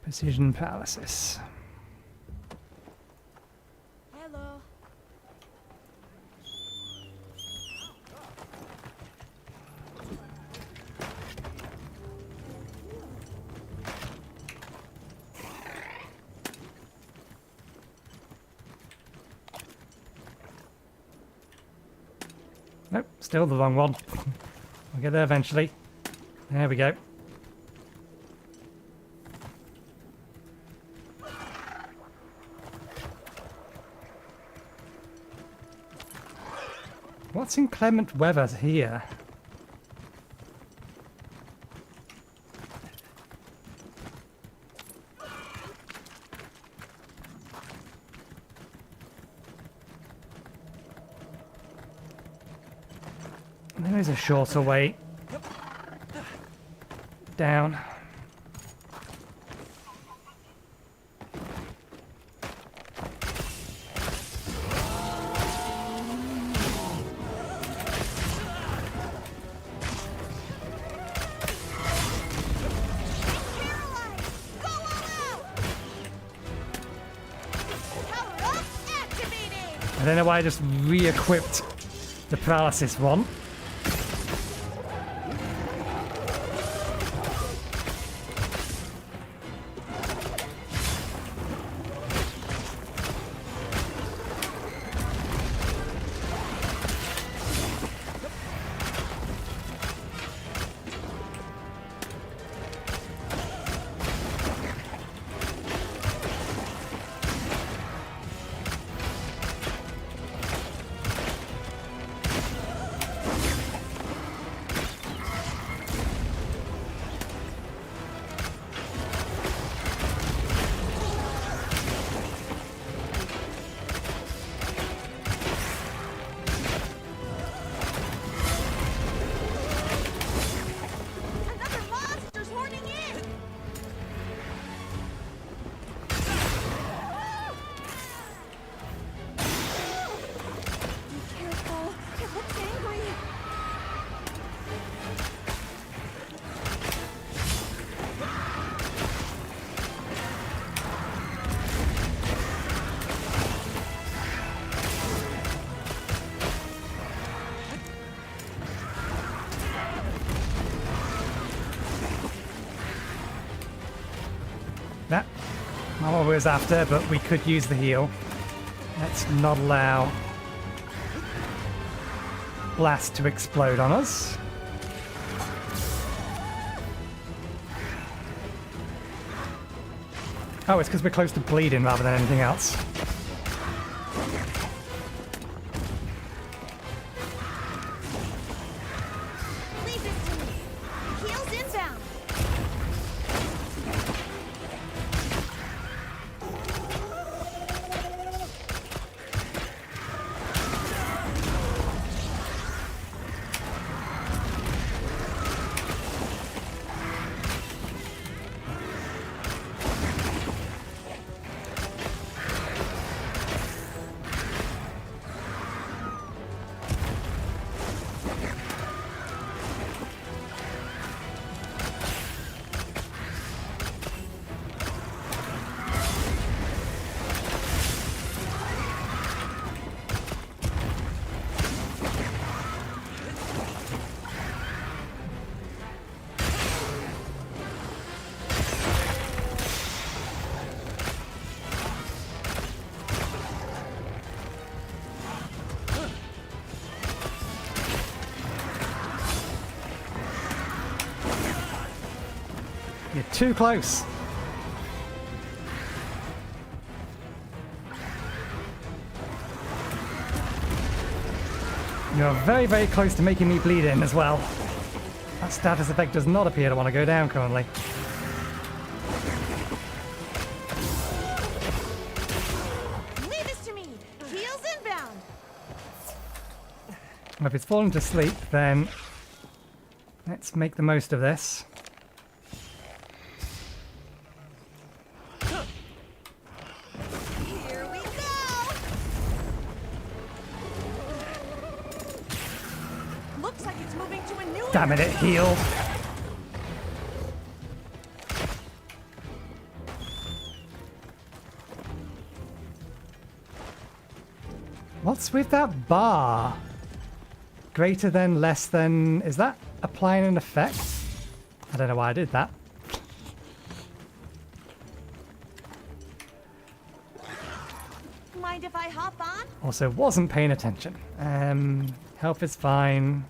Precision paralysis. Hello. Nope, still the wrong one. We'll get there eventually. There we go. What's inclement weather here? There is a shorter way down. I don't know why I just re-equipped the paralysis one. Not what we was after, but we could use the heal. Let's not allow blast to explode on us. Oh, it's because we're close to bleeding rather than anything else. Leave this to me. Heels inbound. You're too close. You're very, very close to making me bleed in as well. That status effect does not appear to want to go down currently. Leave this to me. Heels inbound. If it's fallen to sleep, then let's make the most of this. Here we go. Looks like it's moving to a new Damn it, it healed. What's with that bar? Greater than, less than... Is that applying an effect? I don't know why I did that. Mind if I hop on? Also, wasn't paying attention. Health is fine.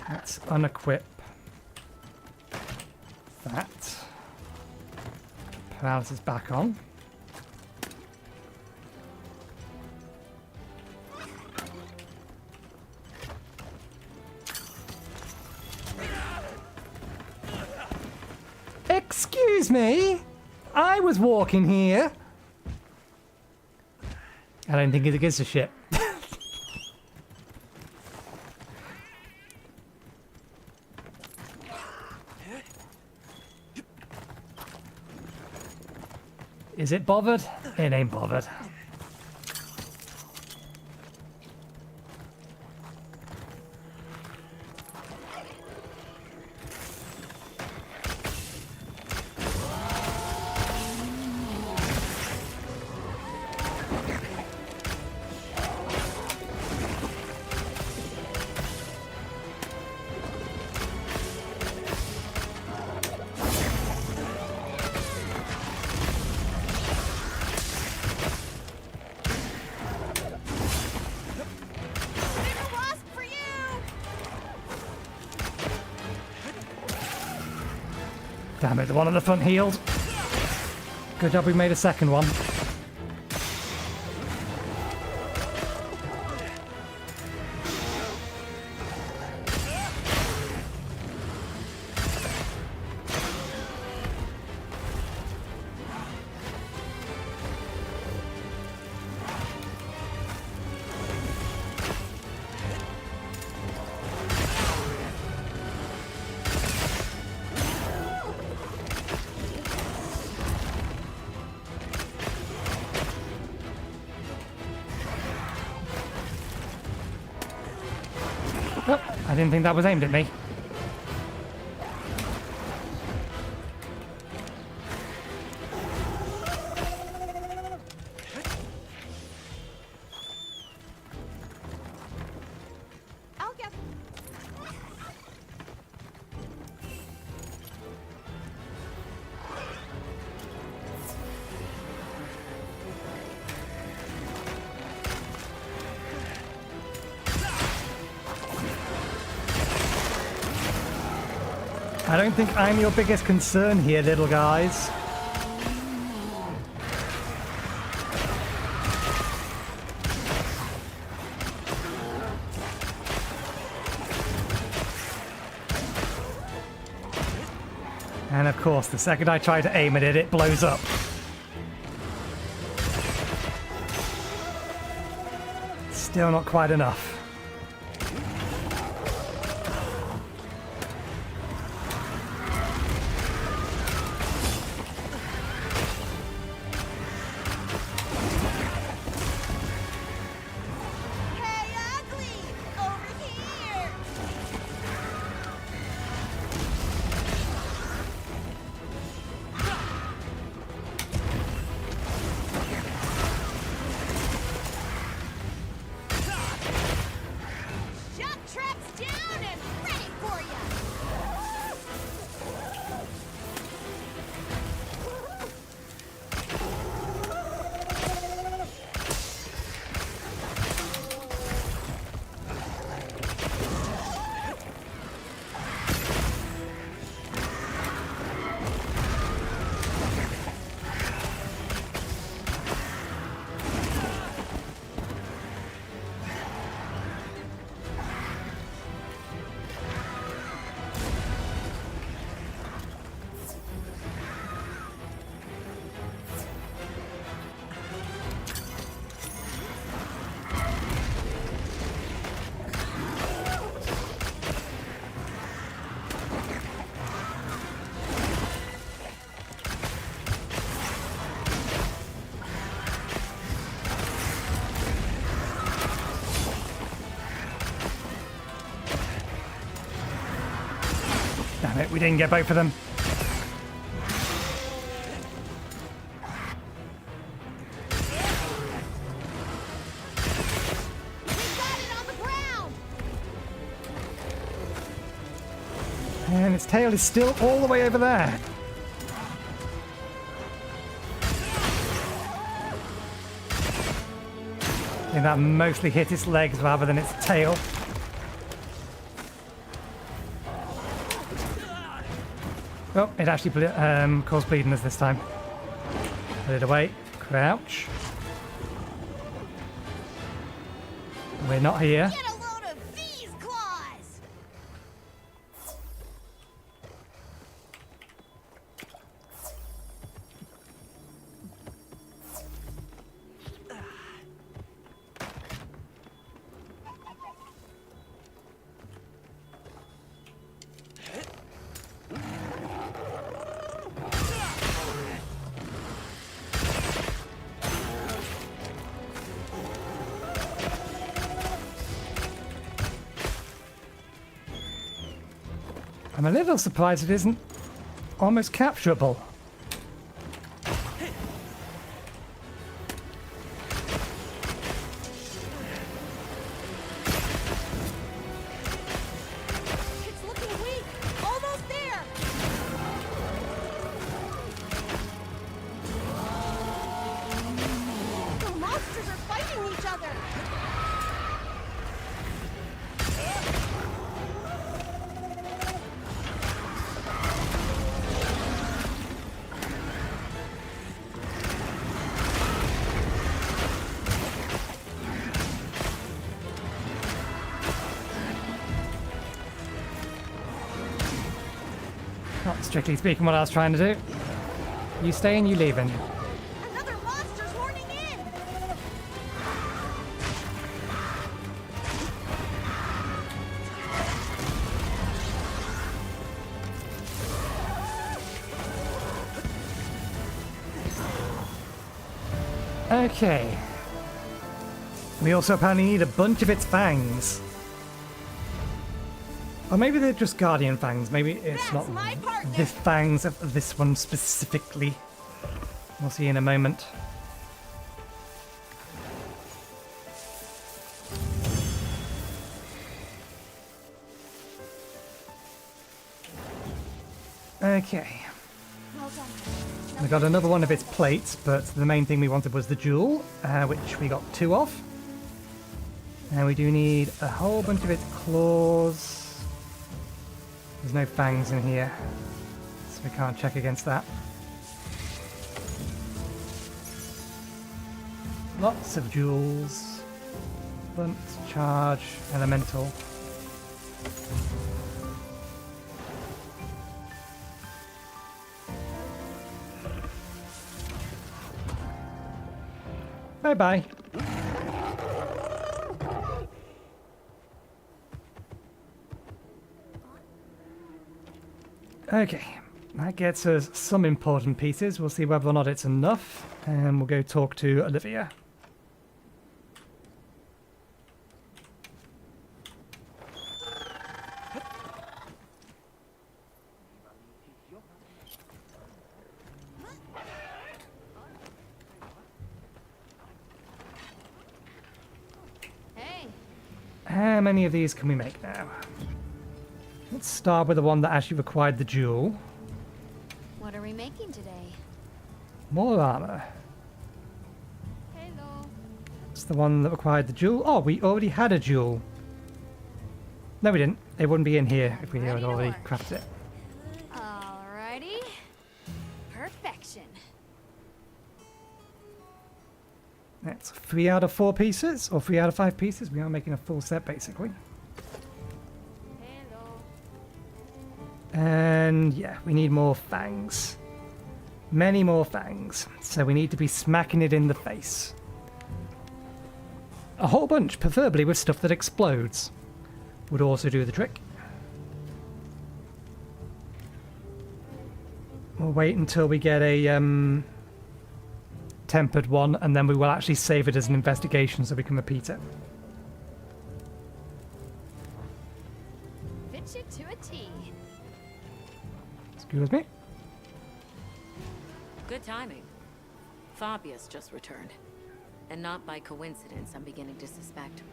Let's unequip that. Paralysis back on. Excuse me? I was walking here. I don't think he gives a shit. Is it bothered? It ain't bothered. Bigger wasp for you. Damn it, the one on the front healed. Good job we made a second one. Oh, I didn't think that was aimed at me. I'll get. I don't think I'm your biggest concern here, little guys. And of course, the second I try to aim at it, it blows up. Still not quite enough. Hey, ugly! Over here! Shock traps down and ready for ya! Damn it, we didn't get both of them. We got it on the ground! And its tail is still all the way over there. I think that mostly hit its legs rather than its tail. Oh, it actually caused bleeding us this time. Put it away. Crouch. We're not here. Get a load of these claws! I'm a little surprised it isn't almost capturable. It's looking weak! Almost there! The monsters are fighting each other! Not strictly speaking what I was trying to do. You staying, you leaving. Another monster's horning in! Okay. We also apparently need a bunch of its fangs. Or maybe they're just guardian fangs. Maybe it's That's not my partner. the fangs of this one specifically. We'll see in a moment. Okay. Well done. We got another one of its plates, but the main thing we wanted was the jewel, which we got 2 of. And we do need a whole bunch of its claws. There's no fangs in here, so we can't check against that. Lots of jewels. Blunt, charge, elemental. Bye-bye. Okay, that gets us some important pieces. We'll see whether or not it's enough, and we'll go talk to Olivia. Hey, How many of these can we make now? Let's start with the one that actually required the jewel. what are we making today? More armor. Hello. It's the one that required the jewel. Oh, we already had a jewel. No, we didn't. It wouldn't be in here if we had Ready to already work. crafted it. Alrighty. Perfection. That's 3 out of 4 pieces, or 3 out of 5 pieces. We are making a full set, basically. Hello. And yeah, we need more fangs. Many more fangs. So we need to be smacking it in the face. A whole bunch, preferably with stuff that explodes. Would also do the trick. We'll wait until we get a tempered one, and then we will actually save it as an investigation so we can repeat it. Fit you to a T. Excuse me. Good timing. Fabius just returned. And not by coincidence, I'm beginning to suspect.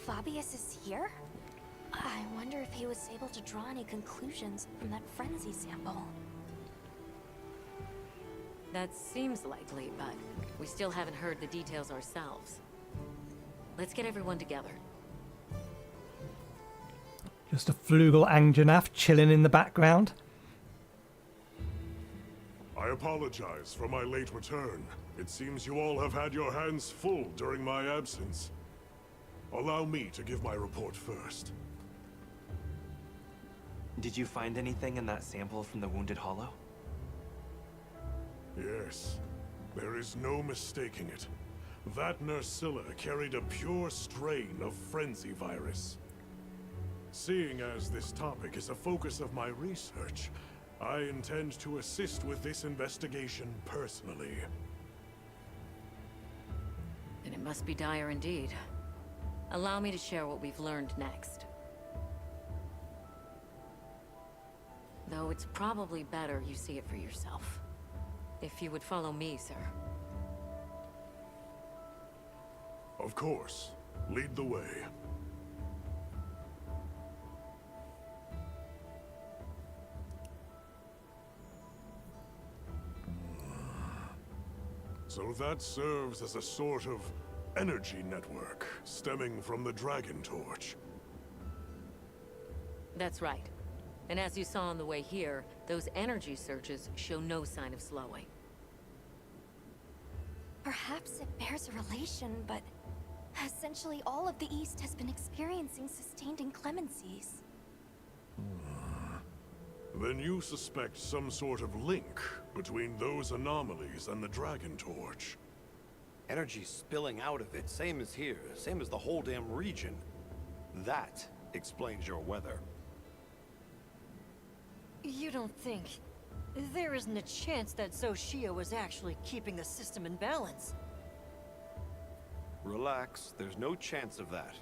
Fabius is here? I wonder if he was able to draw any conclusions from that frenzy sample. That seems likely, but we still haven't heard the details ourselves. Let's get everyone together. Just a Flugel Anjanaf chilling in the background. I apologize for my late return. It seems you all have had your hands full during my absence. Allow me to give my report first. Did you find anything in that sample from the Wounded Hollow? Yes, there is no mistaking it. That Nursilla carried a pure strain of frenzy virus. Seeing as this topic is a focus of my research, I intend to assist with this investigation personally. And it must be dire indeed. Allow me to share what we've learned next. Though it's probably better you see it for yourself. If you would follow me, sir. Of course. Lead the way. So that serves as a sort of energy network stemming from the Dragon Torch. That's right. And as you saw on the way here, those energy surges show no sign of slowing. Perhaps it bears a relation, but essentially all of the East has been experiencing sustained inclemencies. Then you suspect some sort of link between those anomalies and the Dragon Torch. Energy spilling out of it, same as here, same as the whole damn region. That explains your weather. You don't think... There isn't a chance that Xochitl was actually keeping the system in balance. Relax, there's no chance of that.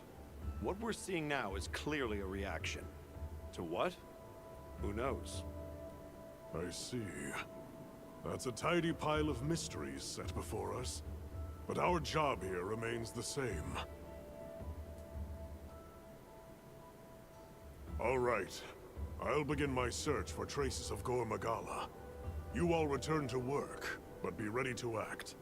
What we're seeing now is clearly a reaction. To what? Who knows? I see. That's a tidy pile of mysteries set before us. But our job here remains the same. All right. I'll begin my search for traces of Gor Magala. You all return to work, but be ready to act.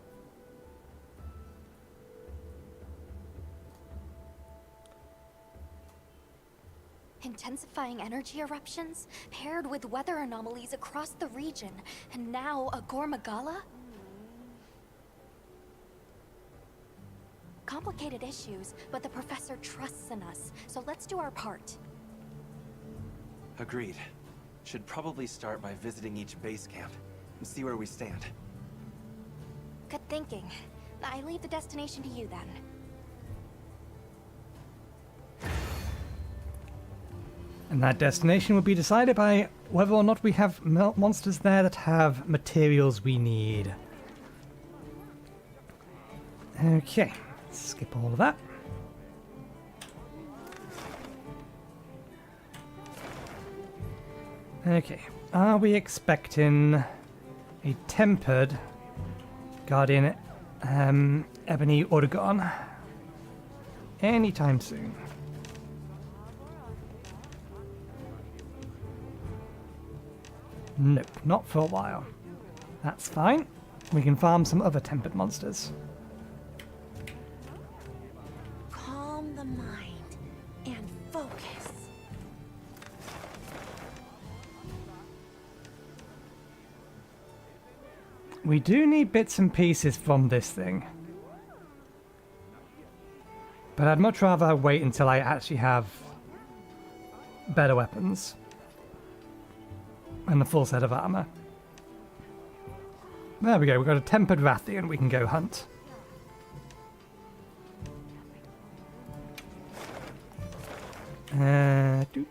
intensifying energy eruptions, paired with weather anomalies across the region, and now a Gormagala? Complicated issues, but the professor trusts in us, so let's do our part. Agreed. Should probably start by visiting each base camp and see where we stand. Good thinking. I leave the destination to you then. And that destination will be decided by whether or not we have monsters there that have materials we need. Okay, skip all of that. Okay, are we expecting a tempered Guardian Ebony Orgon anytime soon? Nope, not for a while. That's fine. We can farm some other tempered monsters. Calm the mind and focus. We do need bits and pieces from this thing. But I'd much rather wait until I actually have better weapons. And a full set of armor. There we go, we've got a tempered Rathian we can go hunt. Doop.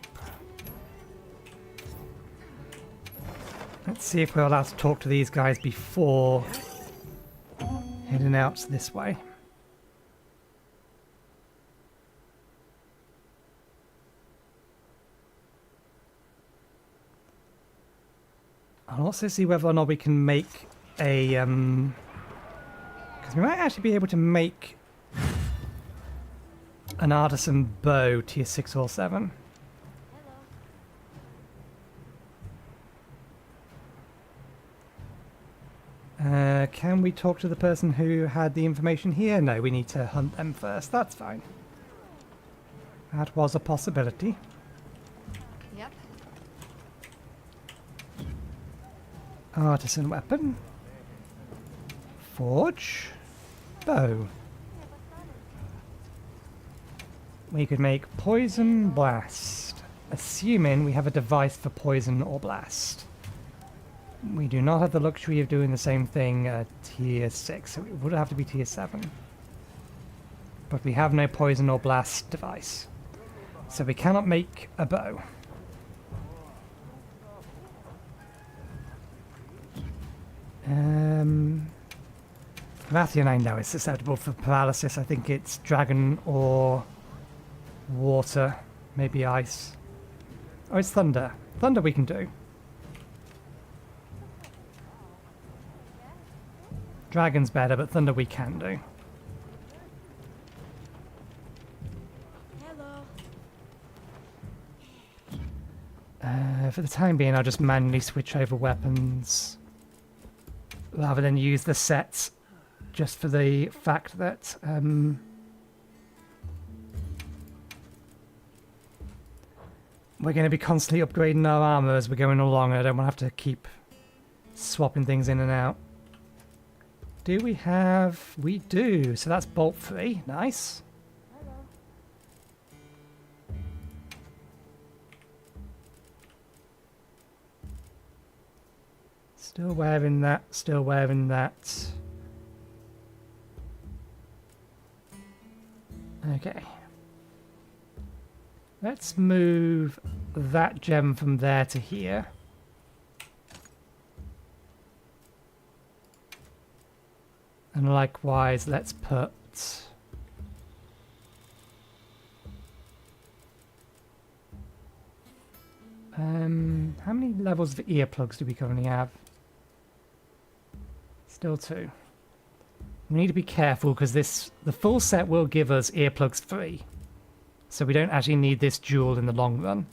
Let's see if we're allowed to talk to these guys before heading out this way. I'll also see whether or not we can make a, because we might actually be able to make an artisan bow tier 6 or 7. Can we talk to the person who had the information here? No, we need to hunt them first. That's fine. That was a possibility. Yep. Artisan weapon. Forge. Bow. We could make poison blast. Assuming we have a device for poison or blast. We do not have the luxury of doing the same thing at tier 6, so it would have to be tier 7. But we have no poison or blast device. So we cannot make a bow. Rathian I know is susceptible for paralysis. I think it's dragon or water, maybe ice. Oh, it's thunder. Thunder we can do. Dragon's better, but thunder we can do. Hello. For the time being, I'll just manually switch over weapons rather than use the sets, just for the fact that we're going to be constantly upgrading our armor as we're going along. I don't want to have to keep swapping things in and out. Do we have... We do. So that's bolt 3. Nice. Still wearing that. Still wearing that. Okay. Let's move that gem from there to here. And likewise, let's put... how many levels of earplugs do we currently have? Still 2. We need to be careful because the full set will give us earplugs 3. So we don't actually need this jewel in the long run.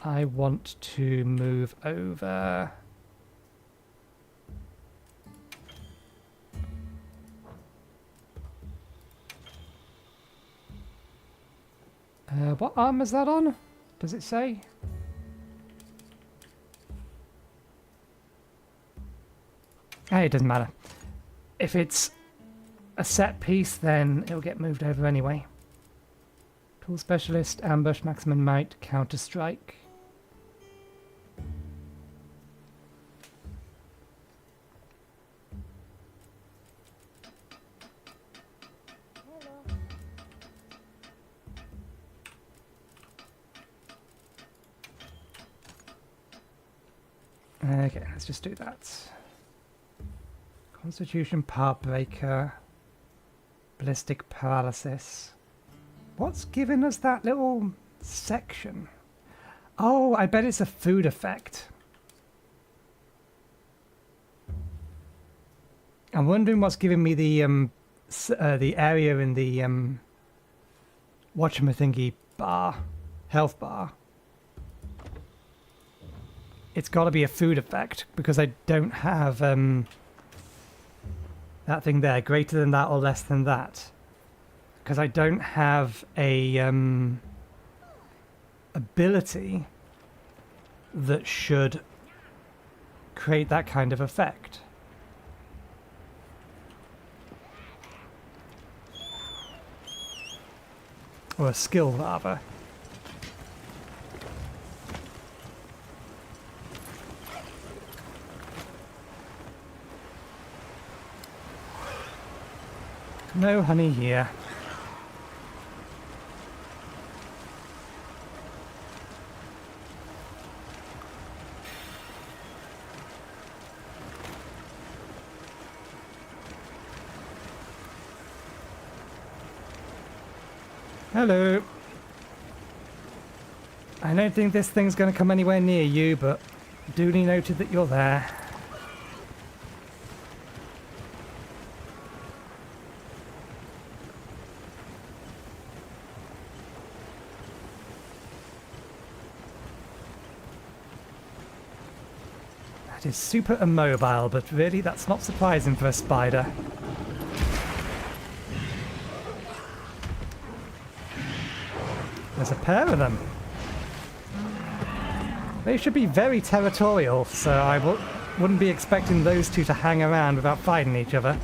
I want to move over... What arm is that on? Does it say? Hey, it doesn't matter. If it's a set piece, then it'll get moved over anyway. Tool specialist, ambush, maximum might, counter strike. Okay, let's just do that. Constitution, part breaker, ballistic paralysis. What's giving us that little section? Oh, I bet it's a food effect. I'm wondering what's giving me the area in the whatchamathingy bar, health bar. It's got to be a food effect because I don't have that thing there, greater than that or less than that. Because I don't have a ability that should create that kind of effect. Or a skill, rather. No honey here. Hello. I don't think this thing's going to come anywhere near you, but duly noted that you're there. That is super immobile, but really that's not surprising for a spider. There's a pair of them. They should be very territorial, so I wouldn't be expecting those two to hang around without fighting each other.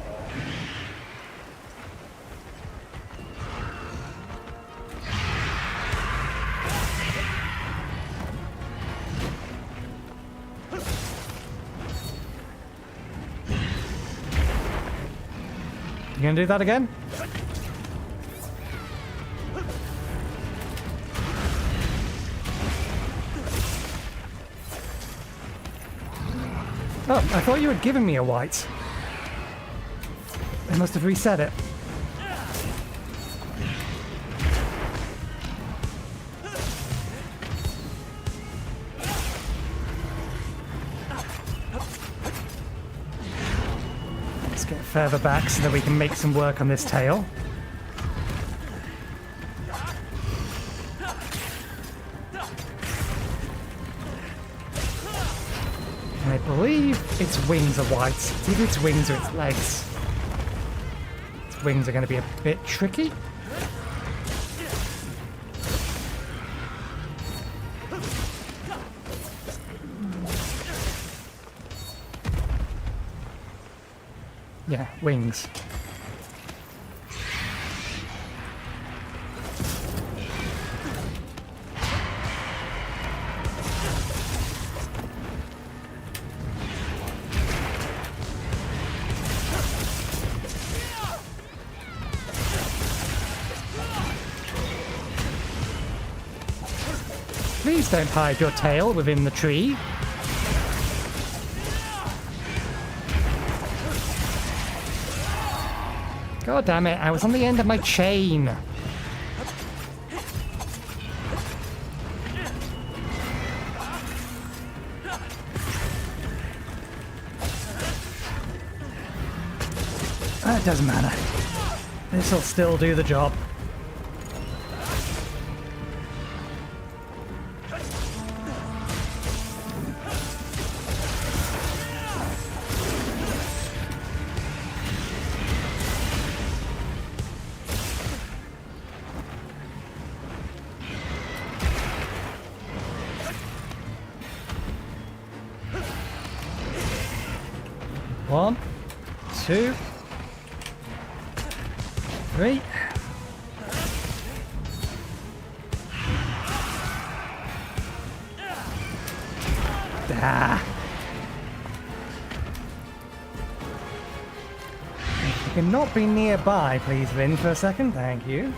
You gonna do that again? Oh, I thought you had given me a white. They must have reset it. Let's get further back so that we can make some work on this tail. I believe its wings are white. It's either its wings or its legs. Its wings are going to be a bit tricky. Yeah, wings. Please don't hide your tail within the tree. God damn it, I was on the end of my chain. It doesn't matter. This'll still do the job. 1, 2, 3. Ah. If you cannot be nearby, please, Vin, for a second. Thank you.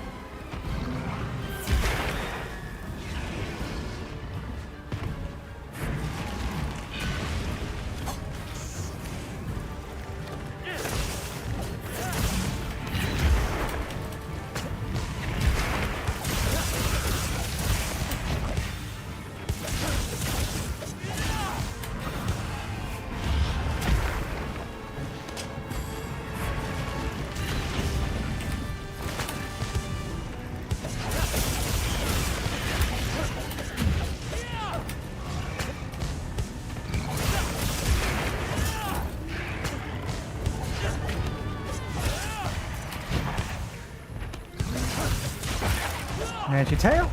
There's your tail.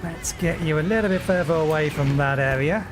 Let's get you a little bit further away from that area.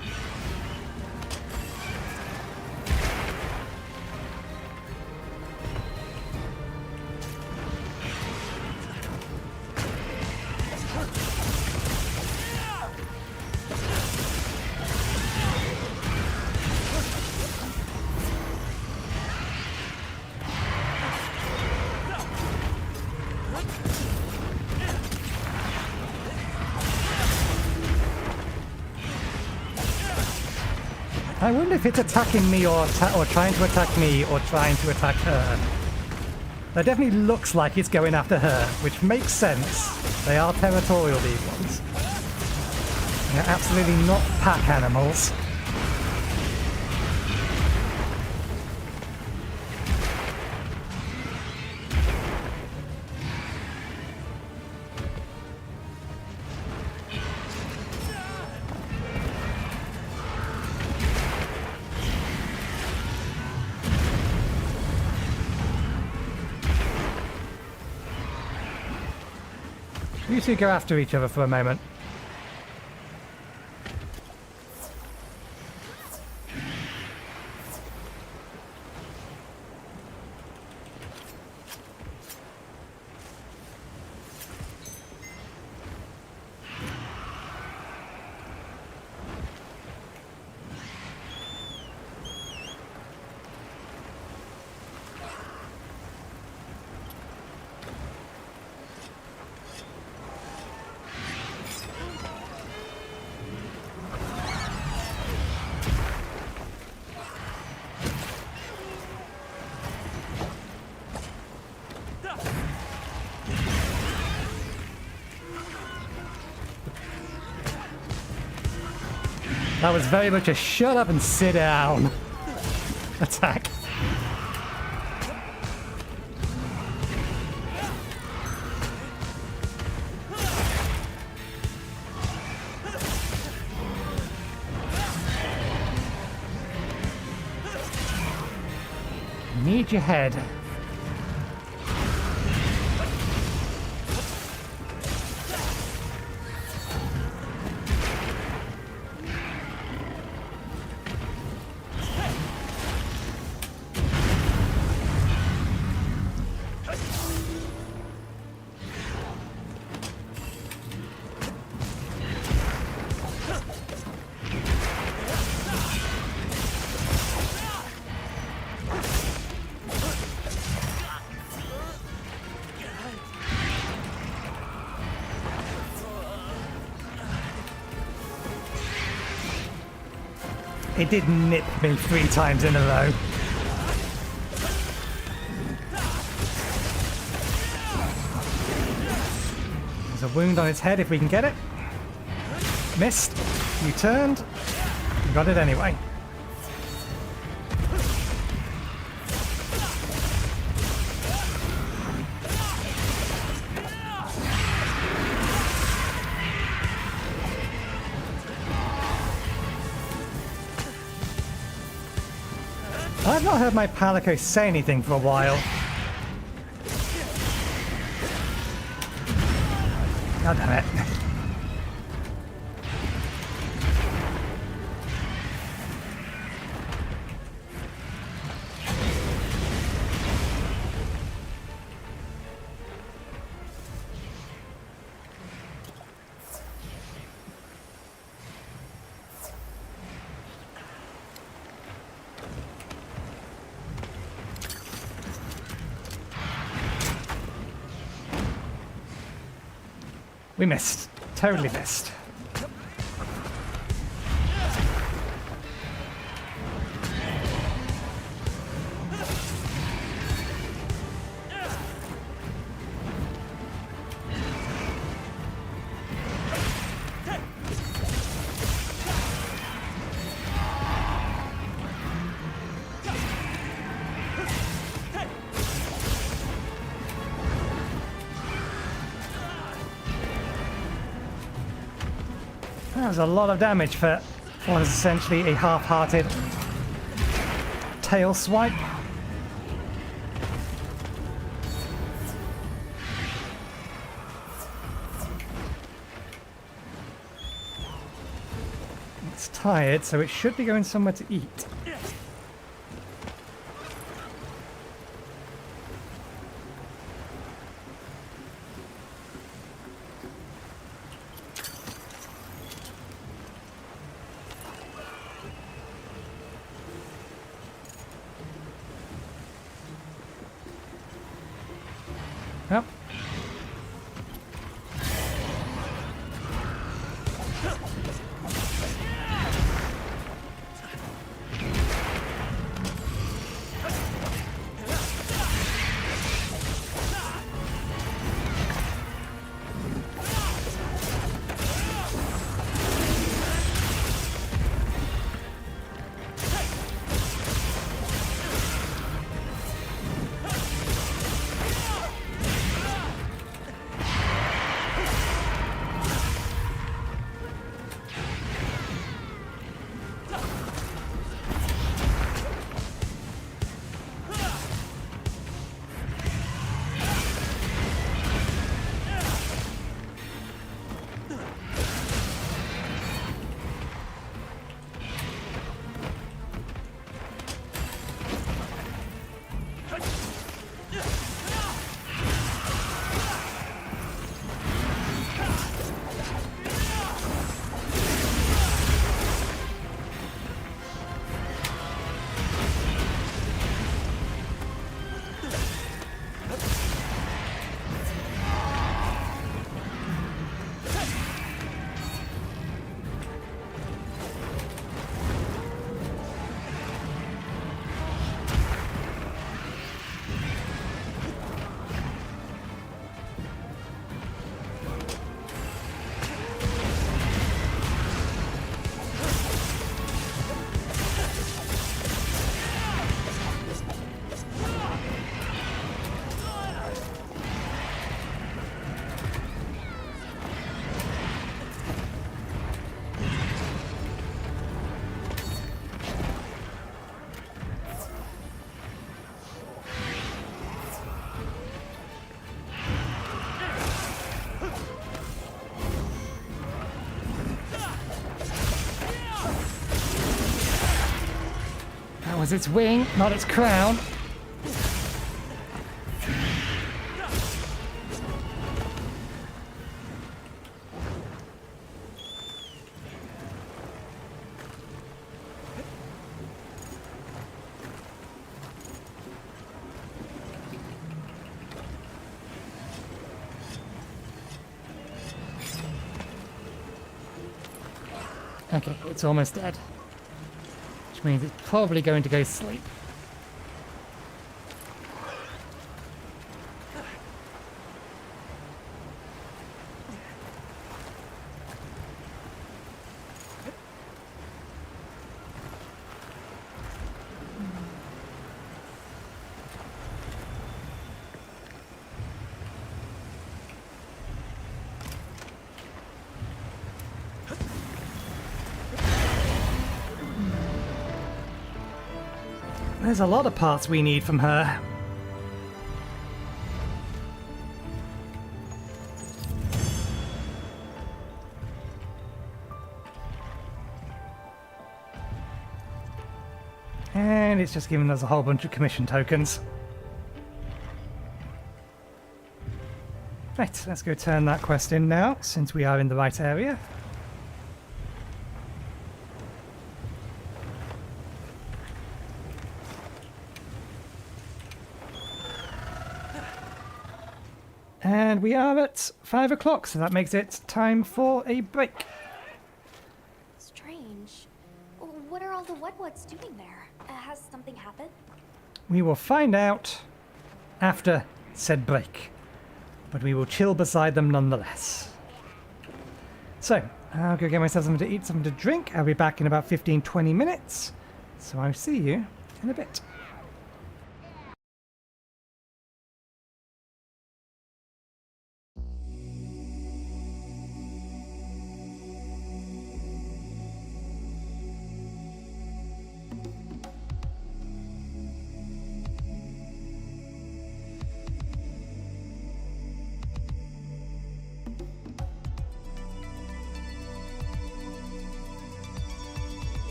I wonder if it's attacking me or trying to attack me or trying to attack her. That definitely looks like it's going after her, which makes sense. They are territorial, these ones. They're absolutely not pack animals. You two go after each other for a moment. That was very much a shut up and sit down attack. Need your head. It did nip me 3 times in a row. There's a wound on its head if we can get it. Missed. You turned. You got it anyway. I've not heard my Palico say anything for a while. God damn it. We missed. Totally missed. That was a lot of damage for what is essentially a half-hearted tail swipe. It's tired, so it should be going somewhere to eat. Yep. That was its wing, not its crown. Okay, it's almost dead. Which means it's probably going to go sleep. There's a lot of parts we need from her. And it's just giving us a whole bunch of commission tokens. Right, let's go turn that quest in now, since we are in the right area. And we are at 5 o'clock, so that makes it time for a break. Strange. What are all the Wudwuds doing there? Has something happened? We will find out after said break, but we will chill beside them nonetheless. So, I'll go get myself something to eat, something to drink. I'll be back in about 15-20 minutes, so I'll see you in a bit.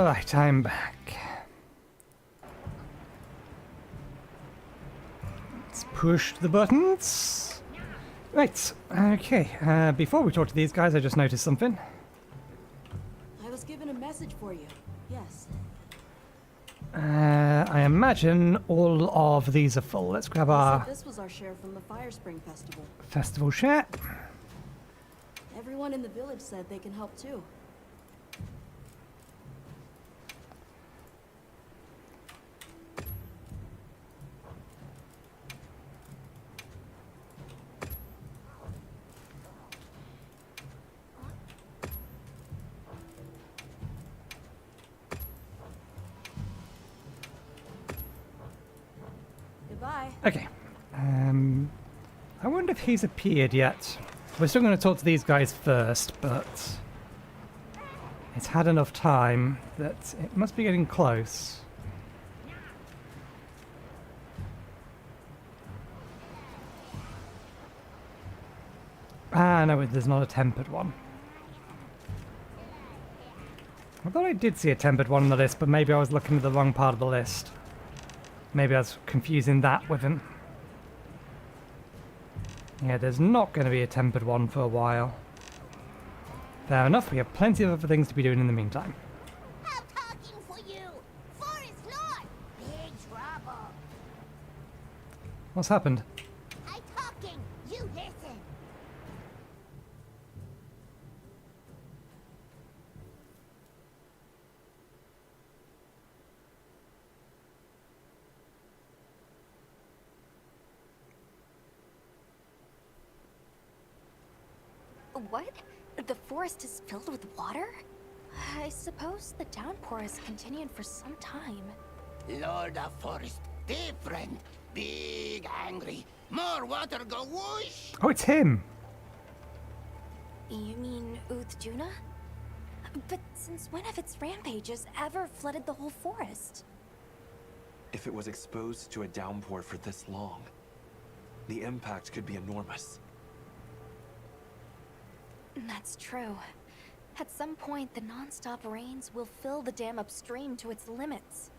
Alright, I'm back. Let's push the buttons. Right, okay. Before we talk to these guys, I just noticed something. I was given a message for you. Yes. I imagine all of these are full. Let's grab our This was our share from the Fire Spring Festival. festival share. Everyone in the village said they can help too. Goodbye. Okay. I wonder if he's appeared yet. We're still going to talk to these guys first, but it's had enough time that it must be getting close. Ah, no, there's not a tempered one. I thought I did see a tempered one on the list, but maybe I was looking at the wrong part of the list. Maybe I was confusing that with him. Yeah, there's not going to be a tempered one for a while. Fair enough, we have plenty of other things to be doing in the meantime. I'm talking for you! Forest Lord! Big trouble! What's happened? I'm talking! You listen! What? The forest is filled with water? I suppose the downpour has continued for some time. Lord of Forest, different, big, angry, more water go whoosh! Oh, it's him! You mean Uthduna? But since when have its rampages ever flooded the whole forest? If it was exposed to a downpour for this long, the impact could be enormous. That's true. At some point, the non-stop rains will fill the dam upstream to its limits.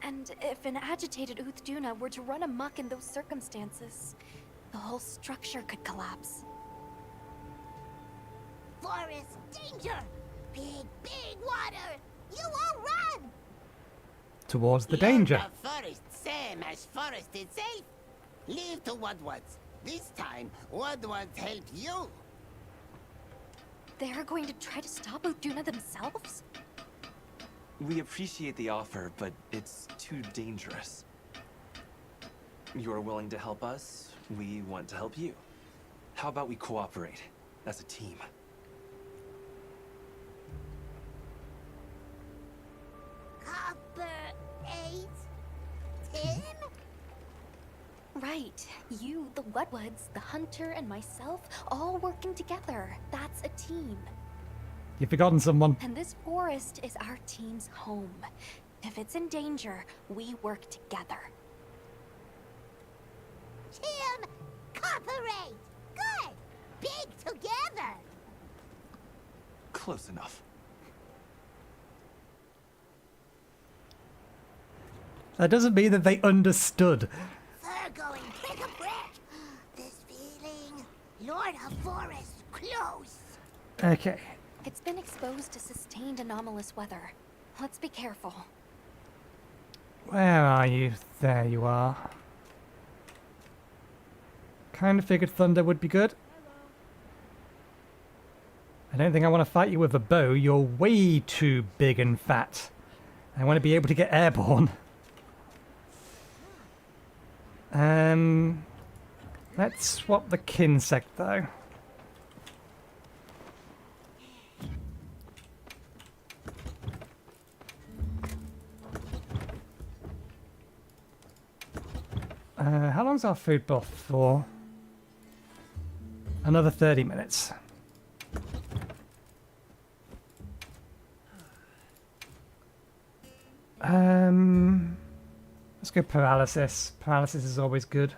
And if an agitated Uthduna were to run amok in those circumstances, the whole structure could collapse. Forest, danger! Big, big water! You all run! Towards the danger. Lord of Forest, same as forest itself. Leave to Woodwards. This time, Woodwards help you. They're going to try to stop Uthduna themselves? We appreciate the offer, but it's too dangerous. You're willing to help us, we want to help you. How about we cooperate as a team? Copper 8? 10? Right. You, the Woodwards, the Hunter, and myself, all working together. That's a team. You've forgotten someone. And this forest is our team's home. If it's in danger, we work together. Team Cooperate! Good! Big together! Close enough. That doesn't mean that they understood. They're going brick a brick! This feeling... Lord of Forest, close! Okay. It's been exposed to sustained anomalous weather. Let's be careful. Where are you? There you are. Kind of figured thunder would be good. I don't think I want to fight you with a bow. You're way too big and fat. I want to be able to get airborne. Let's swap the Kinsect though. How long's our food buff for? Another 30 minutes. Let's go paralysis. Paralysis is always good.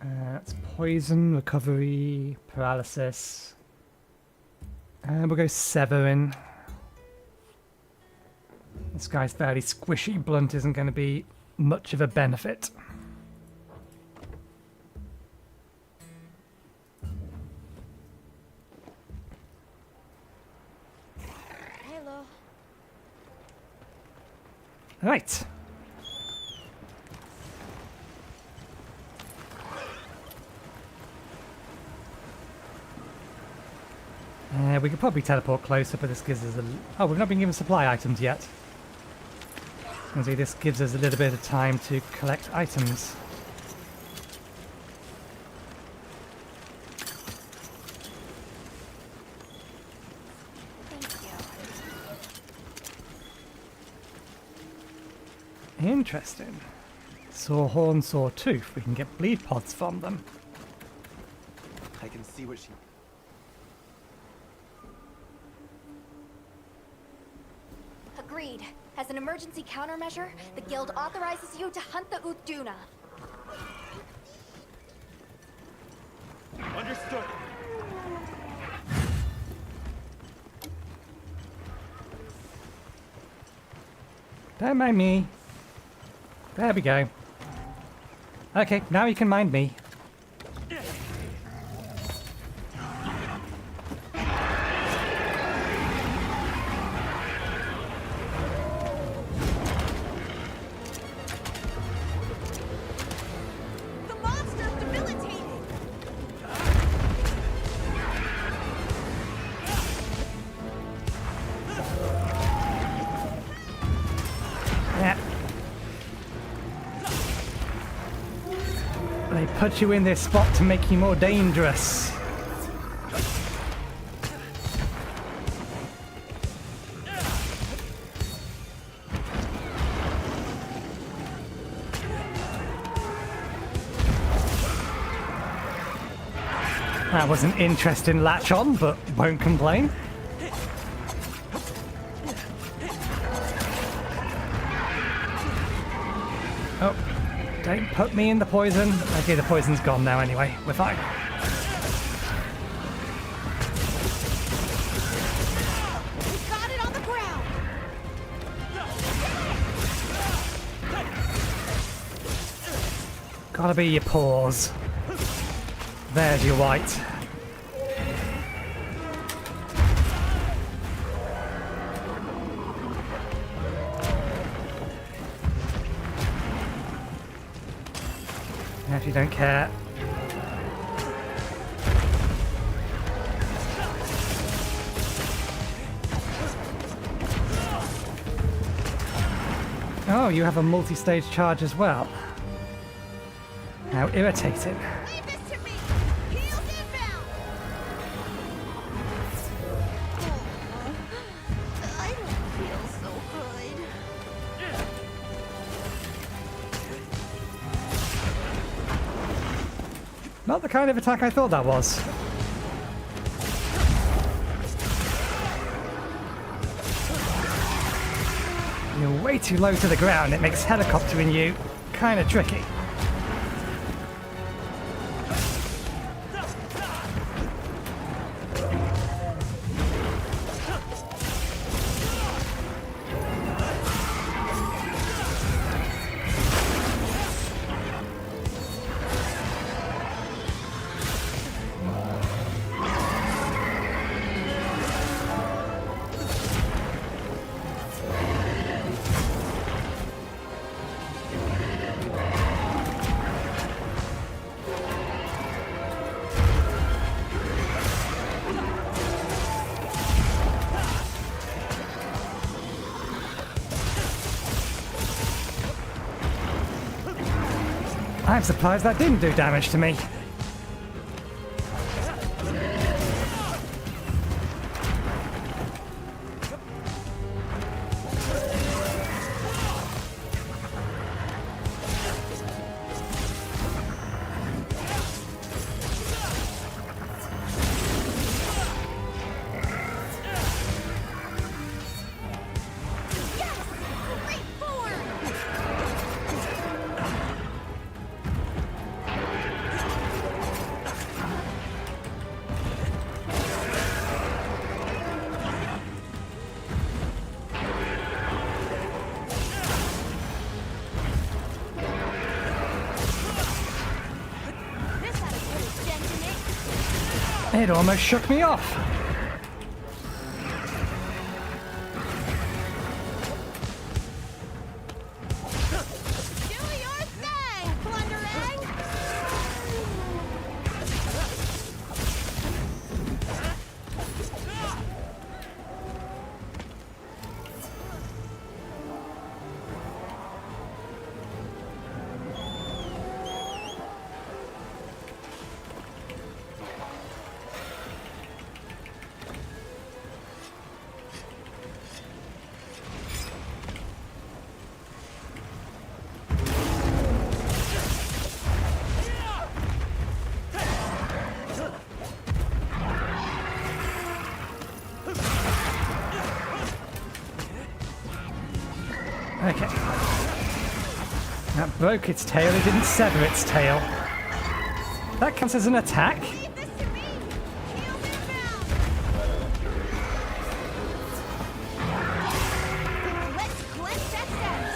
That's poison, recovery, paralysis. And we'll go Severin. This guy's fairly squishy. Blunt isn't going to be much of a benefit. Hello. Right. We could probably teleport closer, but this gives us a... Oh, we've not been given supply items yet. See, this gives us a little bit of time to collect items. Thank you. Interesting. Sawhorn, Sawtooth. We can get bleed pods from them. I can see what she... Agreed. As an emergency countermeasure, the guild authorizes you to hunt the Uthduna. Understood. Don't mind me. There we go. Okay, now you can mind me. The monster's debilitated. Yeah. They put you in this spot to make you more dangerous. That was an interesting latch on, but won't complain. Oh, don't put me in the poison. Okay, the poison's gone now anyway. We're fine. We've got it on the ground. Gotta be your paws. There's your white. Actually, don't care. Oh, you have a multi-stage charge as well. How irritating. Leave this to me. Heels inbound. I don't feel so good. Not the kind of attack I thought that was. You're way too low to the ground. It makes helicoptering you kind of tricky. I'm surprised that didn't do damage to me. Great form. It almost shook me off. Do your thing, Plunderang! Okay. That broke its tail, it didn't sever its tail. That counts as an attack? Leave this to me! Heels inbound! Let's cleanse that status!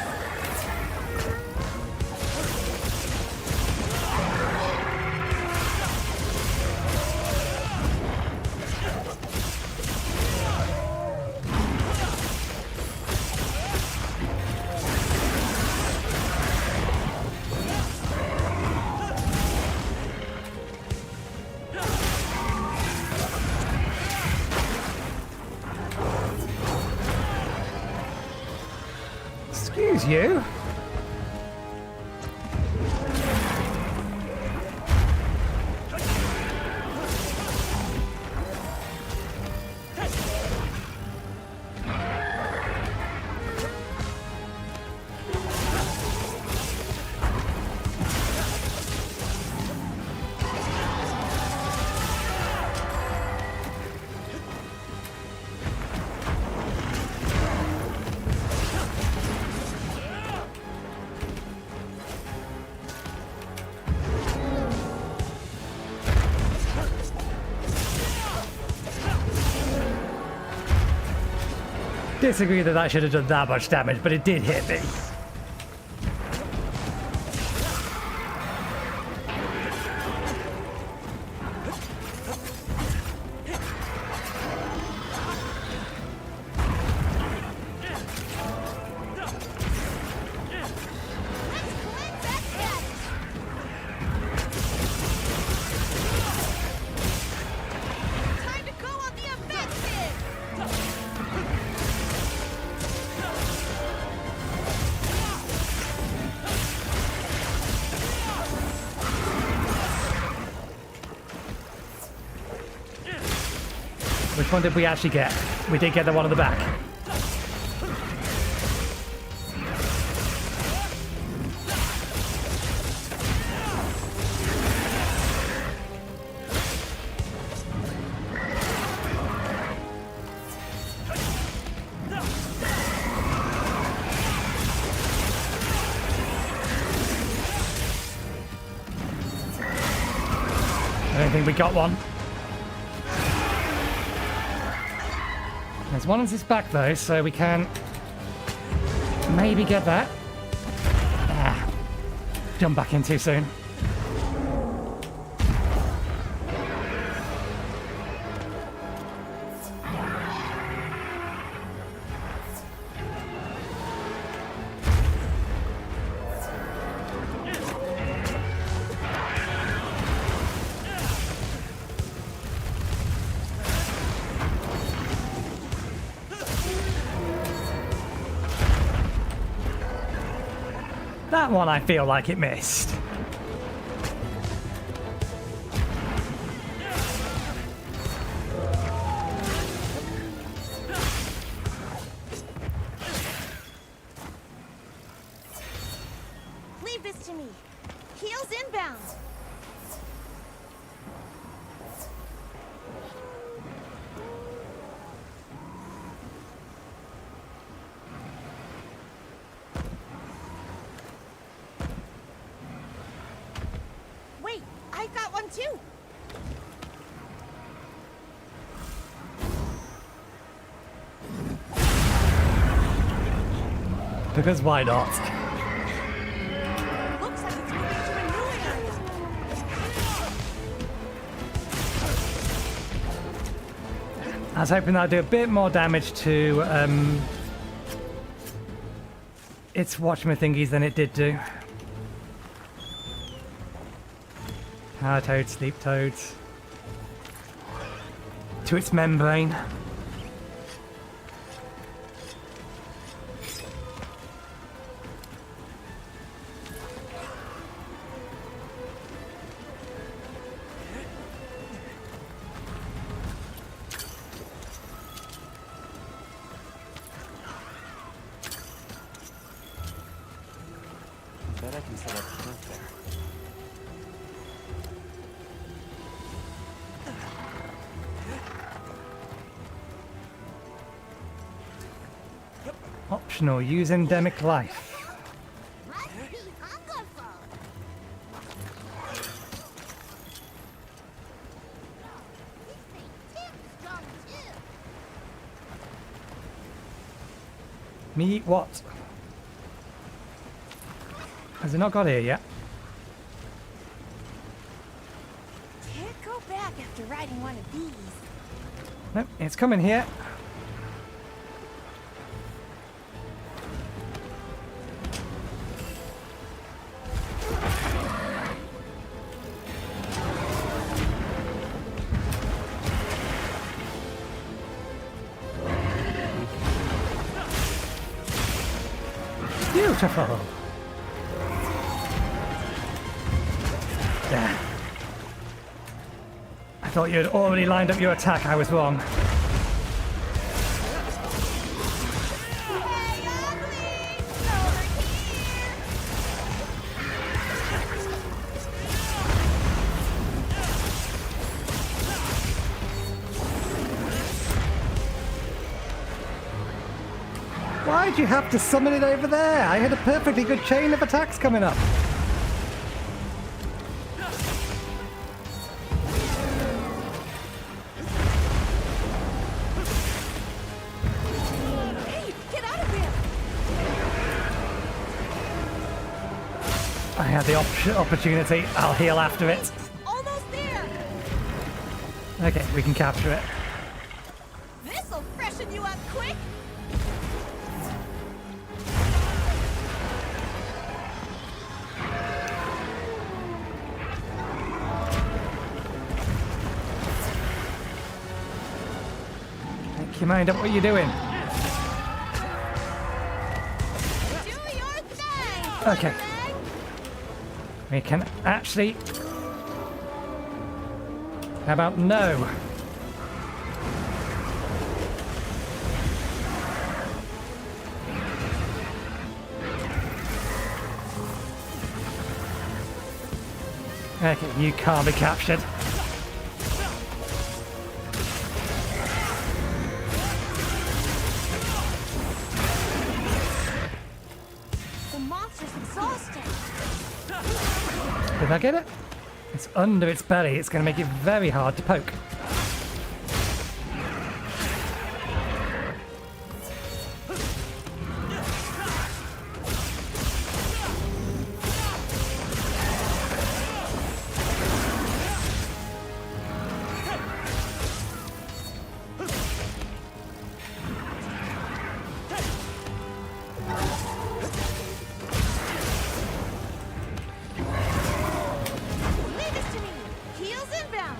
Excuse you? Disagree that I should have done that much damage, but it did hit me. Time to go on the offensive! Which one did we actually get? We did get the one on the back. I don't think we got one. There's one on his back though, so we can maybe get that. Ah, jump back in too soon. That one I feel like it missed. Leave this to me. Heels inbound. Wait, I got one too. Because why not? Looks like it's moving to a new area. I was hoping that'd do a bit more damage to its watchman thingies than it did do. Hard toads, sleep toads. To its membrane. Bet I can set up camp there. Optional, use endemic life. Must be hungerful. This thing tips strong too. Me what? Has it not got here yet? Can't go back after riding one of these. Nope, it's coming here. Beautiful. There. I thought you had already lined up your attack. I was wrong. Hey, uglies! Over here! Why'd you have to summon it over there? I had a perfectly good chain of attacks coming up. Hey, get out of here! I had the opportunity. I'll heal after it. Almost there! Okay, we can capture it. This'll freshen you up quick! Make your mind up what you're doing. Do your thing! Okay. We can actually... How about no? Okay, you can't be captured. The monster's exhausted. Did I get it? It's under its belly. It's going to make it very hard to poke. Leave this to me. Heels inbound.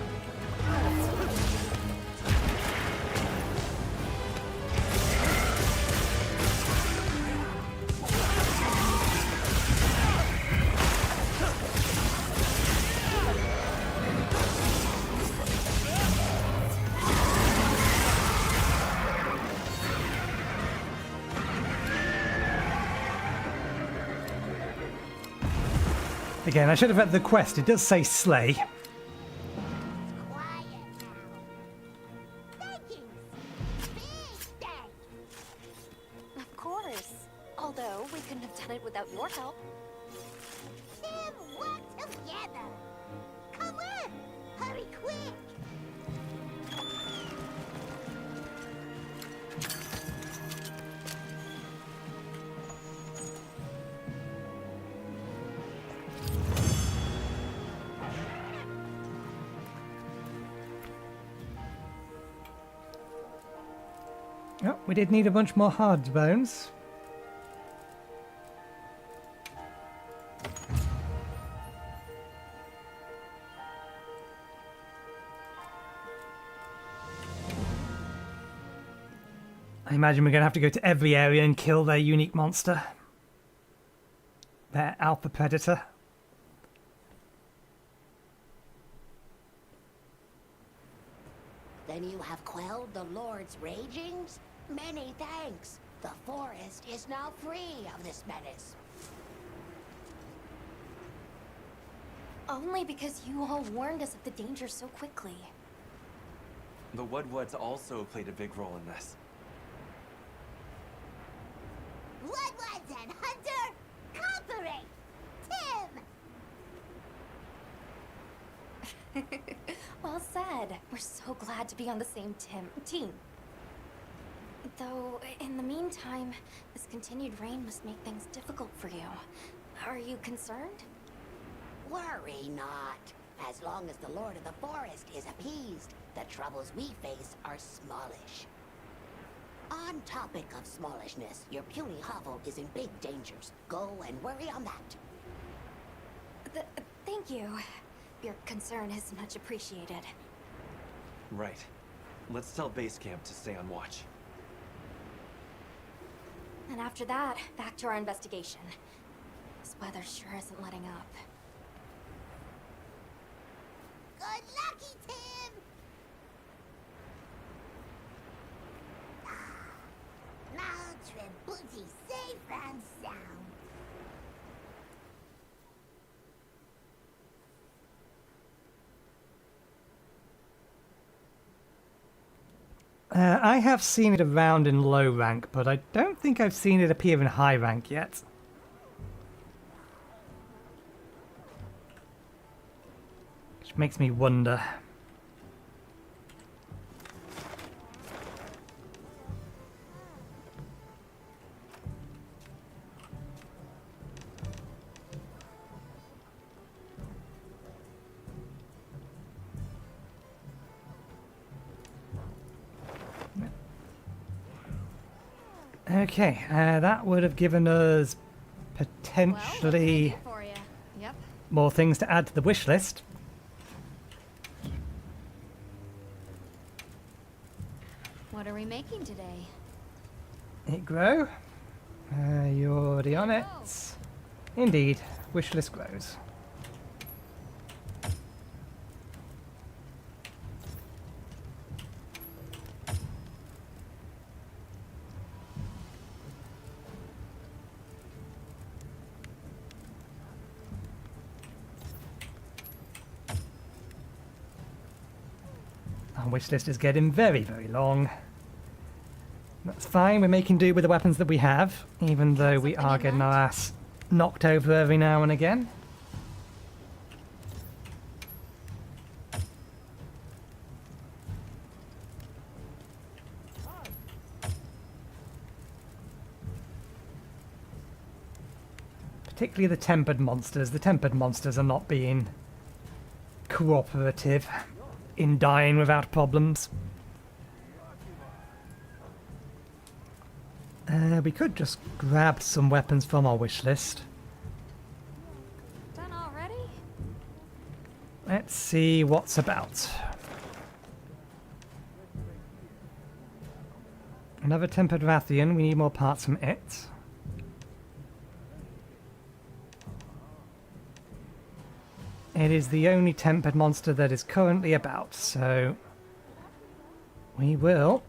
Again, I should have read the quest. It does say slay. Quiet now. Thankings. Big thanks. Of course. Although we couldn't have done it without your help. Team work together. Come on. Hurry quick. Oh, we did need a bunch more hard bones. I imagine we're going to have to go to every area and kill their unique monster. Their alpha predator. Then you have quelled the Lord's ragings? Many thanks. The forest is now free of this menace. Only because you all warned us of the danger so quickly. The Woodwoods also played a big role in this. Woodwoods and Hunter, cooperate! Tim! Well said. We're so glad to be on the same team. Though, in the meantime, this continued rain must make things difficult for you. Are you concerned? Worry not. As long as the Lord of the Forest is appeased, the troubles we face are smallish. On topic of smallishness, your puny hovel is in big dangers. Go and worry on that. Thank you. Your concern is much appreciated. Right. Let's tell base camp to stay on watch. And after that, back to our investigation. This weather sure isn't letting up. Good lucky, Tim! Now Tributi safe and sound. I have seen it around in low rank, but I don't think I've seen it appear in high rank yet. Which makes me wonder. Okay, that would have given us potentially For you. Yep. more things to add to the wish list. What are we making today? It grow. You're already on it. Indeed, wish list grows. Our wish list is getting very, very long. That's fine, we're making do with the weapons that we have, even though we are getting our ass knocked over every now and again. Particularly the tempered monsters. The tempered monsters are not being cooperative in dying without problems. We could just grab some weapons from our wish list. Done already? Let's see what's about. Another tempered Rathian. We need more parts from it. It is the only tempered monster that is currently about, so we will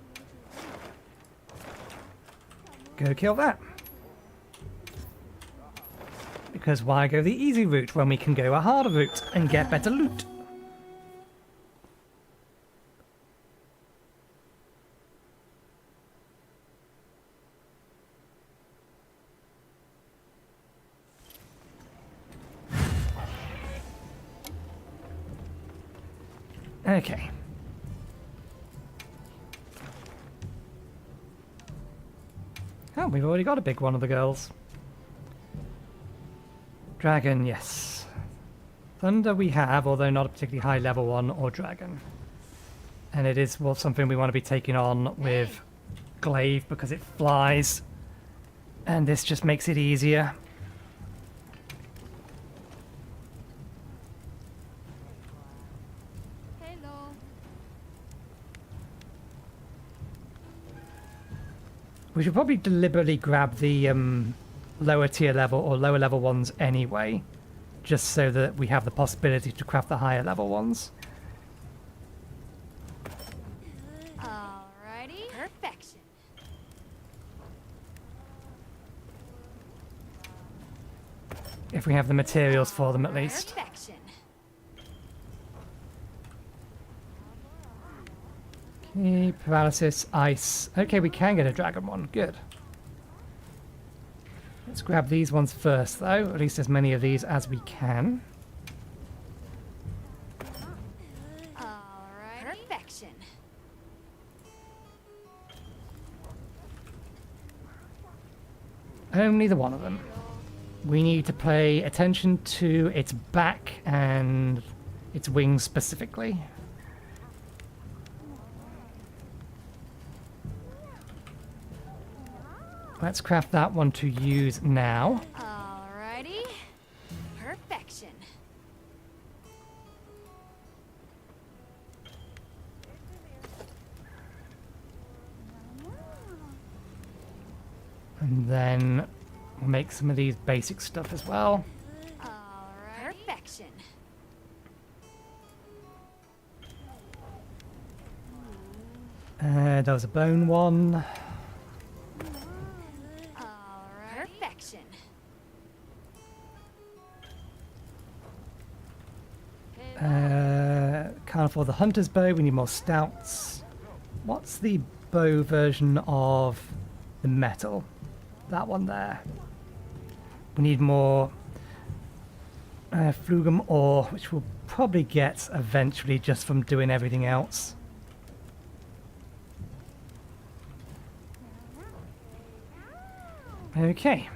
go kill that. Because why go the easy route when we can go a harder route and get better loot? Okay. Oh, we've already got a big one of the girls. Dragon, yes. Thunder we have, although not a particularly high level one, or dragon. And it is, well, something we want to be taking on with glaive because it flies, and this just makes it easier. Hello. We should probably deliberately grab the lower tier level or lower level ones anyway, just so that we have the possibility to craft the higher level ones. Alrighty. Perfection. If we have the materials for them at least. Perfection. Okay, paralysis, ice. Okay, we can get a dragon one. Good. Let's grab these ones first, though. At least as many of these as we can. Alrighty. Perfection. Only the one of them. We need to pay attention to its back and its wings specifically. Let's craft that one to use now. Alrighty. Perfection. And then we'll make some of these basic stuff as well. Alrighty. Perfection. There was a bone one. Perfection. Can't afford the hunter's bow. We need more stouts. What's the bow version of the metal? That one there. We need more flugum ore, which we'll probably get eventually just from doing everything else. Okay.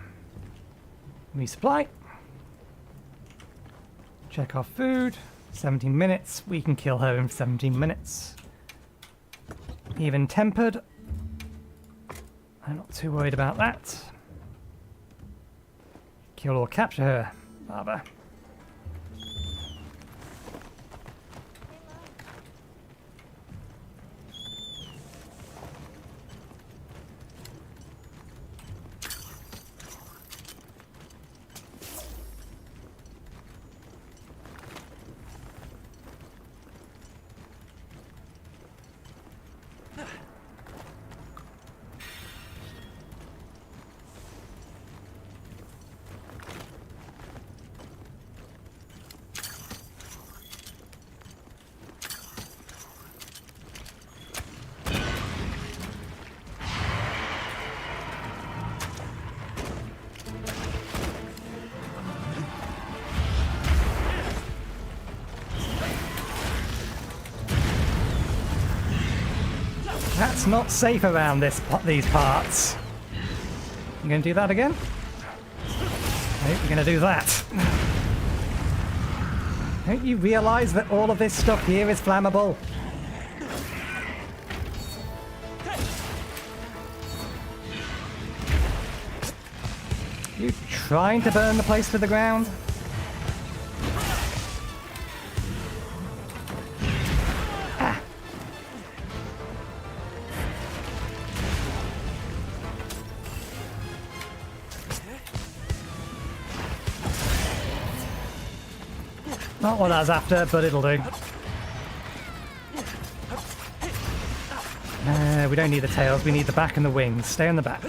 Resupply. Check our food. 17 minutes. We can kill her in 17 minutes. Even tempered. I'm not too worried about that. Kill or capture her, rather. That's not safe around these parts. You gonna do that again? Nope, you're gonna do that. Don't you realise that all of this stuff here is flammable? You trying to burn the place to the ground? Not what I was after, but it'll do. We don't need the tails, we need the back and the wings. Stay on the back.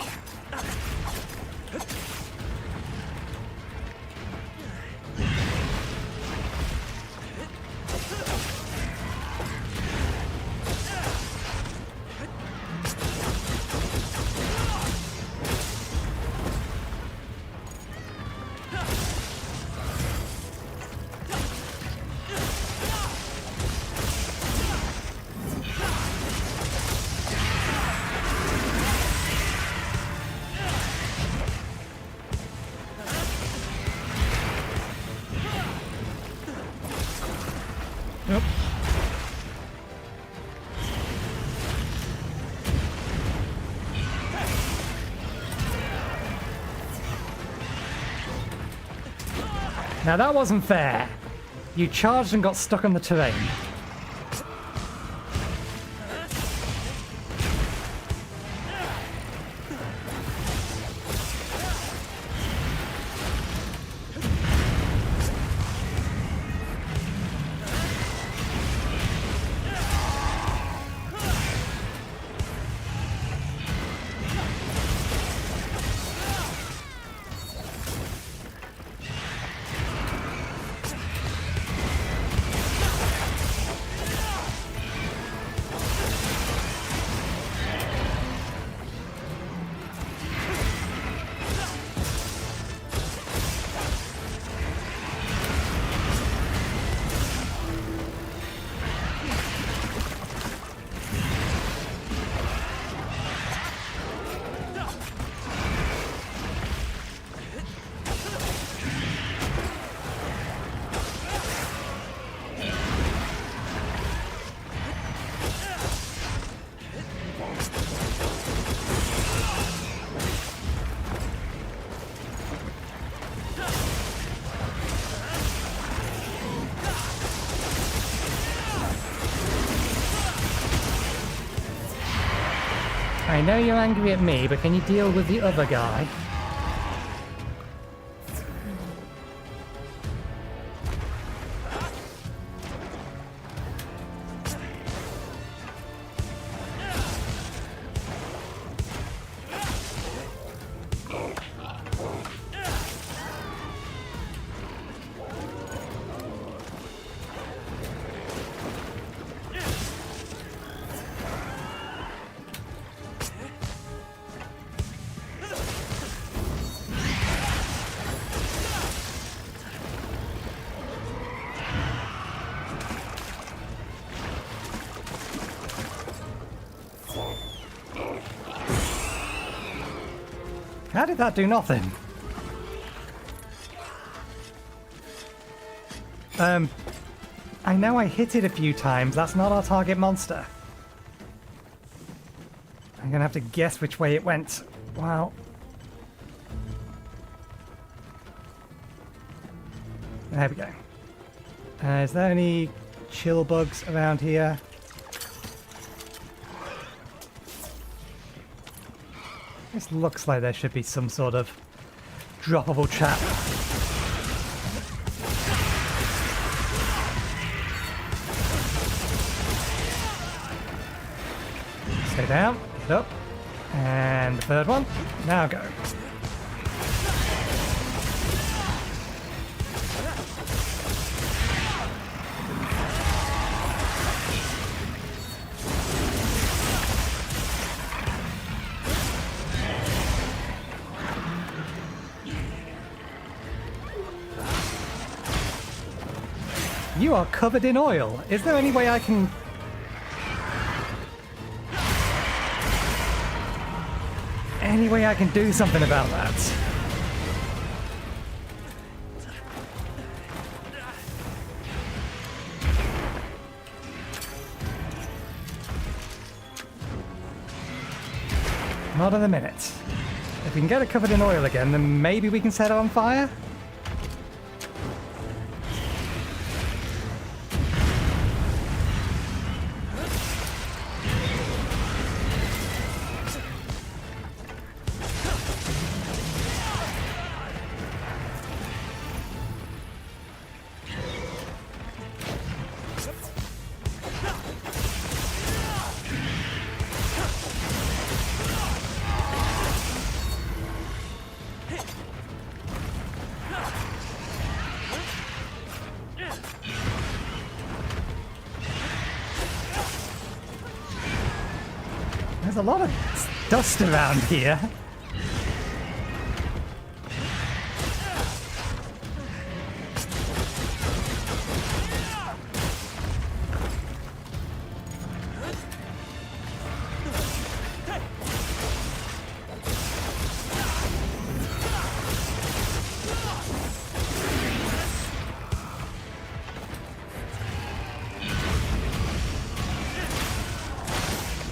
Now that wasn't fair. You charged and got stuck on the terrain. I know you're angry at me, but can you deal with the other guy? How did that do nothing? I know I hit it a few times. That's not our target monster. I'm gonna have to guess which way it went. Wow. There we go. Is there any chill bugs around here? This looks like there should be some sort of droppable trap. Stay down, get up, and the third one. Now go. You are covered in oil. Is there any way I can... Any way I can do something about that? Not in a minute. If we can get it covered in oil again, then maybe we can set it on fire? There's a lot of dust around here.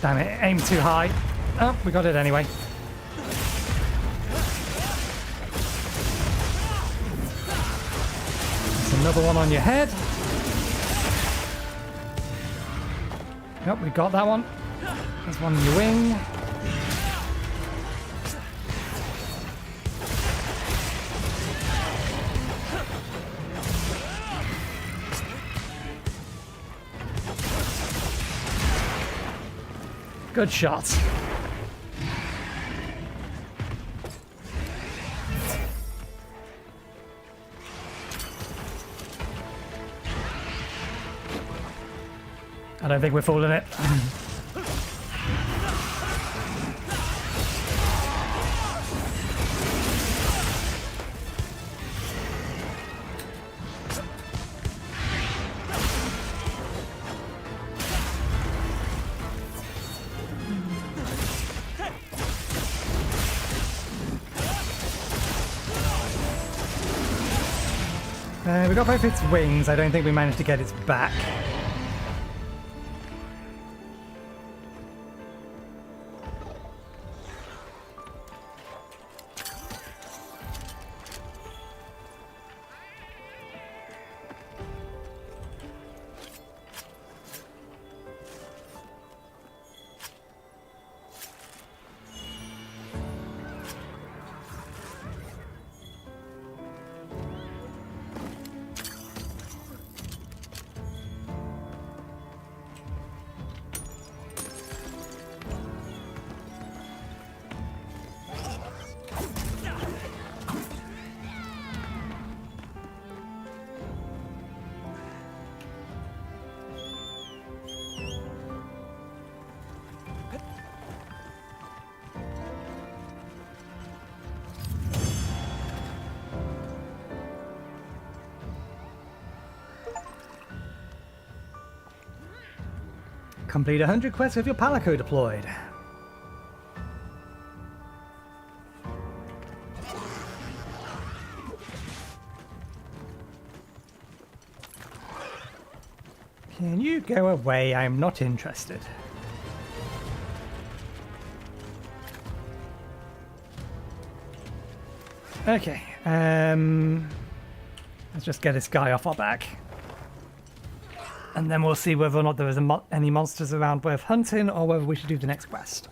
Damn it, aim too high. Oh, we got it anyway. Another one on your head. Yep, we got that one. There's one on your wing. Good shot. I don't think we're fooling it. We got both its wings. I don't think we managed to get its back. Complete 100 quests with your palico deployed. Can you go away? I'm not interested. Okay, let's just get this guy off our back. And then we'll see whether or not there is any monsters around worth hunting, or whether we should do the next quest.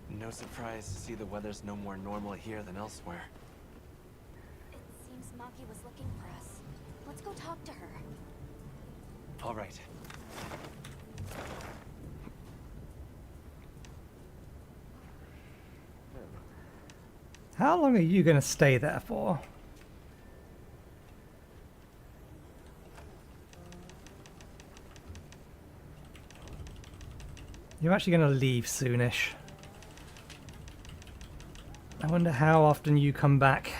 No surprise to see the weather's no more normal here than elsewhere. It seems Maki was looking for us. Let's go talk to her. All right. How long are you going to stay there for? You're actually going to leave soonish. I wonder how often you come back.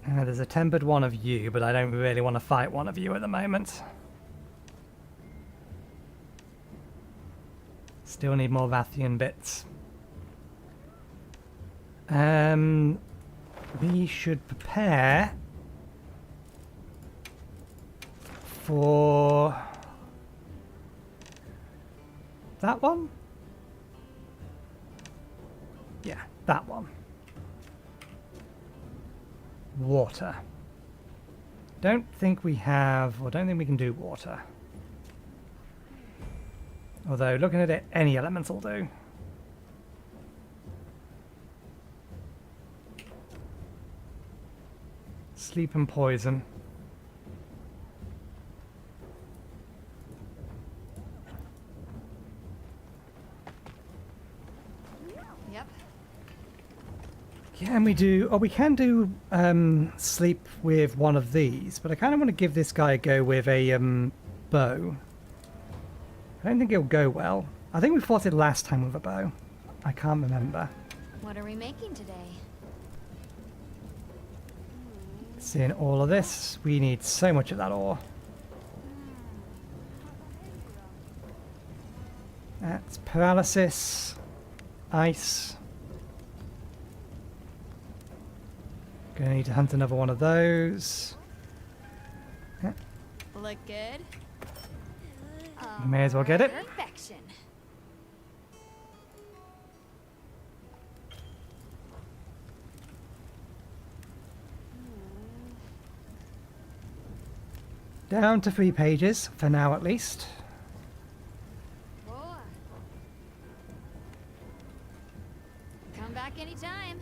There's a tempered one of you, but I don't really want to fight one of you at the moment. Still need more Vathian bits. We should prepare for that one? Yeah, that one. Water. Don't think we have, or don't think we can do water. Although, looking at it, any elements will do. Sleep and poison. Yep. Can we do... Oh, we can do sleep with one of these, but I kind of want to give this guy a go with a bow. I don't think it'll go well. I think we fought it last time with a bow. I can't remember. What are we making today? Seeing all of this, we need so much of that ore. That's paralysis, ice. Gonna need to hunt another one of those. Look good. May as well get it. Perfection. Down to 3 pages, for now at least. Boa. Come back anytime.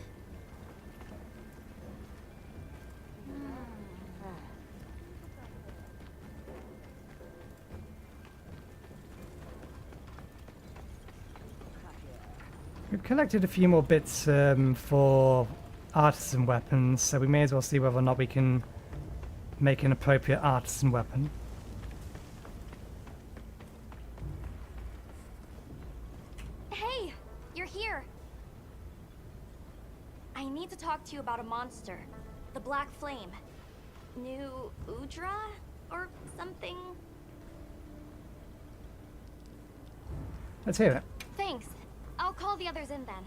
We've collected a few more bits for artisan weapons, so we may as well see whether or not we can make an appropriate artisan weapon. Hey, you're here. I need to talk to you about a monster. The Black Flame. New Udra? Or something? Let's hear it. Thanks. I'll call the others in then.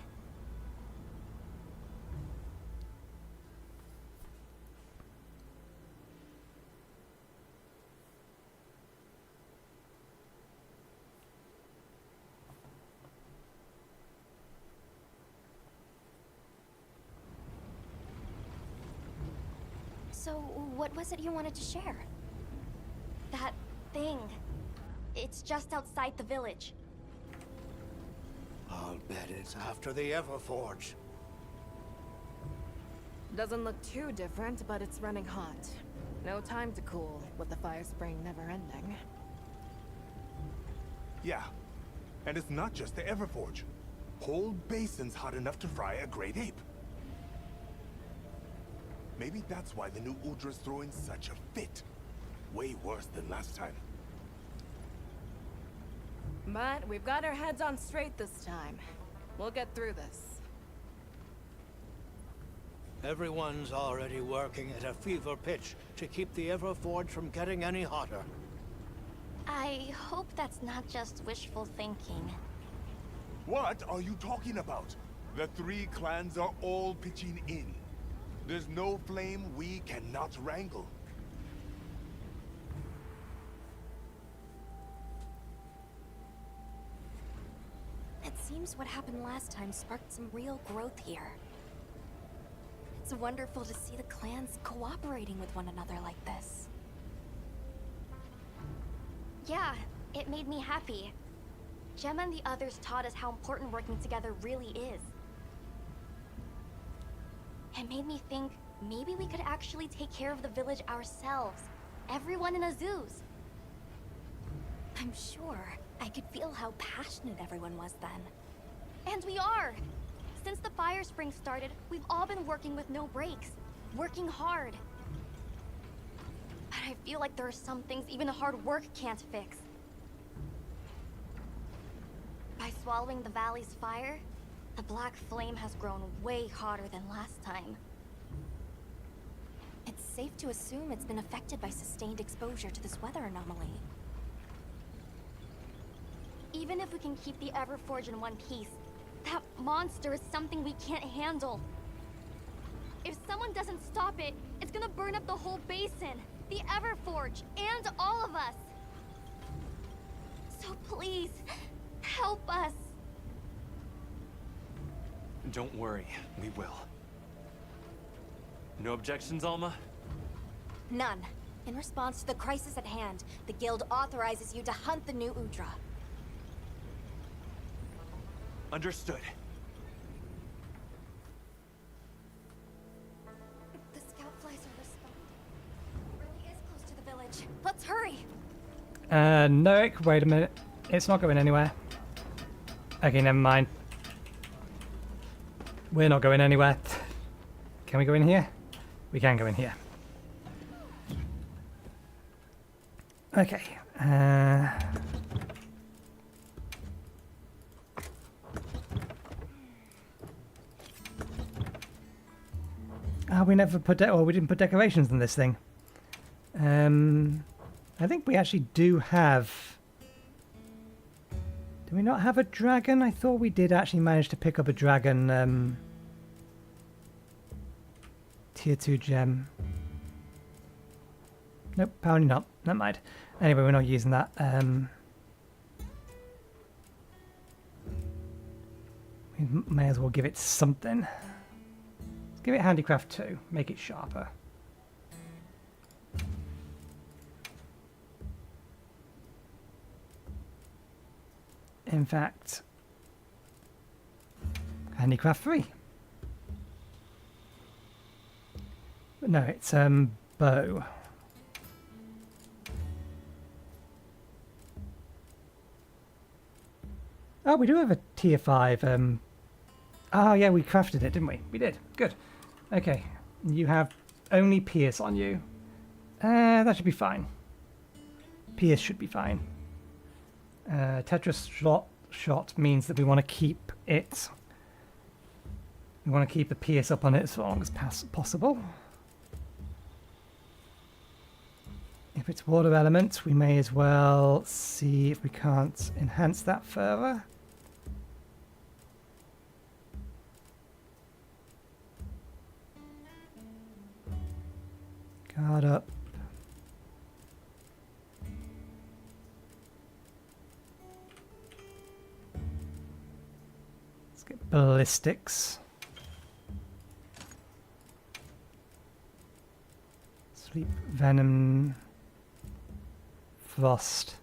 So, what was it you wanted to share? That thing. It's just outside the village. I'll bet it's after the Everforge. Doesn't look too different, but it's running hot. No time to cool, with the fire spring never ending. Yeah, and it's not just the Everforge. Whole basin's hot enough to fry a great ape. Maybe that's why the new Udra's throwing such a fit. Way worse than last time. But we've got our heads on straight this time. We'll get through this. Everyone's already working at a fever pitch to keep the Everforge from getting any hotter. I hope that's not just wishful thinking. What are you talking about? The 3 clans are all pitching in. There's no flame we cannot wrangle. It seems what happened last time sparked some real growth here. It's wonderful to see the clans cooperating with one another like this. Yeah, it made me happy. Gemma and the others taught us how important working together really is. It made me think maybe we could actually take care of the village ourselves. Everyone in Azuz. I'm sure I could feel how passionate everyone was then. And we are! Since the fire spring started, we've all been working with no breaks. Working hard. But I feel like there are some things even hard work can't fix. By swallowing the valley's fire, the Black Flame has grown way hotter than last time. It's safe to assume it's been affected by sustained exposure to this weather anomaly. Even if we can keep the Everforge in one piece, that monster is something we can't handle. If someone doesn't stop it, it's gonna burn up the whole basin, the Everforge, and all of us. So please, help us. Don't worry, we will. No objections, Alma? None. In response to the crisis at hand, the guild authorizes you to hunt the new Udra. Understood. The scout flies are responding. Really is close to the village. Let's hurry. Noik, wait a minute. It's not going anywhere. Okay, never mind. We're not going anywhere. Can we go in here? We can go in here. Okay. We never put we didn't put decorations in this thing. I think we actually do have. Do we not have a dragon? I thought we did actually manage to pick up a dragon. Tier 2 gem. Nope, apparently not. Never mind. Anyway, we're not using that. We may as well give it something. Let's give it Handicraft 2. Make it sharper. In fact, handicraft 3. But no, it's bow. Oh, we do have a tier 5. Oh yeah, we crafted it, didn't we? We did. Good. Okay, you have only Pierce on you. That should be fine. Pierce should be fine. Tetris shot means that we want to keep it. We want to keep the Pierce up on it as long as possible. If it's water element, we may as well see if we can't enhance that further. Guard up. Let's get ballistics. Sleep, venom, frost.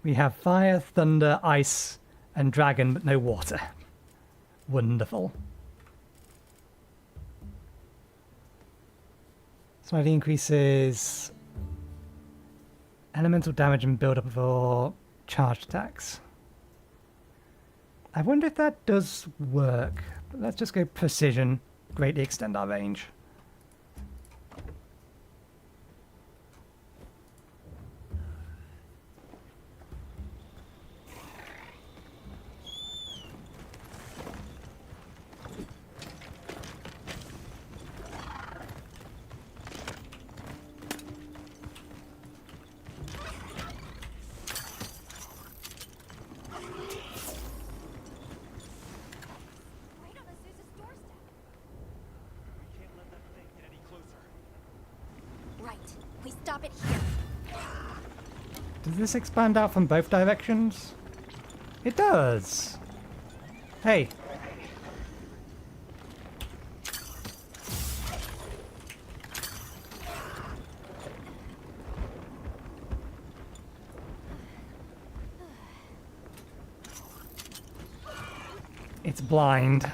We have fire, thunder, ice, and dragon, but no water. Wonderful. Slightly increases elemental damage and build up for charged attacks. I wonder if that does work. But let's just go precision, greatly extend our range. Does this expand out from both directions? It does! Hey! It's blind.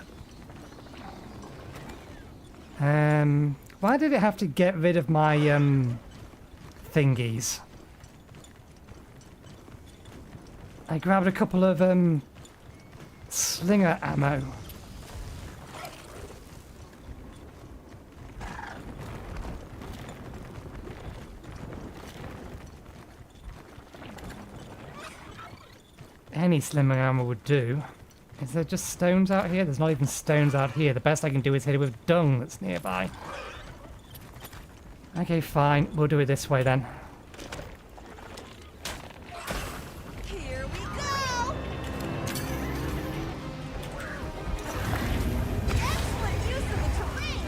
Why did it have to get rid of my, thingies? I grabbed a couple of, slinger ammo. Any slinger ammo would do. Is there just stones out here? There's not even stones out here. The best I can do is hit it with dung that's nearby. Okay, fine. We'll do it this way then. Here we go! Excellent use of the terrain!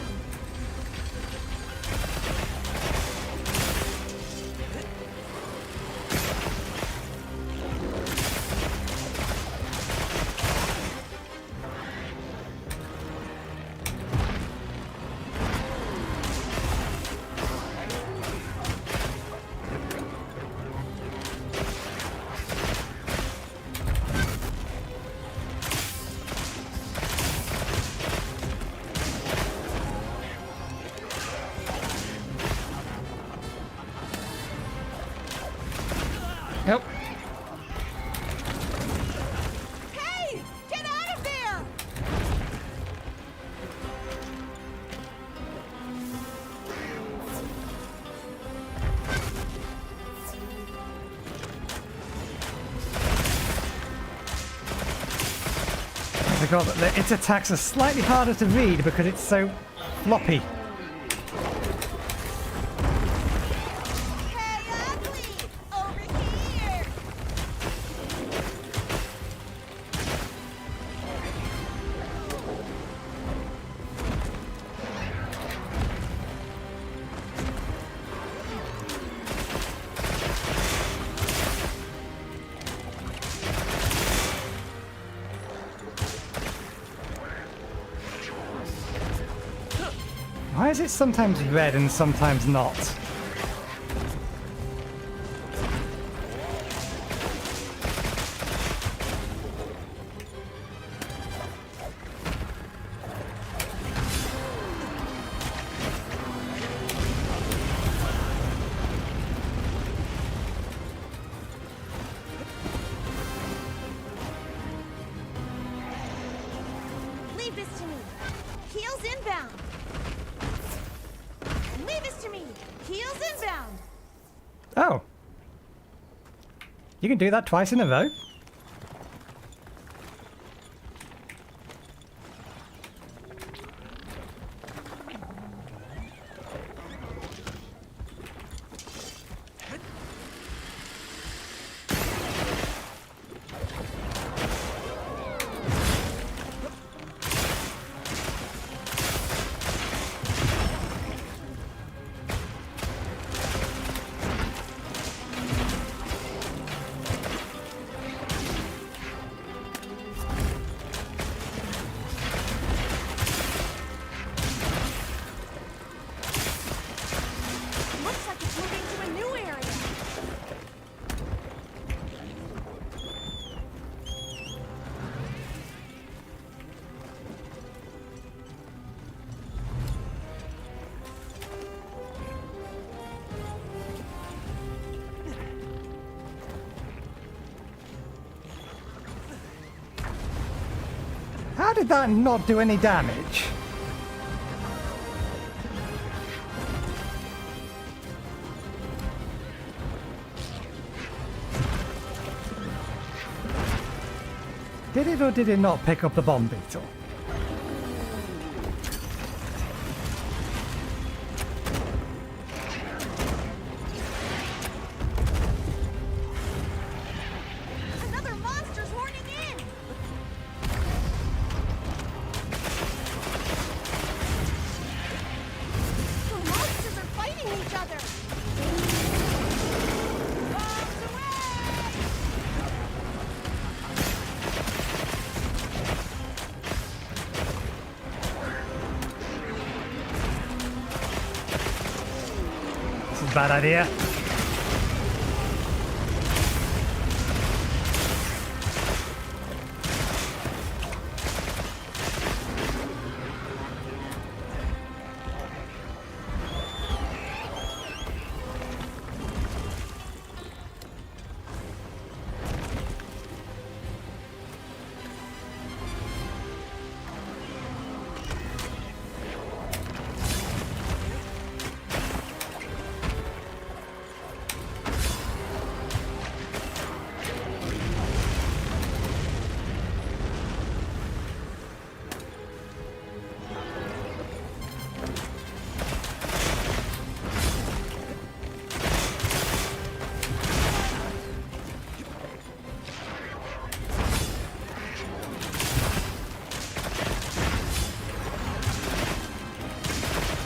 Yep. Hey! Get out of there! I forgot that its attacks are slightly harder to read because it's so floppy. Why is it sometimes red and sometimes not? inbound. Leave this to me. Heels inbound. Oh. You can do that twice in a row? Looks like it's moving to a new area. How did that not do any damage? Did it or did it not pick up the bomb beetle? Another monster's horning in. The monsters are fighting each other. Bombs away! This is a bad idea.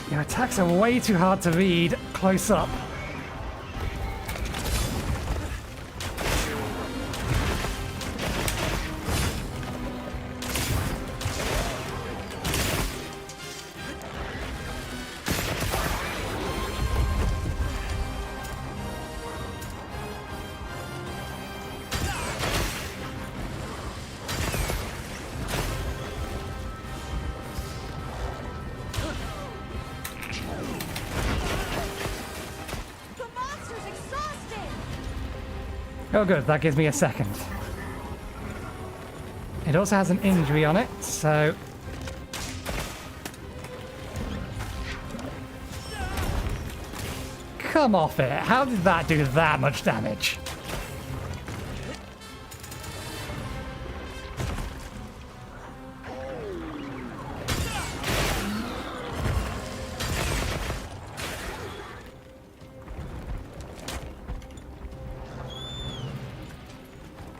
Your attacks are way too hard to read close up. The monster's exhausted. Oh good, that gives me a second. It also has an injury on it, so... Come off it, how did that do that much damage?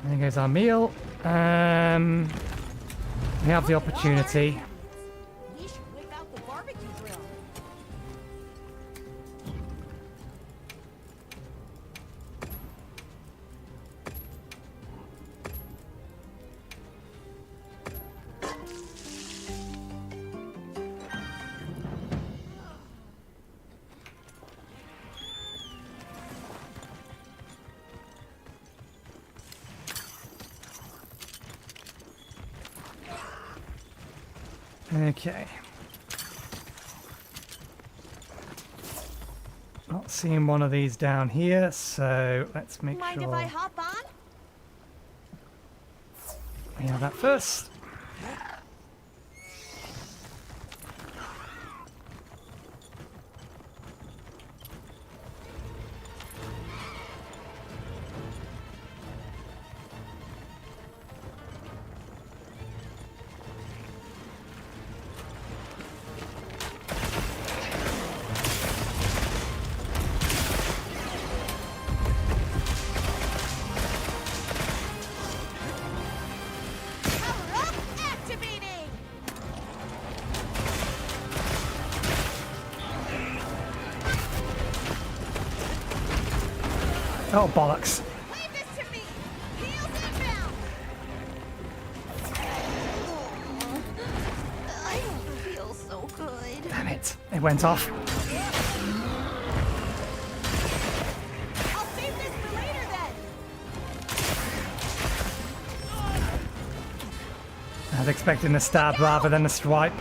There goes our meal. We have the opportunity. We should whip out the barbecue grill. Okay. Not seeing one of these down here, so let's make Mind sure if I hop on? we have that first. Oh, bollocks. Leave this to me! Heels inbound! I don't feel so good. Damn it. It went off. I'll save this for later then! I was expecting a stab rather than a swipe.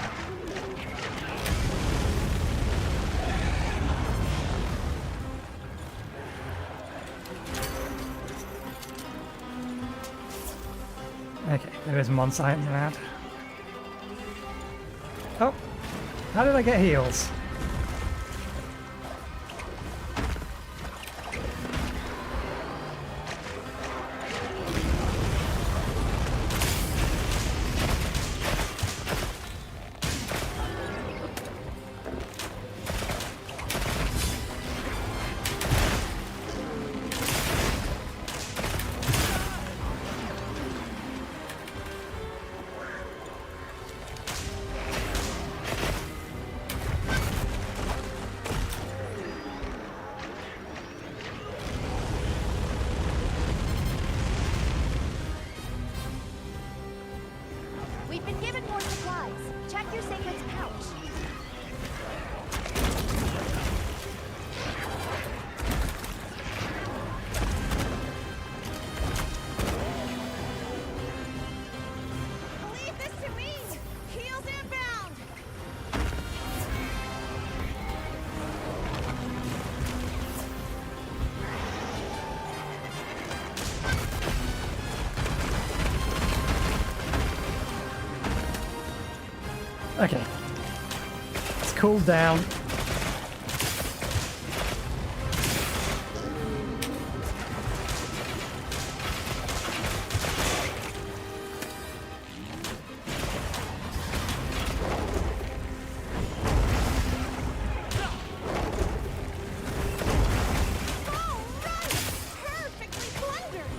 Okay, there is one sight around. Oh, how did I get heals? We've been given more supplies. Check your sacred's pouch. Leave this to me! Heels inbound! Okay. It's cooled down. Perfectly blundered!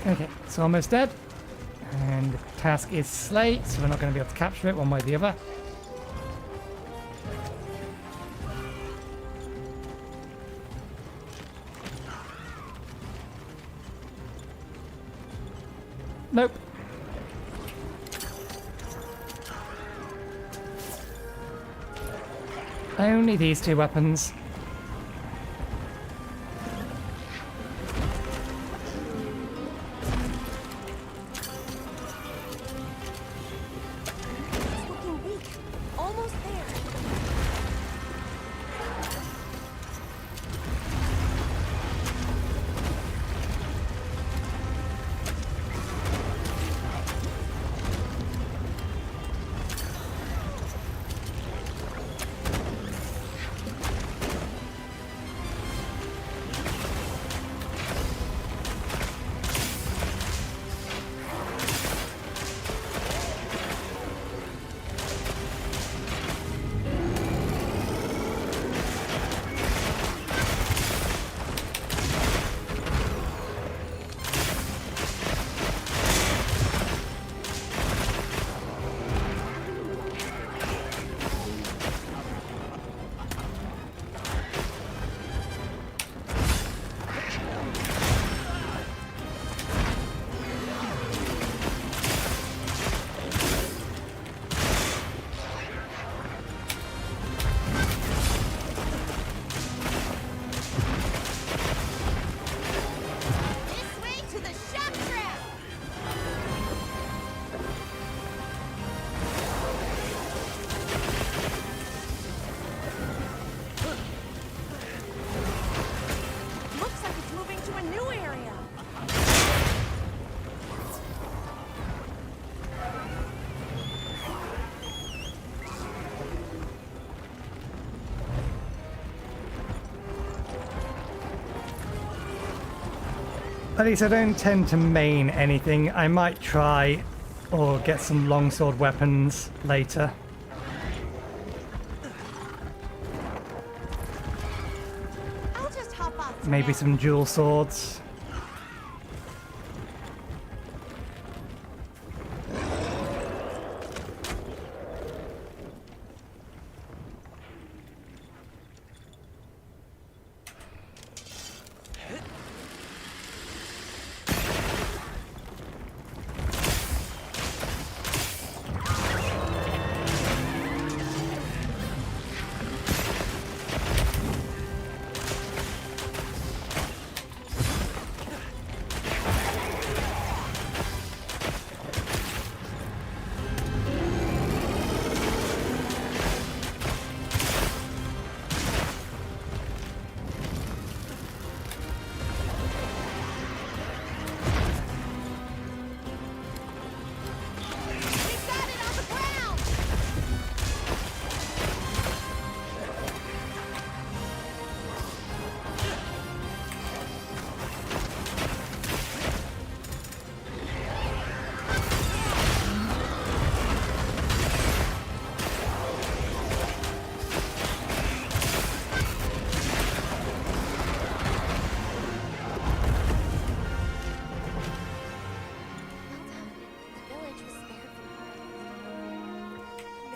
Okay, it's almost dead. And the task is slate, so we're not going to be able to capture it one way or the other. Nope. Only these two weapons. It's looking weak. Almost there. This way to the shock trap! Looks like it's moving to a new area. At least I don't tend to main anything. I might try or get some longsword weapons later. maybe some dual swords.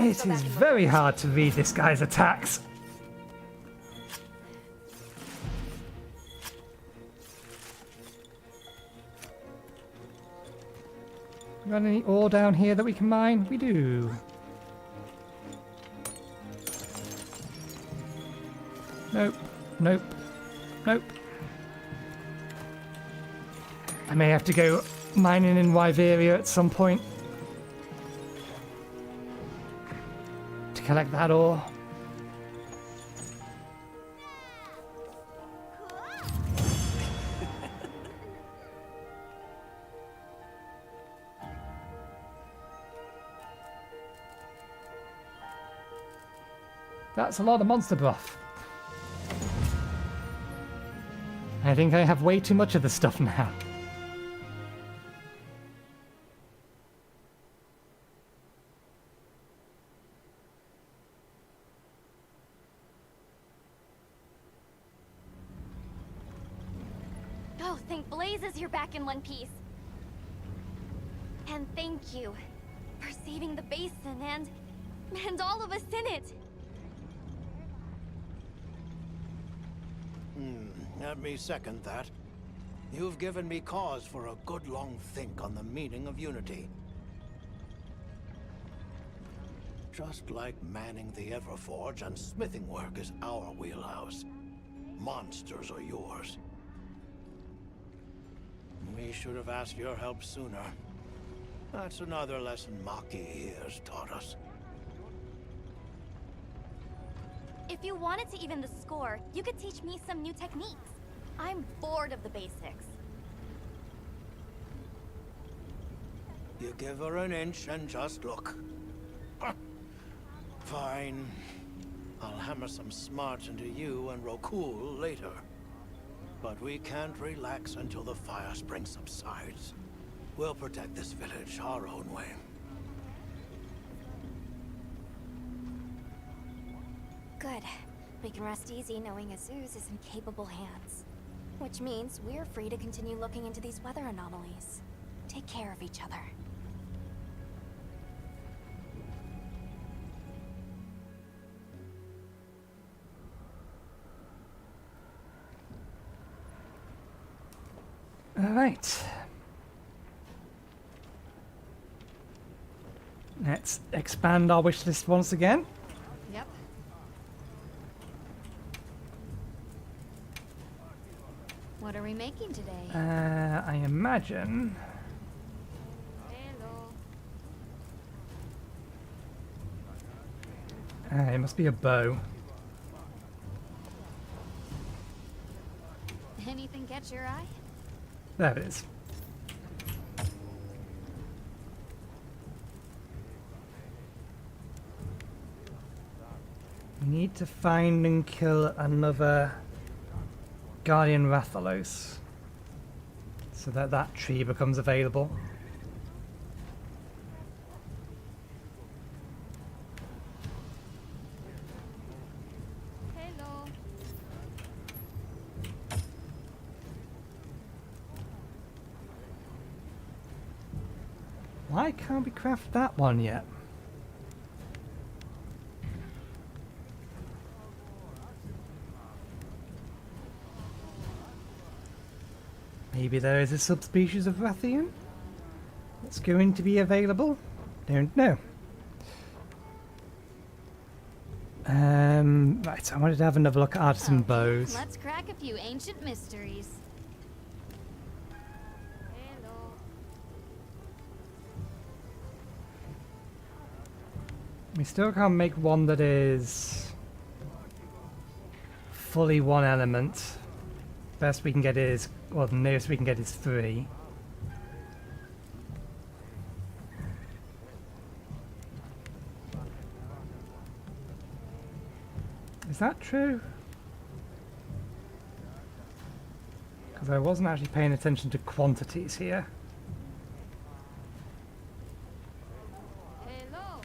It is very hard to read this guy's attacks. Got any ore down here that we can mine? We do. Nope. Nope. Nope. I may have to go mining in Wyveria at some point to collect that ore. That's a lot of monster buff. I think I have way too much of this stuff now. Oh, thank blazes you're back in one piece. And thank you for saving the basin and all of us in it. Let me second that. You've given me cause for a good long think on the meaning of unity. Just like manning the Everforge and smithing work is our wheelhouse, monsters are yours. We should have asked your help sooner. That's another lesson Maki has taught us. If you wanted to even the score, you could teach me some new techniques. I'm bored of the basics. You give her an inch and just look. Fine. I'll hammer some smarts into you and Rokul later. But we can't relax until the fire spring subsides. We'll protect this village our own way. Good. We can rest easy knowing Azuz is in capable hands. Which means we're free to continue looking into these weather anomalies. Take care of each other. All right. Let's expand our wish list once again. Yep. What are we making today? I imagine. Hello. It must be a bow. Anything catch your eye? There it is. We need to find and kill another Guardian Rathalos so that that tree becomes available. Hello. Why can't we craft that one yet? Maybe there is a subspecies of Rathian that's going to be available? Don't know. Right, I wanted to have another look at artisan bows. Let's crack a few ancient mysteries. We still can't make one that is fully one element. Best we can get is, well, the nearest we can get is 3. Is that true? Because I wasn't actually paying attention to quantities here. Hello.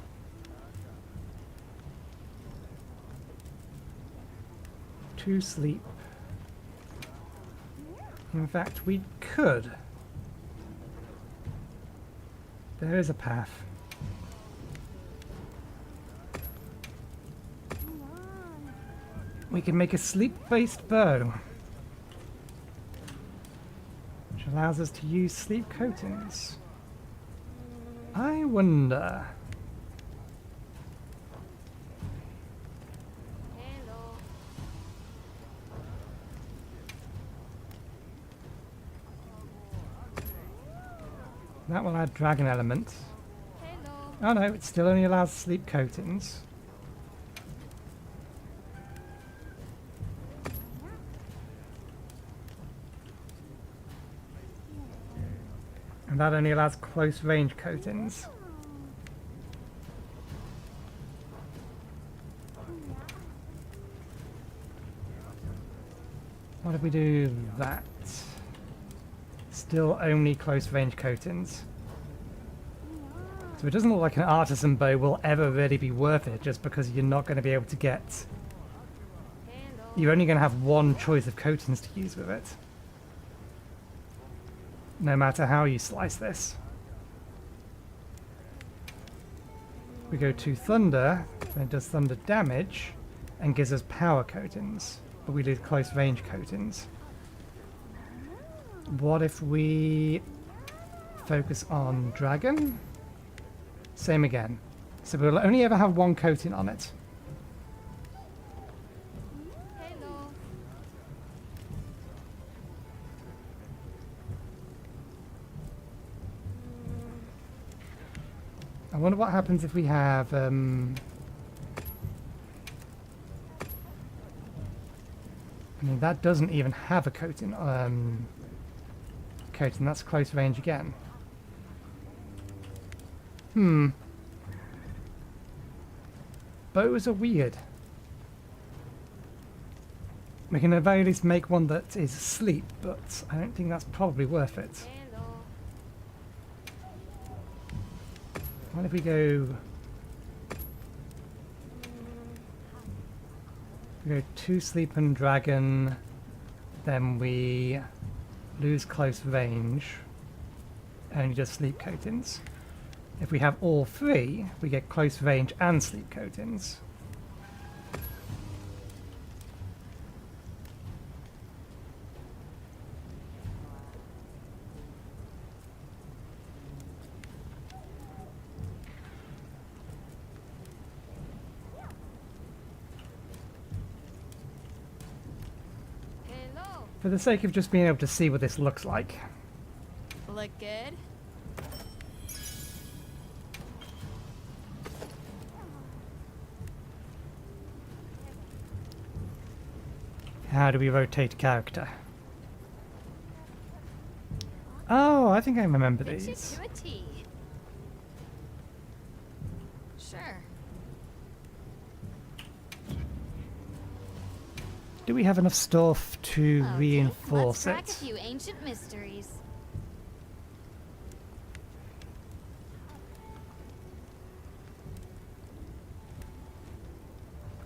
2 sleep. In fact, we could. There is a path. We can make a sleep-based bow, which allows us to use sleep coatings. I wonder. That will add dragon element. Oh no, it still only allows sleep coatings. And that only allows close range coatings. What if we do that? Still only close range coatings. So it doesn't look like an artisan bow will ever really be worth it, just because you're not going to be able to get... You're only going to have one choice of coatings to use with it. No matter how you slice this. We go to thunder, and it does thunder damage, and gives us power coatings, but we lose close range coatings. What if we focus on dragon? Same again. So we'll only ever have one coating on it. I wonder what happens if we have I mean, that doesn't even have a coating. Coating, that's close range again. Bows are weird. We can at the very least make one that is sleep, but I don't think that's probably worth it. What if we go... We go 2 sleep and dragon, then we lose close range, only just sleep coatings. If we have all 3, we get close range and sleep coatings. For the sake of just being able to see what this looks like. Look good? How do we rotate character? Oh, I think I remember Fix these. it to a T. Sure. Do we have enough stuff to Okay, reinforce let's crack a it? few ancient mysteries.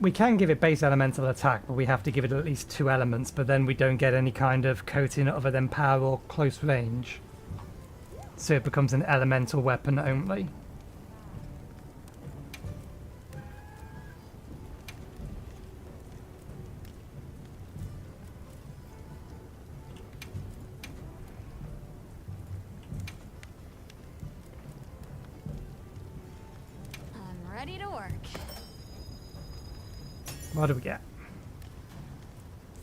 We can give it base elemental attack, but we have to give it at least 2 elements, but then we don't get any kind of coating other than power or close range. So it becomes an elemental weapon only. I'm ready to work. What do we get?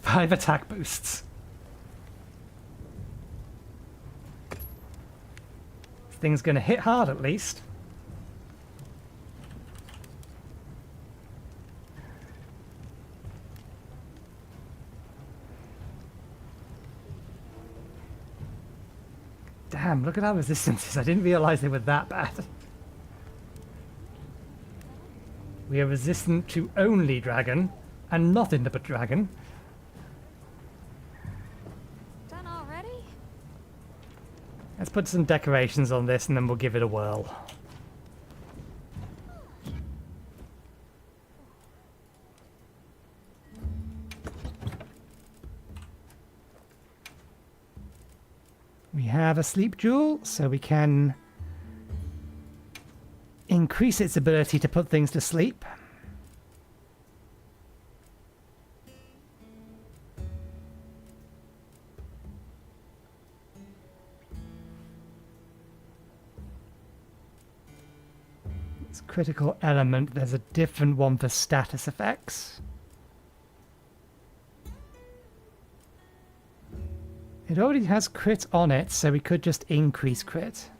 5 attack boosts. This thing's gonna hit hard at least. Damn, look at our resistances. I didn't realize they were that bad. We are resistant to only dragon, and nothing but dragon. Done already? Let's put some decorations on this and then we'll give it a whirl. We have a sleep jewel, so we can increase its ability to put things to sleep. It's critical element. There's a different one for status effects. It already has crit on it, so we could just increase crit.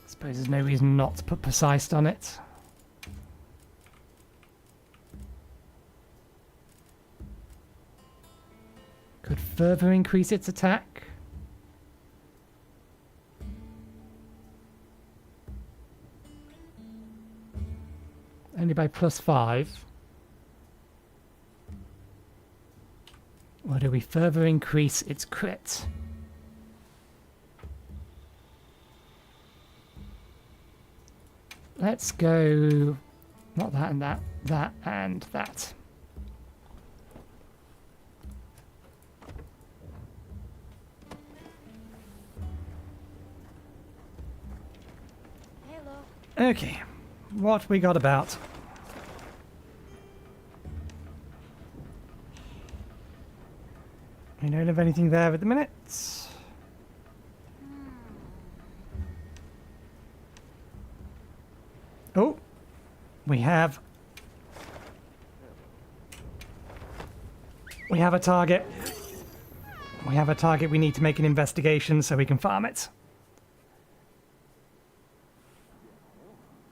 Suppose there's no reason not to put precise on it. Could further increase its attack. Only by +5. Or do we further increase its crit? Let's go, not that and that, that and that. Hello. Okay, what we got about? We don't have anything there at the minute. Oh, we have a target. We have a target. We need to make an investigation so we can farm it.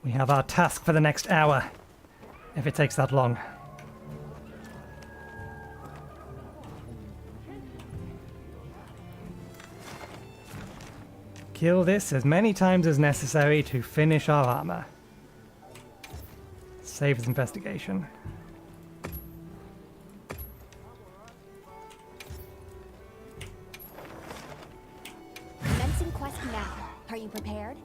We have our task for the next hour, if it takes that long. Kill this as many times as necessary to finish our armor. Save his investigation. Commencing quest now. Are you prepared?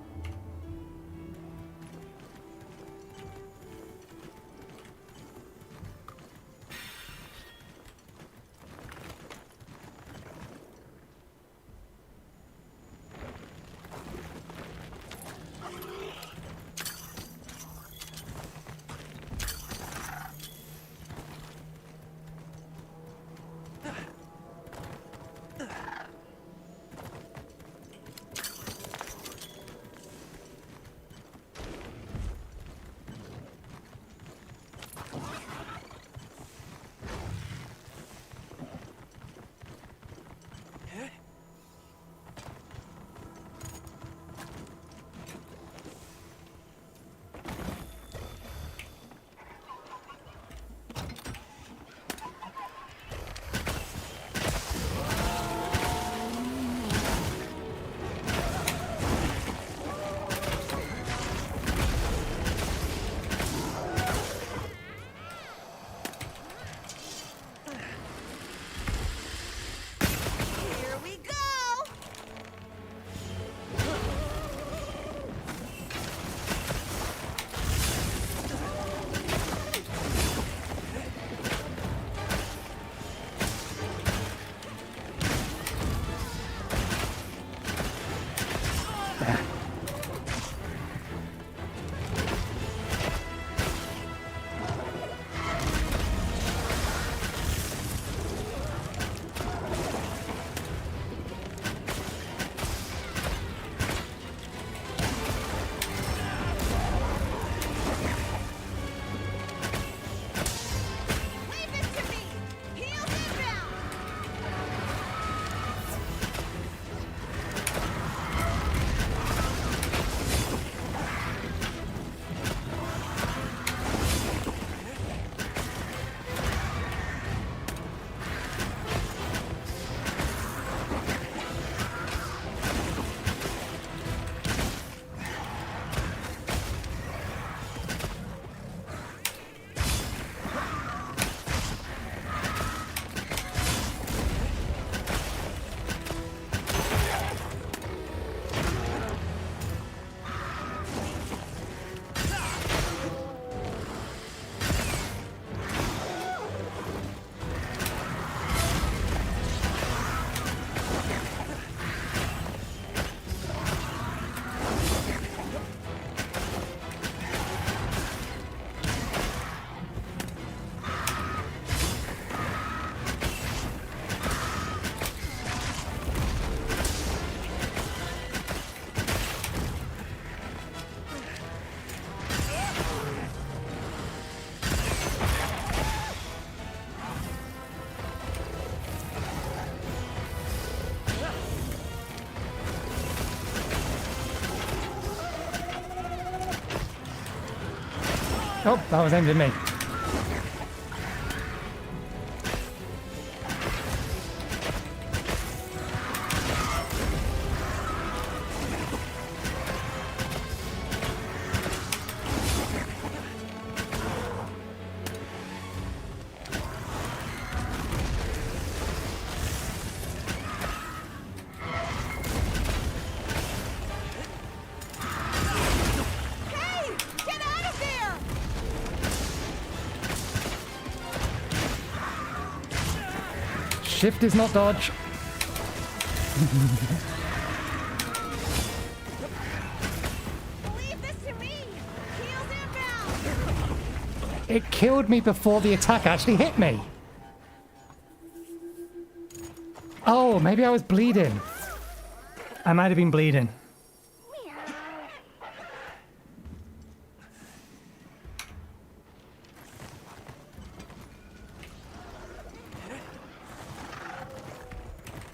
Oh, that was aimed at me. Hey! Get out of there! Shift is not dodge. Leave this to me! Heels inbound! It killed me before the attack actually hit me. Oh, maybe I was bleeding. I might have been bleeding.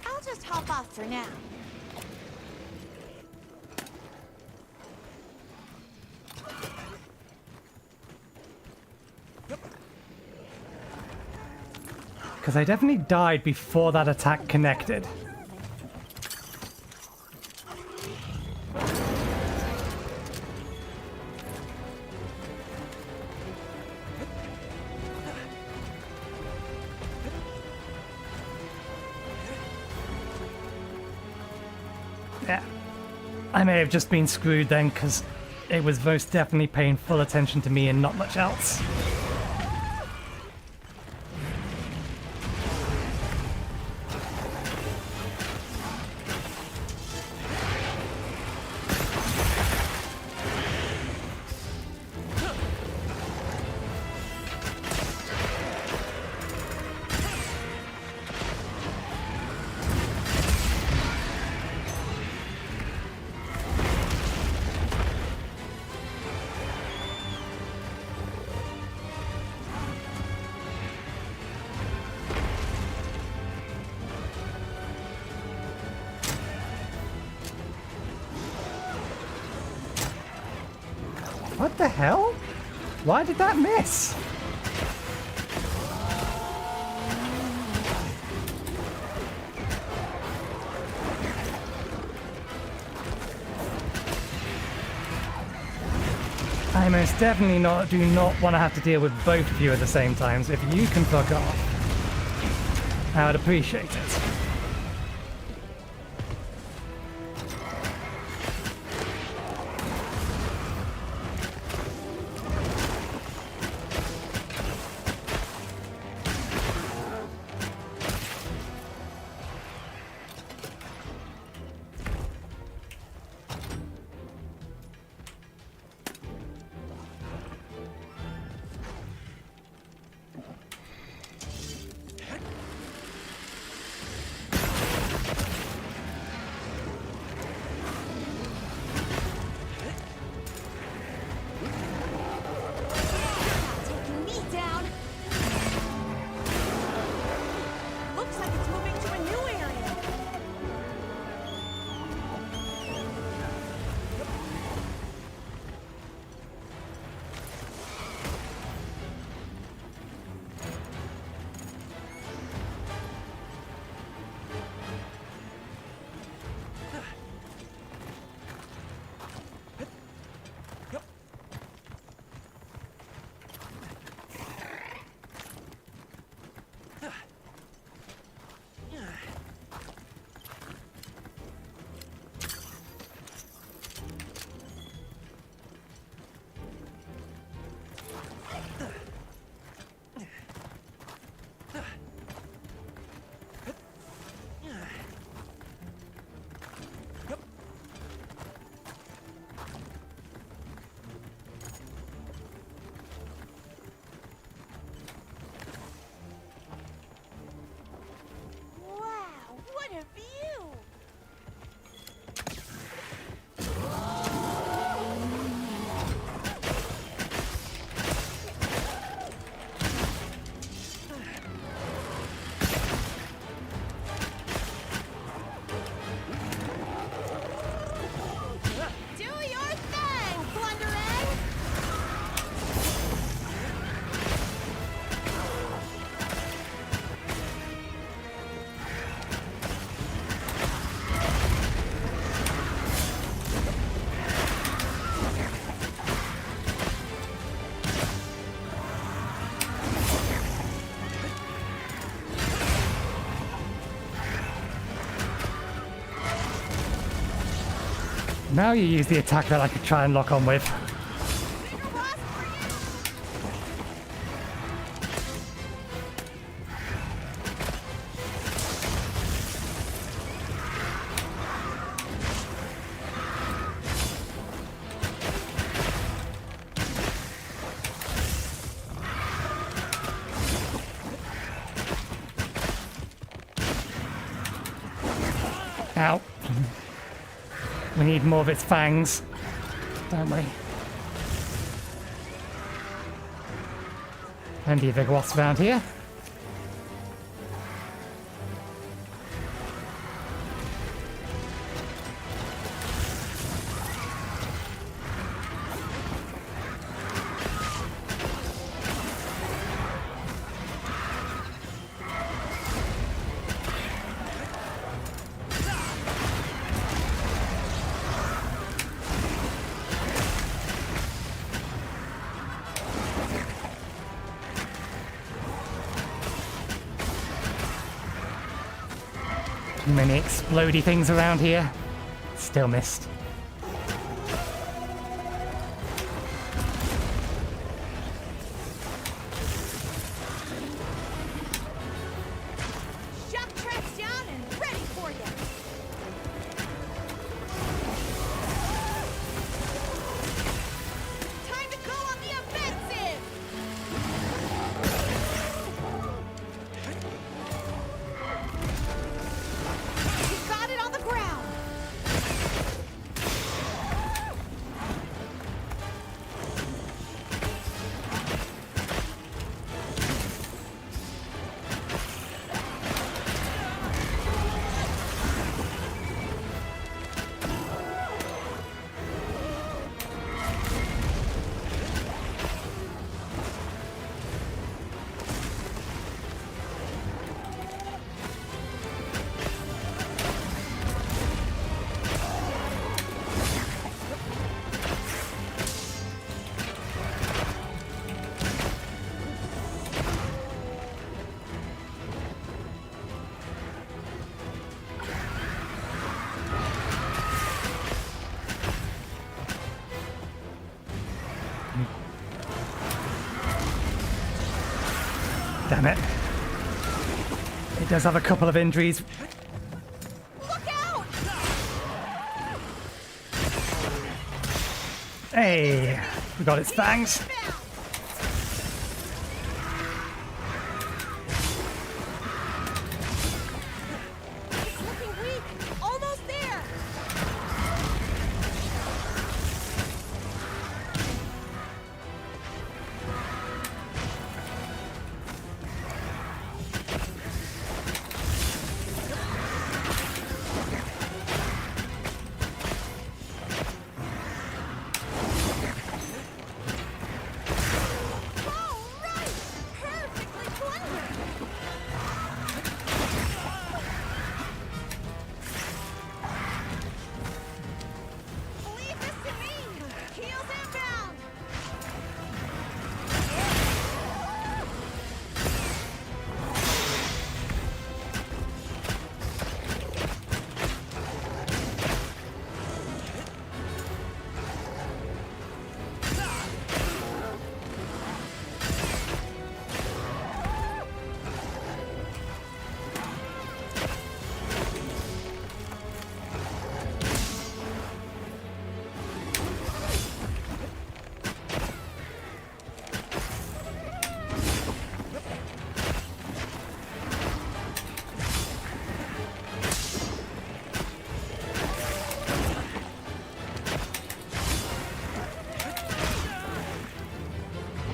I'll just hop off for now. Because I definitely died before that attack connected. Yeah. I may have just been screwed then, because it was most definitely paying full attention to me and not much else. What the hell? Why did that miss? I most definitely do not want to have to deal with both of you at the same time, so if you can fuck off, I would appreciate it. Now you use the attack that I could try and lock on with. Ow. We need more of its fangs, don't we? Plenty of big wasps around here. Too many explodey things around here. Still missed. Shock trap's down and ready for you. Time to go on the offensive. You got it on the ground. Damn it. It does have a couple of injuries. Look out! Hey, we got its fangs. It's looking weak. Almost there. All right. Perfectly clever. Leave this to me. Heels inbound.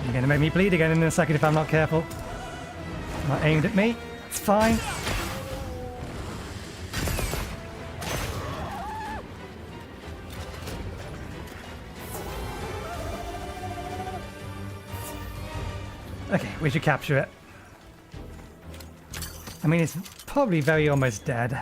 You're gonna make me bleed again in a second if I'm not careful. Not aimed at me. It's fine. Okay, we should capture it. I mean, it's probably very almost dead.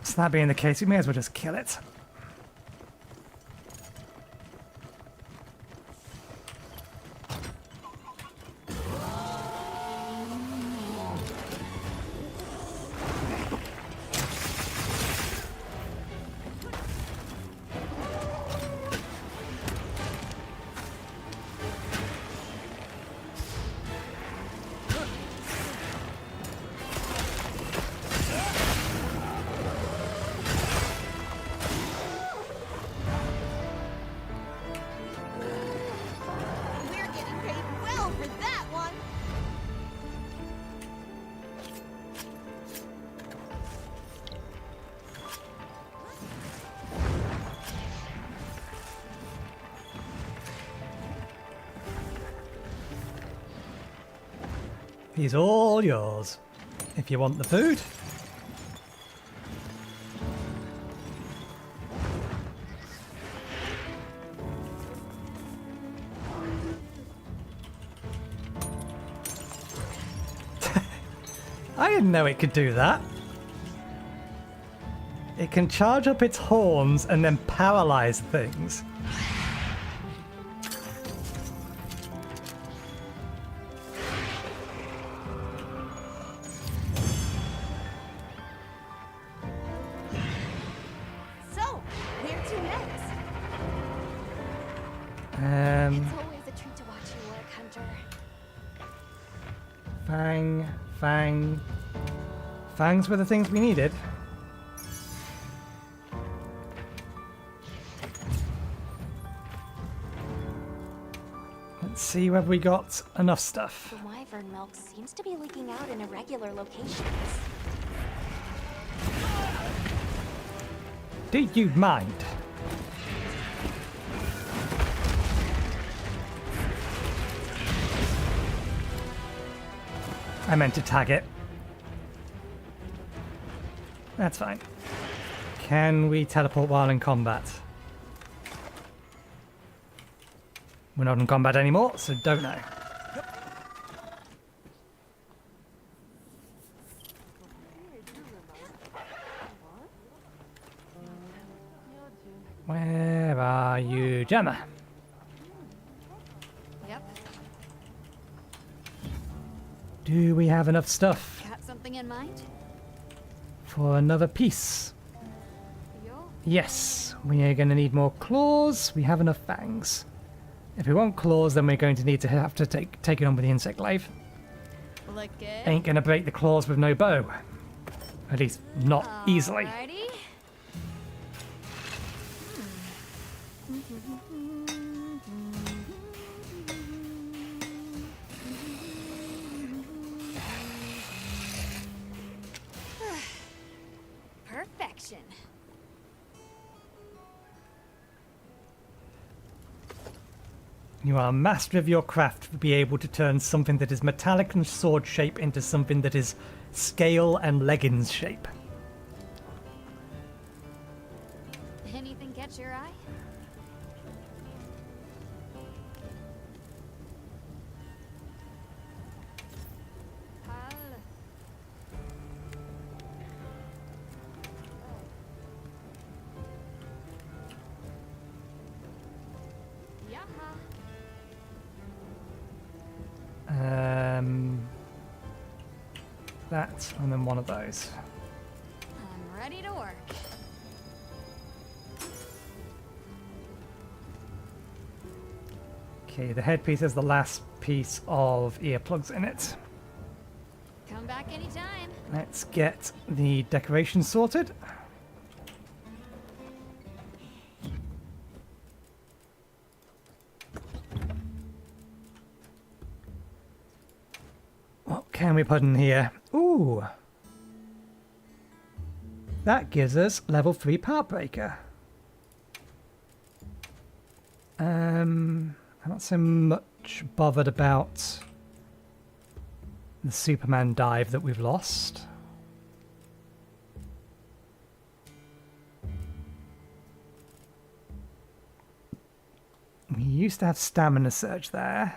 So that being the case, we may as well just kill it. He's all yours. If you want the food. I didn't know it could do that. It can charge up its horns and then paralyze things. So, where to next? It's always a treat to watch you work, Hunter. Fangs were the things we needed. Let's see whether we got enough stuff. The wyvern milk seems to be leaking out in irregular locations. Do you mind? I meant to tag it. That's fine. Can we teleport while in combat? We're not in combat anymore, so don't know. Where are you, Gemma? Yep. Do we have enough stuff Got something in mind? for another piece? Yes, we are going to need more claws. We have enough fangs. If we want claws, then we're going to need to have to take it on with the insect glaive. Look good. Ain't gonna break the claws with no bow. At least not easily. Alrighty. Perfection. You are a master of your craft to be able to turn something that is metallic and sword shape into something that is scale and leggings shape. Anything catch your eye? That, and then one of those. I'm ready to work. Okay, the headpiece is the last piece of earplugs in it. Come back anytime. Let's get the decoration sorted. What can we put in here? Ooh! That gives us level 3 part breaker. I'm not so much bothered about the Superman dive that we've lost. We used to have stamina surge there.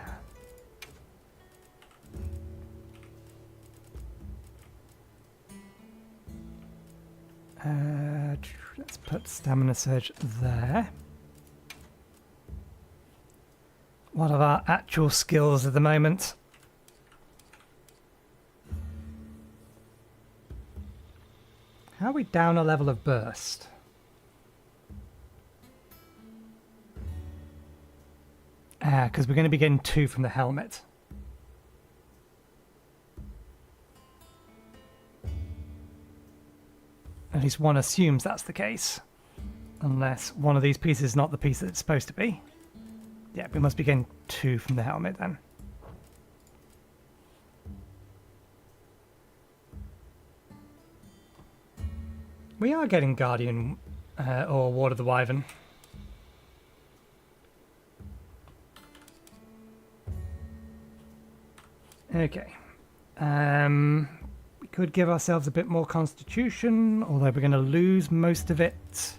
Let's put stamina surge there. What are our actual skills at the moment? How are we down a level of burst? Because we're going to be getting 2 from the helmet. At least one assumes that's the case. Unless one of these pieces is not the piece that it's supposed to be. Yeah, we must be getting 2 from the helmet then. We are getting Guardian or Ward of the Wyvern. Okay. We could give ourselves a bit more constitution, although we're going to lose most of it.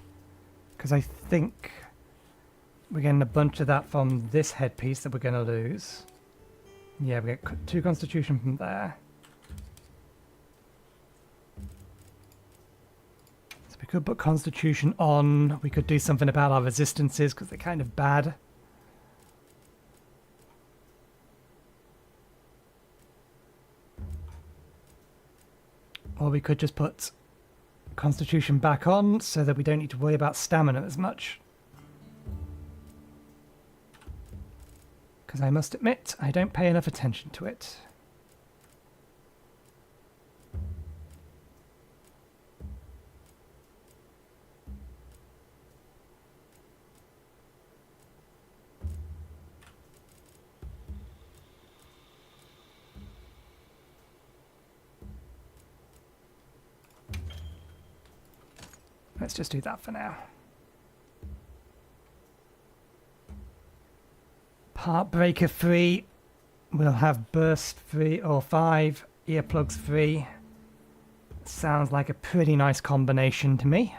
Because I think we're getting a bunch of that from this headpiece that we're going to lose. Yeah, we get 2 constitution from there. So we could put constitution on. We could do something about our resistances because they're kind of bad. Or we could just put constitution back on so that we don't need to worry about stamina as much. Because I must admit, I don't pay enough attention to it. Let's just do that for now. Part breaker 3. We'll have burst 3 or 5. Earplugs 3. Sounds like a pretty nice combination to me.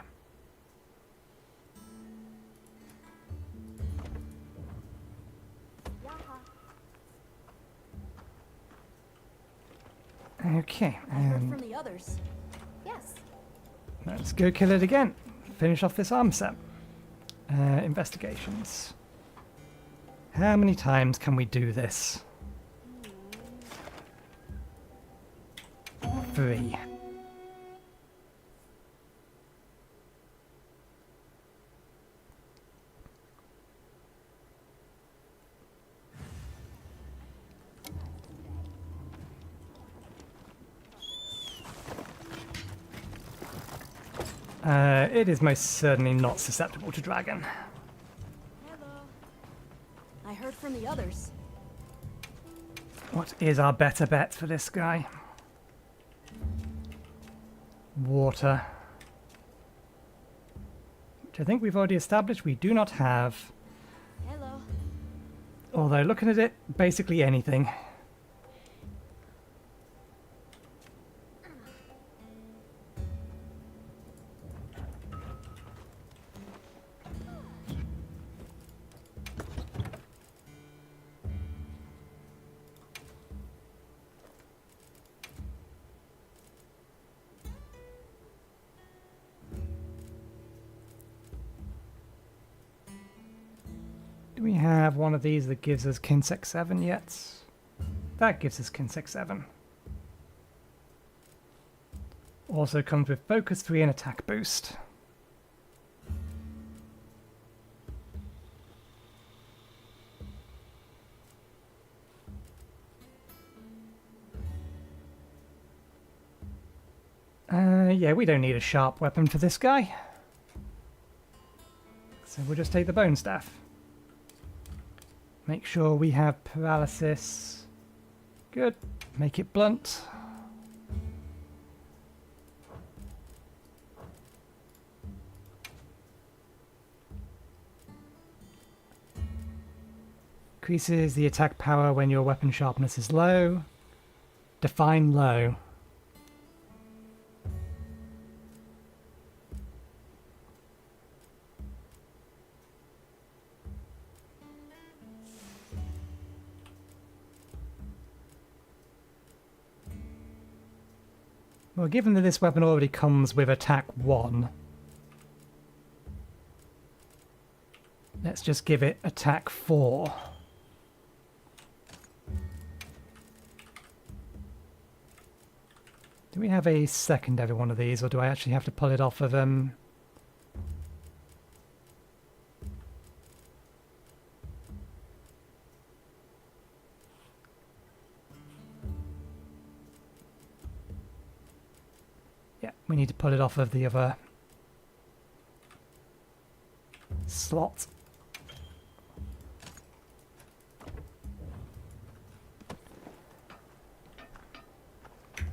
Okay. I heard from the others. Yes. Let's go kill it again. Finish off this arm set. Investigations. How many times can we do this? 3. It is most certainly not susceptible to dragon. Hello. I heard from the others. What is our better bet for this guy? Water. Which I think we've already established we do not have. Hello. Although looking at it, basically anything. Do we have one of these that gives us Kinsec 7 yet? That gives us Kinsec 7. Also comes with Focus 3 and Attack Boost. Yeah, we don't need a sharp weapon for this guy. So we'll just take the Bone Staff. Make sure we have paralysis. Good. Make it blunt. Increases the attack power when your weapon sharpness is low. Define low. Well, given that this weapon already comes with attack 1, let's just give it attack 4. Do we have a secondary one of these, or do I actually have to pull it off of Yeah, we need to pull it off of the other slot.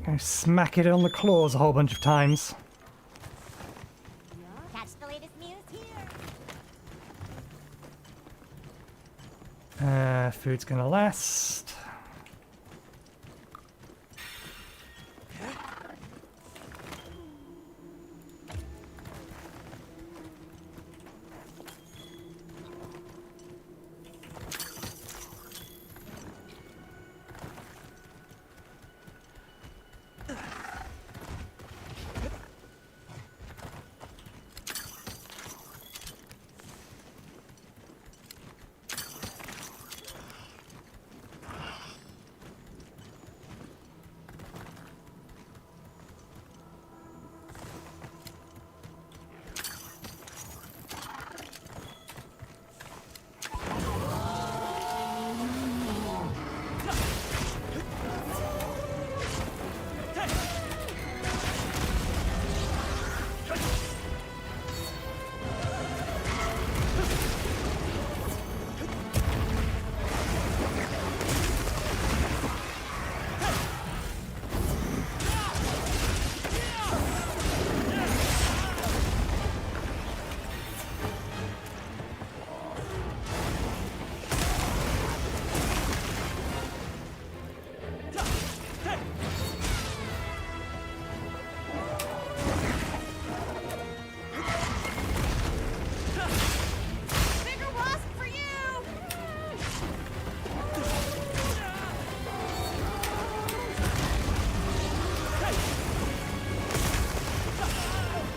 Go smack it on the claws a whole bunch of times. Catch the latest news here. Food's gonna last.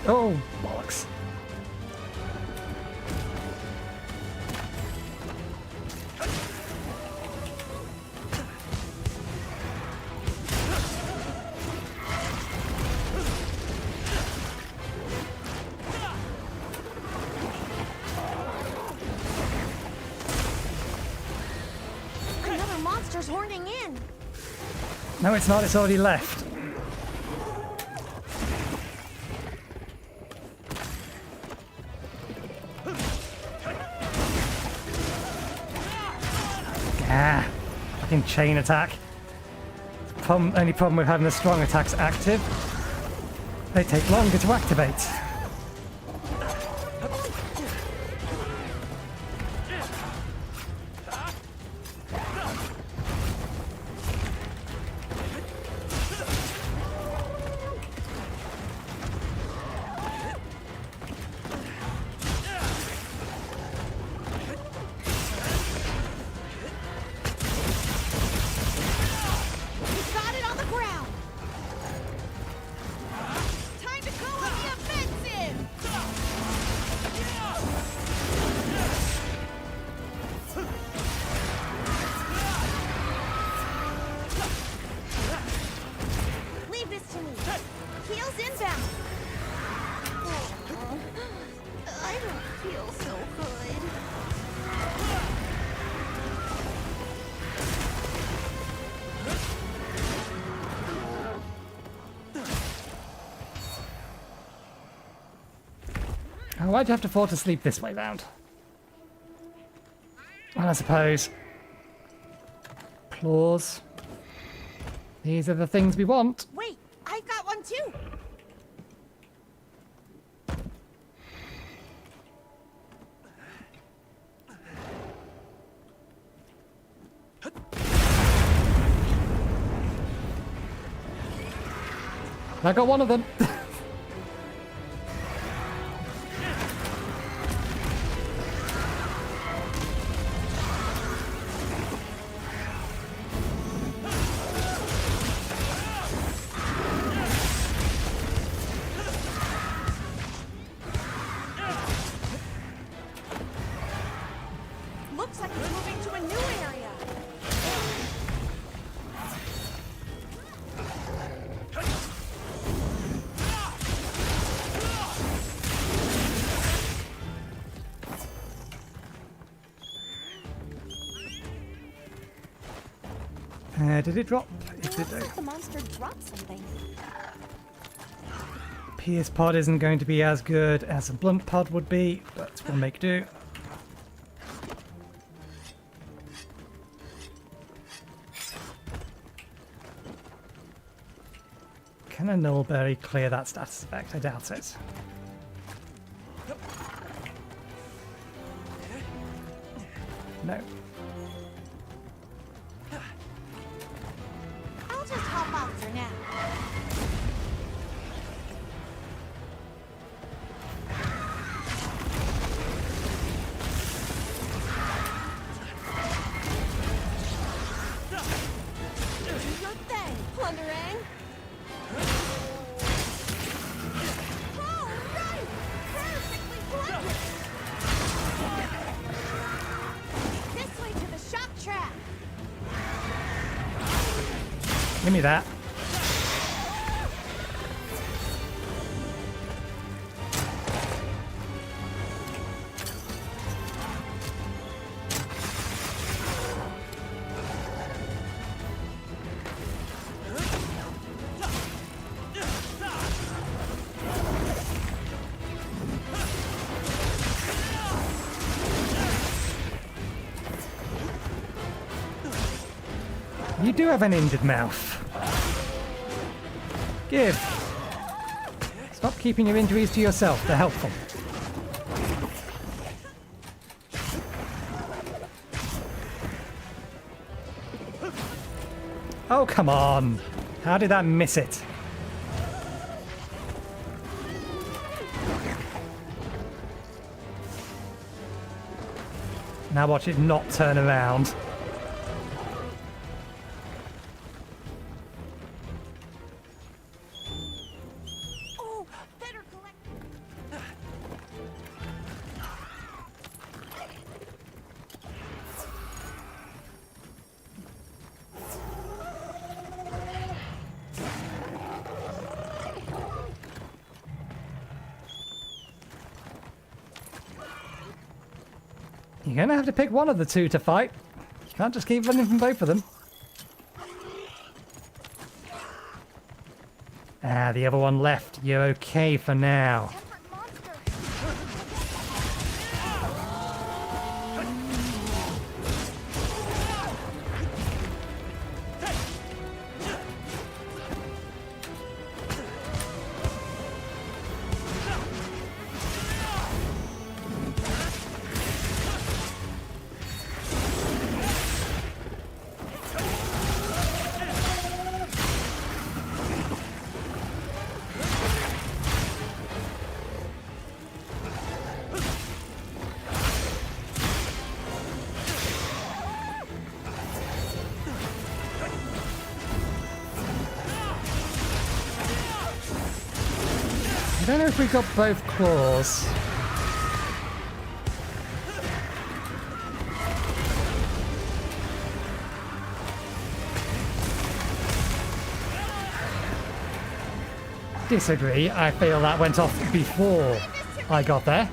Oh, bollocks. Another monster's horning in. No, it's not. It's already left. Ah, fucking chain attack. Only problem with having the strong attacks active, they take longer to activate. He's got it on the ground. Time to go on the offensive. Leave this to me. Heels inbound. I don't feel so good. Oh, why'd you have to fall to sleep this way round? Well, I suppose. Claws. These are the things we want. Wait, I've got one too. I got one of them. Looks like it's moving to a new area. Did it drop? It did. Looks like the monster dropped something. Pierce pod isn't going to be as good as a blunt pod would be, but we'll make do. Can a nullberry clear that status effect? I doubt it. No. I'll just hop off for now. Do your thing, Plunderang. All right, perfectly blended. This way to the shock trap. Give me that. You do have an injured mouth. Give. Stop keeping your injuries to yourself. They're helpful. Oh, come on. How did that miss it? Now watch it not turn around. Oh, better collect. You're gonna have to pick one of the two to fight. You can't just keep running from both of them. Ah, the other one left. You're okay for now. I don't know if we got both claws. Disagree. I feel that went off before I got there.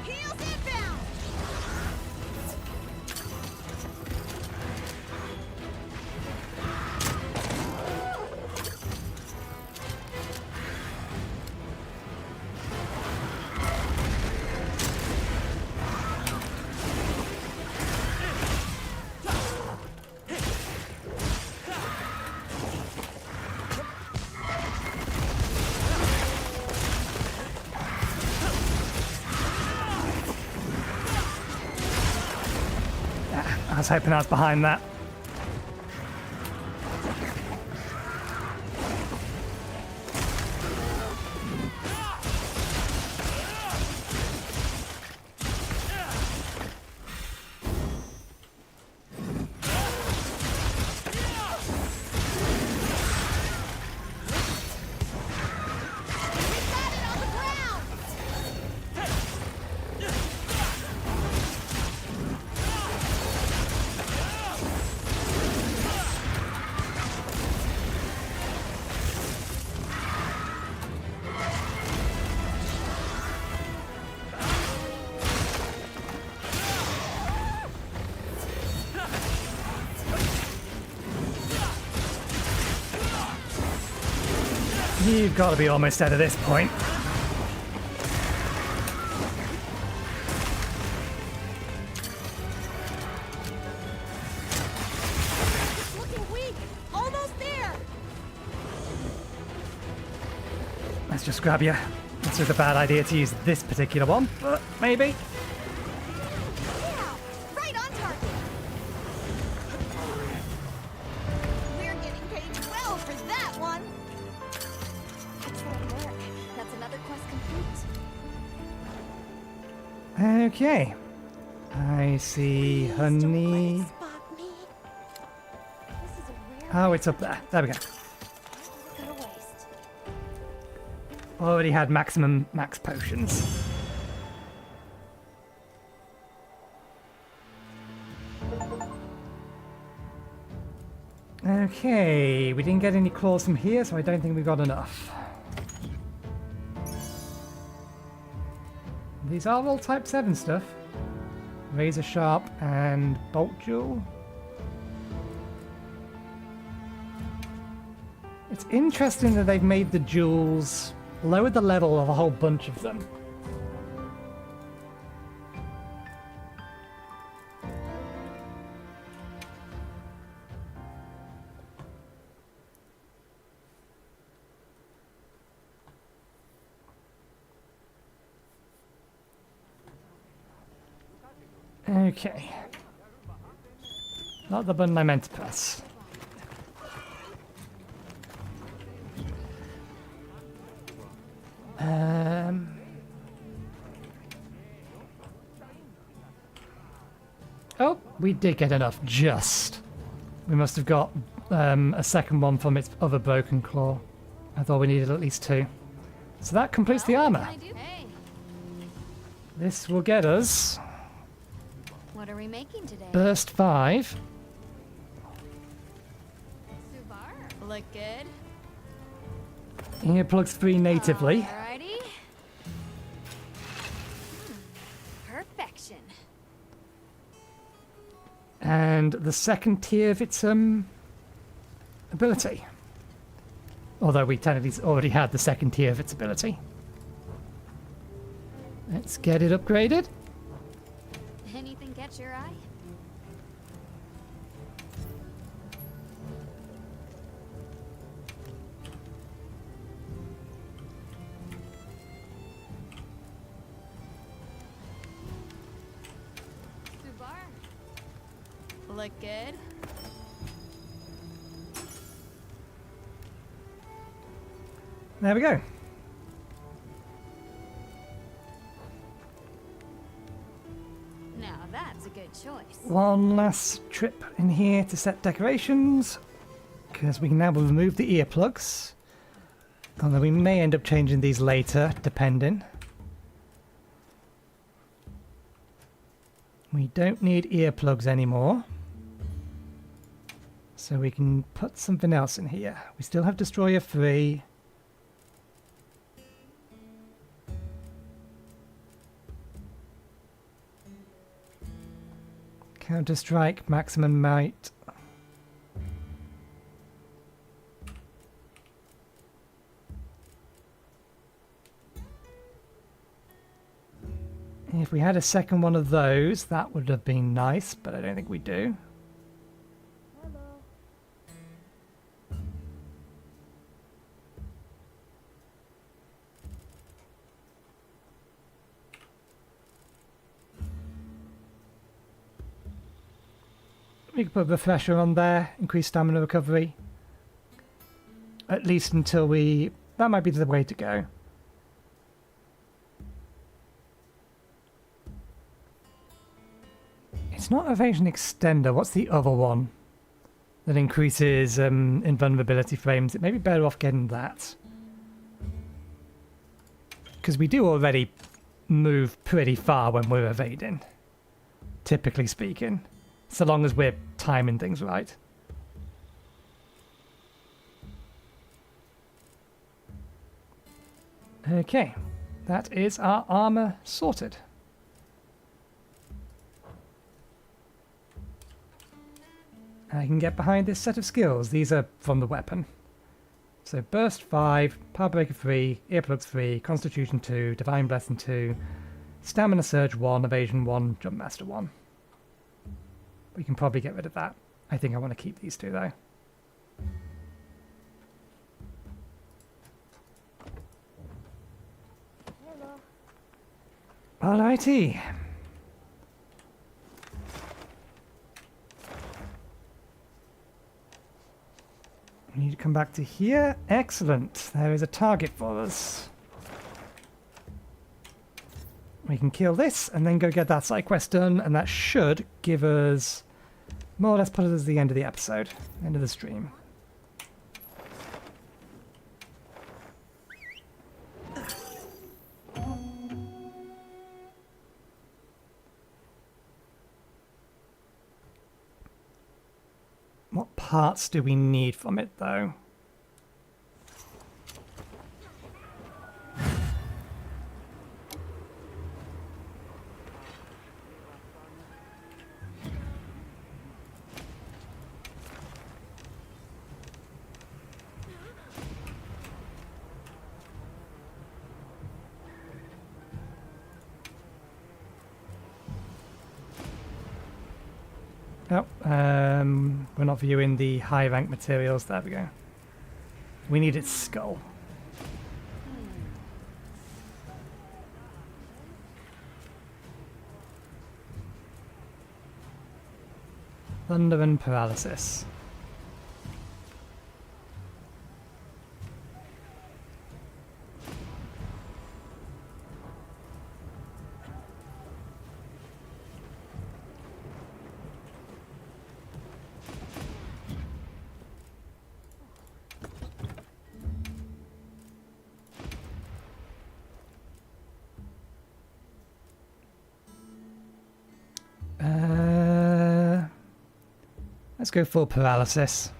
I was hoping I was behind that. You've got to be almost dead at this point. It's looking weak. Almost there. Let's just grab you. It's just a bad idea to use this particular one, but maybe. Yeah, right on target. We're getting paid well for that one. Excellent work. That's another quest complete. Okay. I see honey. Oh, it's up there. There we go. Gotta waste. Already had max potions. Okay, we didn't get any claws from here, so I don't think we got enough. These are all Type 7 stuff. Razor Sharp and Bolt Jewel. It's interesting that they've made the jewels lower the level of a whole bunch of them. Okay. Not the button I meant to press. Oh, we did get enough, just. We must have got a second one from its other broken claw. I thought we needed at least two. So that completes the armor. Hey, This will get us what are we making today? Burst 5. Look good. Earplugs 3 natively. Alrighty. Perfection. and the second tier of its ability. Although we technically already had the second tier of its ability. Let's get it upgraded. Anything catch your eye? Subar. Look good. There we go. Now that's a good choice. One last trip in here to set decorations, because we can now remove the earplugs. Although we may end up changing these later, depending. We don't need earplugs anymore. So we can put something else in here. We still have Destroyer 3. Counter-Strike, Maximum Might. If we had a second one of those, that would have been nice, but I don't think we do. We could put a refresher on there, increase stamina recovery. At least until we... that might be the way to go. It's not evasion extender. What's the other one that increases invulnerability frames? It may be better off getting that. Because we do already move pretty far when we're evading, typically speaking. So long as we're timing things right. Okay, that is our armor sorted. I can get behind this set of skills. These are from the weapon. So Burst 5, Power Breaker 3, Earplugs 3, Constitution 2, Divine Blessing 2, Stamina Surge 1, Evasion 1, Jump Master 1. We can probably get rid of that. I think I want to keep these two though. Alrighty. We need to come back to here. Excellent. There is a target for us. We can kill this and then go get that side quest done, and that should give us more or less put us at the end of the episode, end of the stream. What parts do we need from it though? Oh, we're not viewing the high rank materials. There we go. We need its skull. Thunder and paralysis. Let's go full paralysis.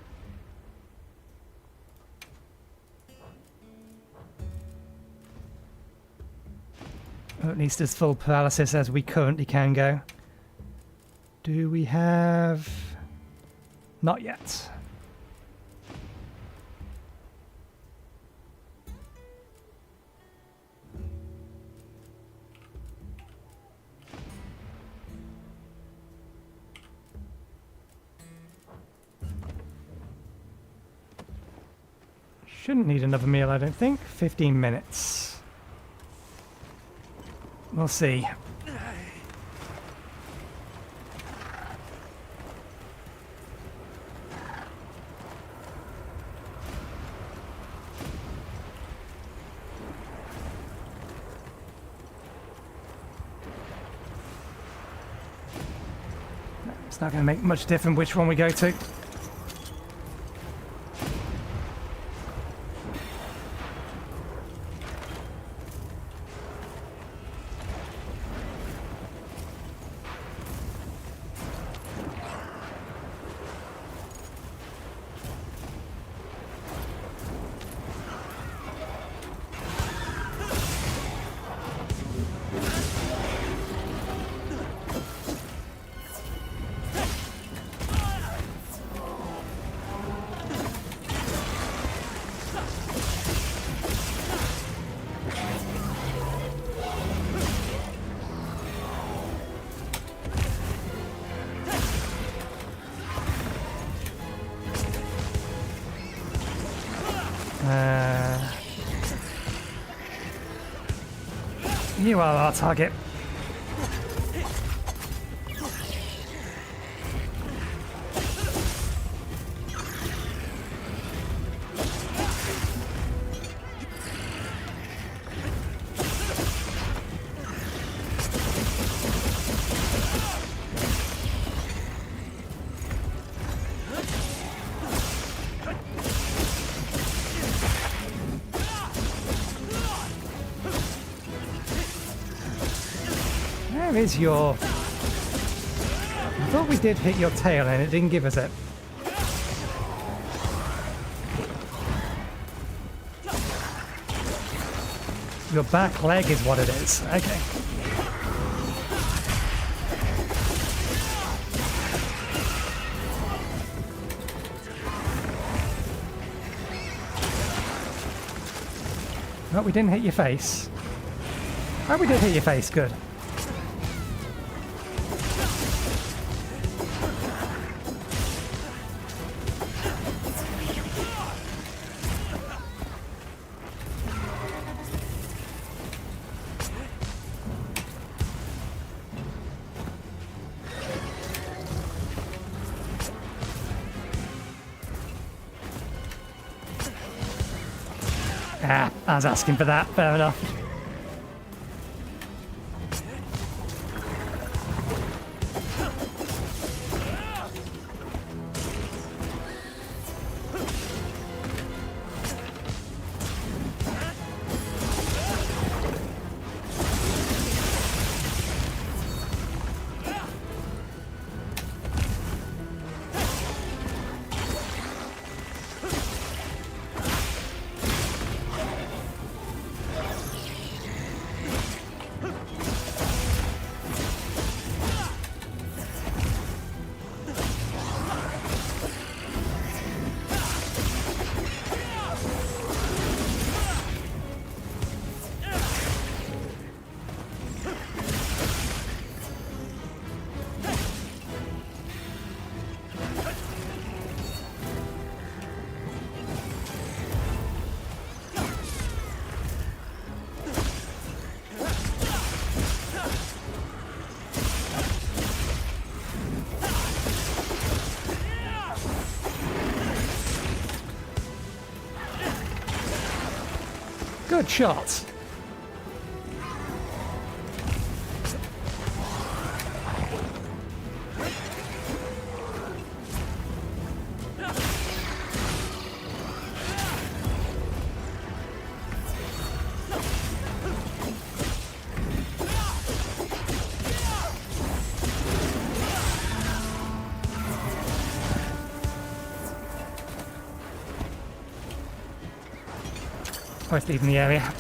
Or at least as full paralysis as we currently can go. Do we have... Not yet. Shouldn't need another meal, I don't think. 15 minutes. We'll see. It's not going to make much difference which one we go to. You are our target. Where is your... I thought we did hit your tail and it didn't give us it. Your back leg is what it is. Okay. No, we didn't hit your face. Oh, we did hit your face. Good. Ah, I was asking for that. Fair enough. Good shot. Oh, it's leaving the area.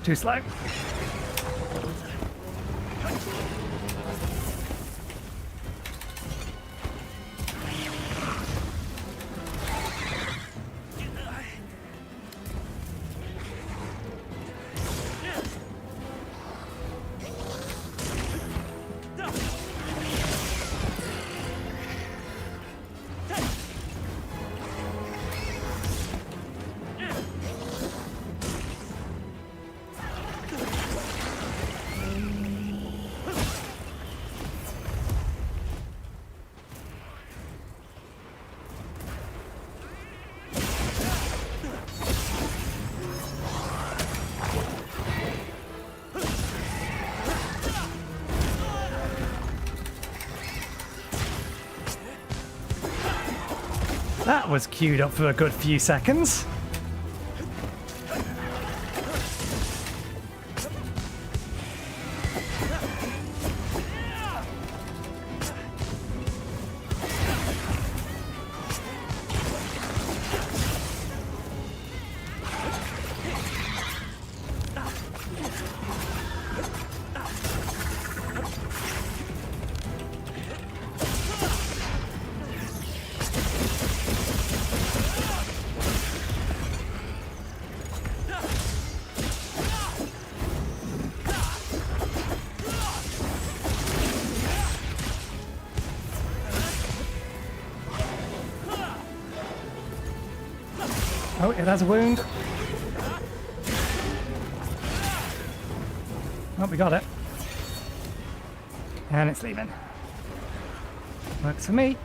Too slow. That was queued up for a good few seconds. Oh, it has a wound. Oh, we got it. And it's leaving. Works for me.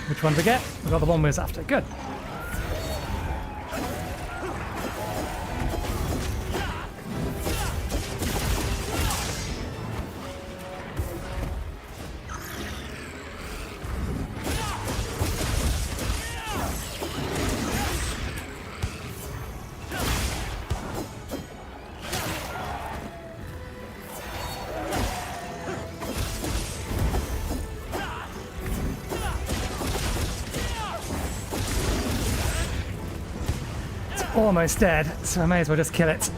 Which one to get? We got the one we was after. Good. Almost dead, so I may as well just kill it.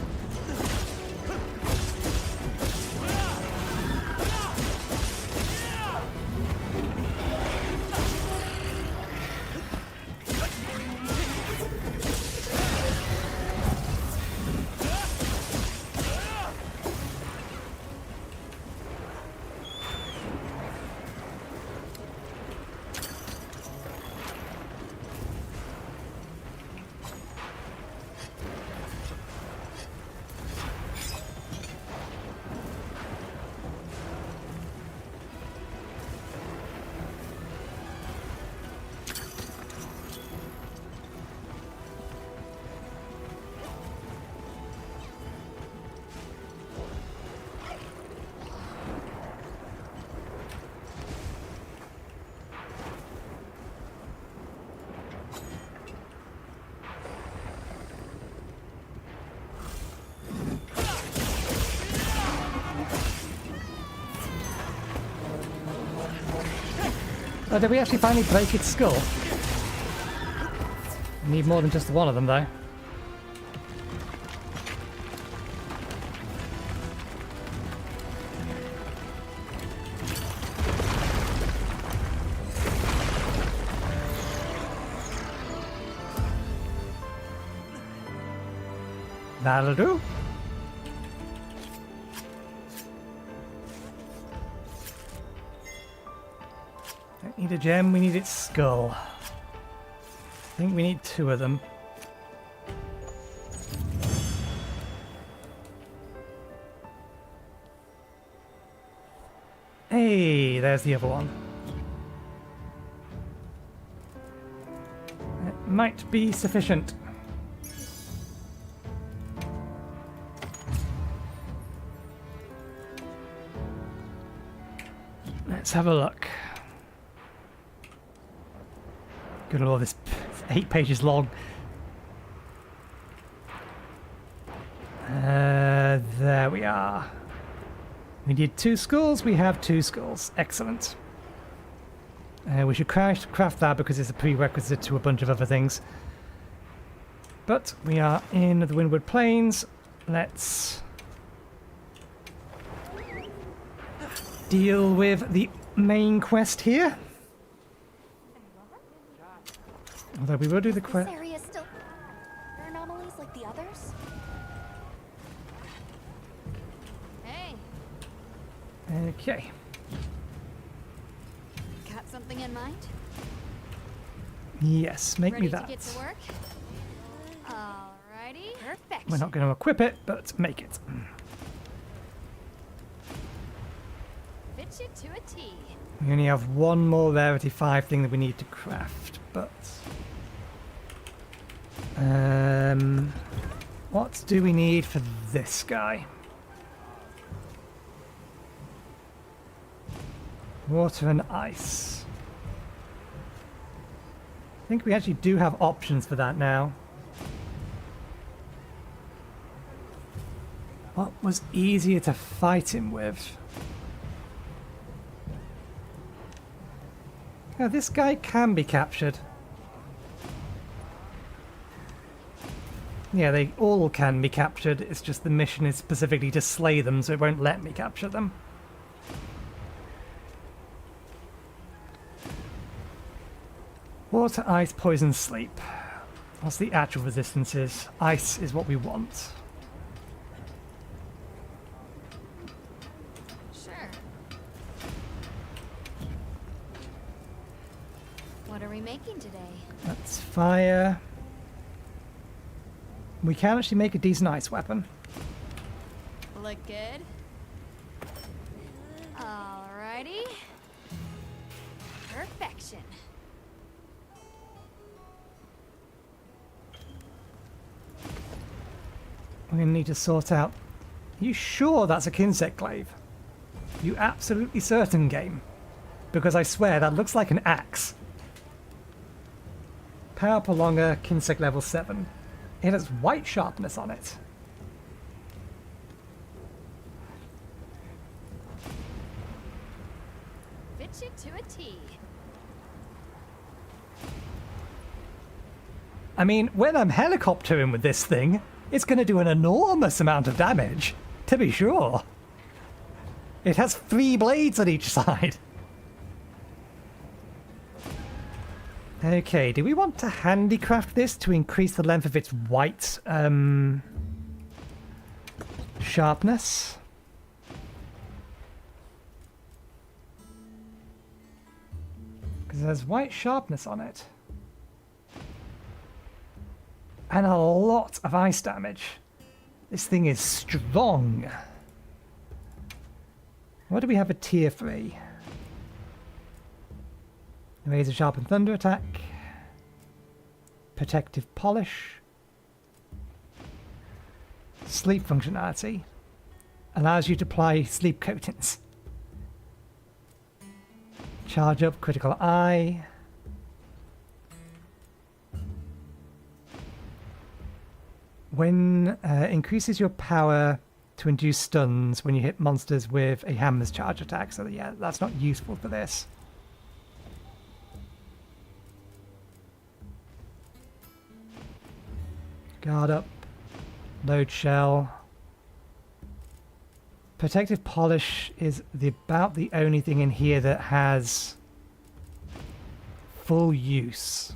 Oh, did we actually finally break its skull? We need more than just one of them, though. That'll do. Don't need a gem, we need its skull. I think we need two of them. Hey, there's the other one. might be sufficient. Let's have a look. Good lord, this is 8 pages long. There we are. We need 2 skulls. We have 2 skulls. Excellent. We should craft that because it's a prerequisite to a bunch of other things. But we are in the Windward Plains. Let's deal with the main quest here. Although we will do the quest. This area is still anomalies like the others. Hey, Okay. got something in mind? Yes, make Ready me that. to get to work? Alrighty. Perfect. We're not going to equip it, but make it. Fit you to a T. We only have one more rarity 5 thing that we need to craft, but what do we need for this guy? Water and ice. I think we actually do have options for that now. What was easier to fight him with? Yeah, this guy can be captured. Yeah, they all can be captured. It's just the mission is specifically to slay them, so it won't let me capture them. Water, ice, poison, sleep. What's the actual resistances? Ice is what we want. Sure. What are we making today? That's fire. We can actually make a decent ice weapon. Look good. Alrighty. Perfection. We're going to need to sort out... Are you sure that's a Kinsect glaive? You absolutely certain, game? Because I swear that looks like an axe. Power Prolonger, Kinsect level 7. It has white sharpness on it. Fit you to a T. I mean, when I'm helicoptering with this thing, it's going to do an enormous amount of damage, to be sure. It has 3 blades on each side. Okay, do we want to handicraft this to increase the length of its white sharpness? Because there's white sharpness on it. And a lot of ice damage. This thing is strong. What do we have at tier 3? Razor Sharpened Thunder Attack. Protective Polish. Sleep functionality. Allows you to apply sleep coatings. Charge up Critical Eye. When increases your power to induce stuns when you hit monsters with a hammer's charge attack. So yeah, that's not useful for this. Guard up. Load shell. Protective polish is about the only thing in here that has full use.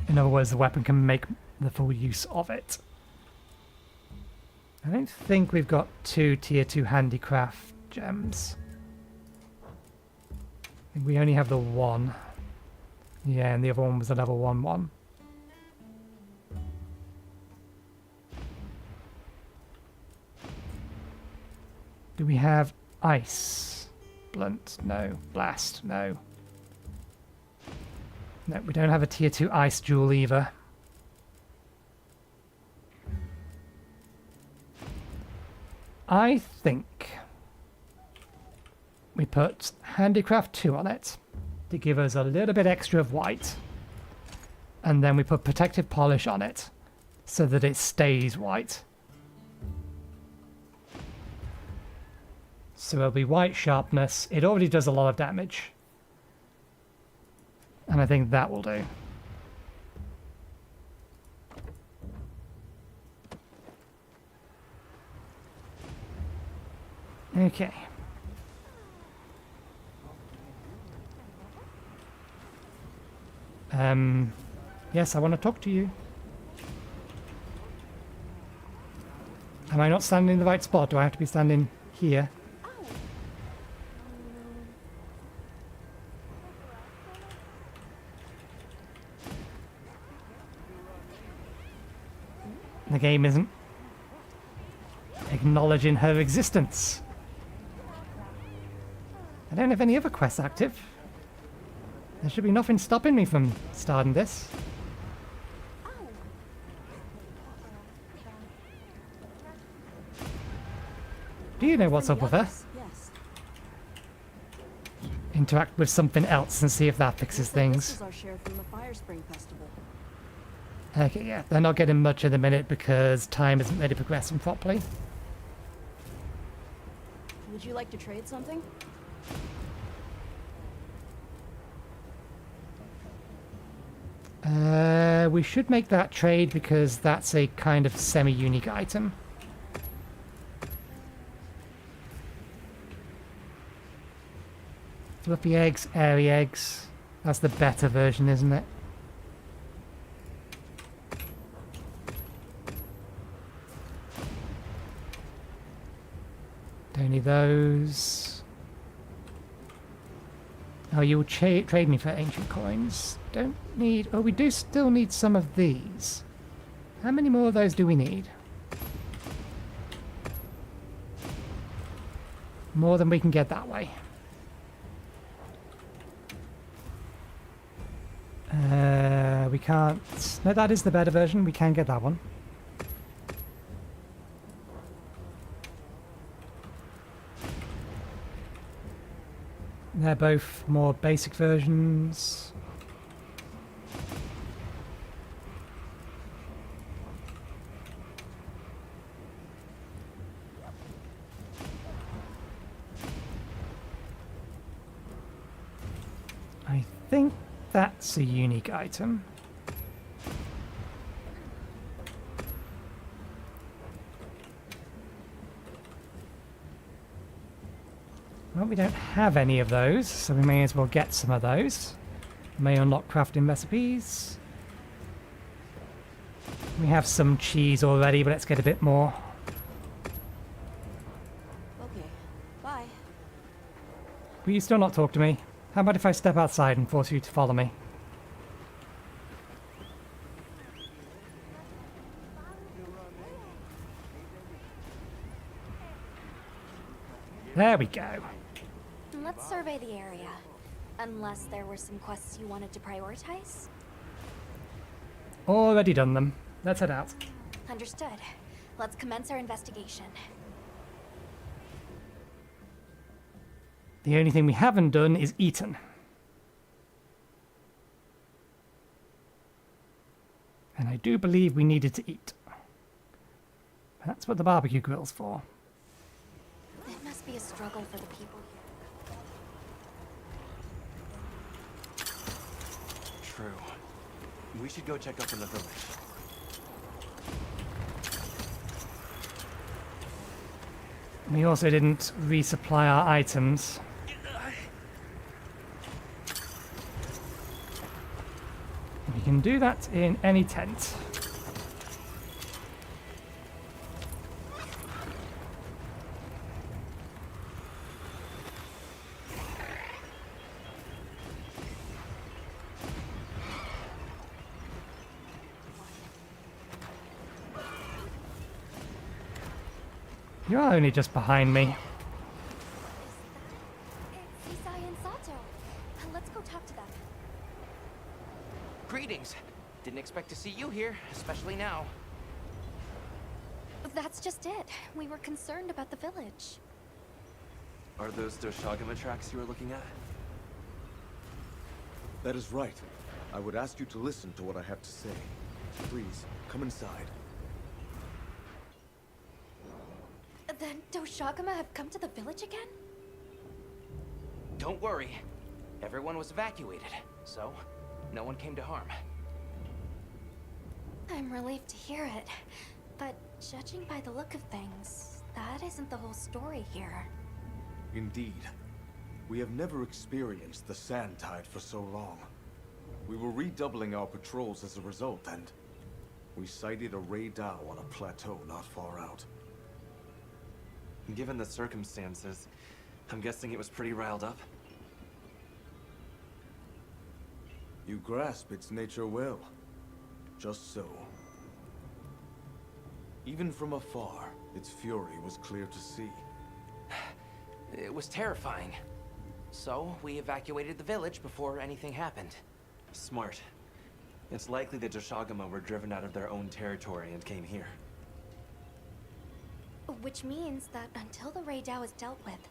In other words, the weapon can make the full use of it. I don't think we've got 2 tier 2 handicraft gems. I think we only have the 1. Yeah, and the other one was a level 1 one. Do we have ice? Blunt? No. Blast? No. No, we don't have a tier 2 ice jewel either. I think we put Handicraft 2 on it to give us a little bit extra of white. And then we put Protective Polish on it so that it stays white. So it'll be white sharpness. It already does a lot of damage. And I think that will do. Okay. Yes, I want to talk to you. Am I not standing in the right spot? Do I have to be standing here? The game isn't acknowledging her existence. I don't have any other quests active. There should be nothing stopping me from starting this. Do you know what's up with her? Yes. Interact with something else and see if that fixes This things. is our share from the Fire Spring Festival. Okay, yeah, they're not getting much at the minute because time isn't really progressing properly. Would you like to trade something? We should make that trade because that's a kind of semi-unique item. Fluffy eggs, airy eggs. That's the better version, isn't it? Don't need those. Oh, you'll trade me for ancient coins. Don't need... Oh, we do still need some of these. How many more of those do we need? More than we can get that way. We can't... No, that is the better version. We can get that one. They're both more basic versions. I think that's a unique item. Well, we don't have any of those, so we may as well get some of those. May unlock crafting recipes. We have some cheese already, but let's get a bit more. Okay. Bye. Will you still not talk to me? How about if I step outside and force you to follow me? There we go. Let's survey the area. Unless there were some quests you wanted to prioritize? Already done them. Let's head out. Understood. Let's commence our investigation. The only thing we haven't done is eaten. And I do believe we needed to eat. That's what the barbecue grill's for. It must be a struggle for the people here. True. We should go check up in the village. We also didn't resupply our items. We can do that in any tent. You're only just behind me. expect to see you here, especially now. That's just it. We were concerned about the village. Are those Doshagama tracks you were looking at? That is right. I would ask you to listen to what I have to say. Please, come inside. Then Doshagama have come to the village again? Don't worry. Everyone was evacuated, so no one came to harm. I'm relieved to hear it. But judging by the look of things, that isn't the whole story here. Indeed. We have never experienced the Sand Tide for so long. We were redoubling our patrols as a result, and we sighted a radar on a plateau not far out. Given the circumstances, I'm guessing it was pretty riled up. You grasp its nature well. Just so. Even from afar, its fury was clear to see. It was terrifying. So, we evacuated the village before anything happened. Smart. It's likely the Doshagama were driven out of their own territory and came here. Which means that until the Raidao is dealt with,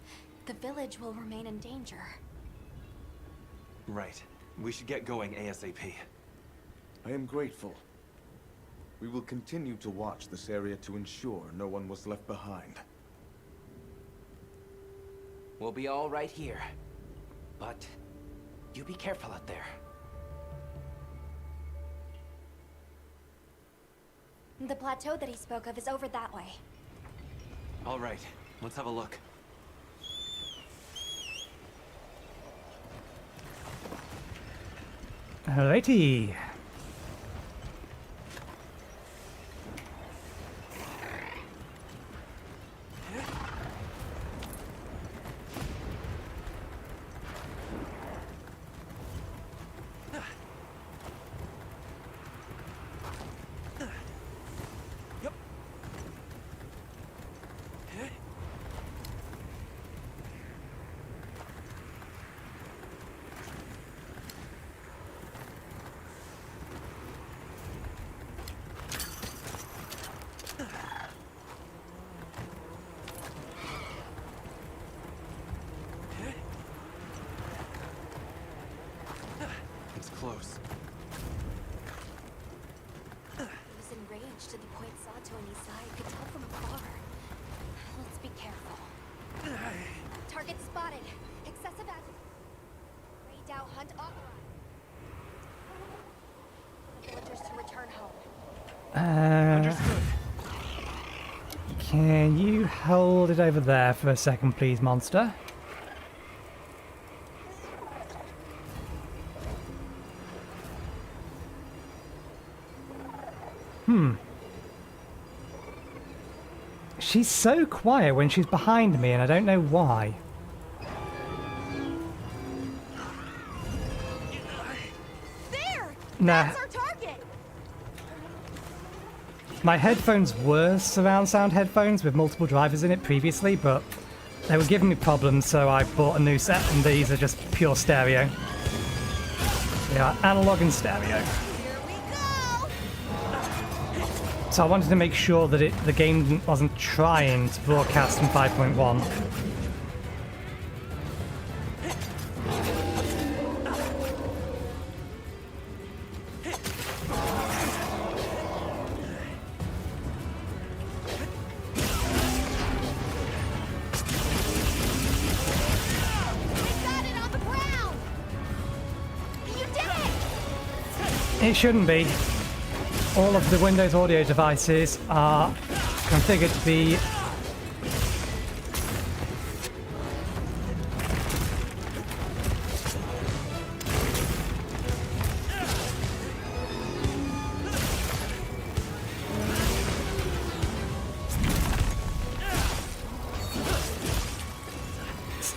the village will remain in danger. Right. We should get going ASAP. I am grateful. We will continue to watch this area to ensure no one was left behind. We'll be all right here. But you be careful out there. The plateau that he spoke of is over that way. All right, let's have a look. Alrighty. Close. He was enraged to the point Sato and Isai could tell from afar. Let's be careful. Target spotted. Excessive Raidao hunt authorized. Villagers to return home. Can you hold it over there for a second, please, monster? She's so quiet when she's behind me, and I don't know why. There! Nah. That's our target! My headphones were surround sound headphones with multiple drivers in it previously, but they were giving me problems, so I bought a new set, and these are just pure stereo. They are analog and stereo. So I wanted to make sure that the game wasn't trying to broadcast in 5.1. It shouldn't be. All of the Windows audio devices are configured to be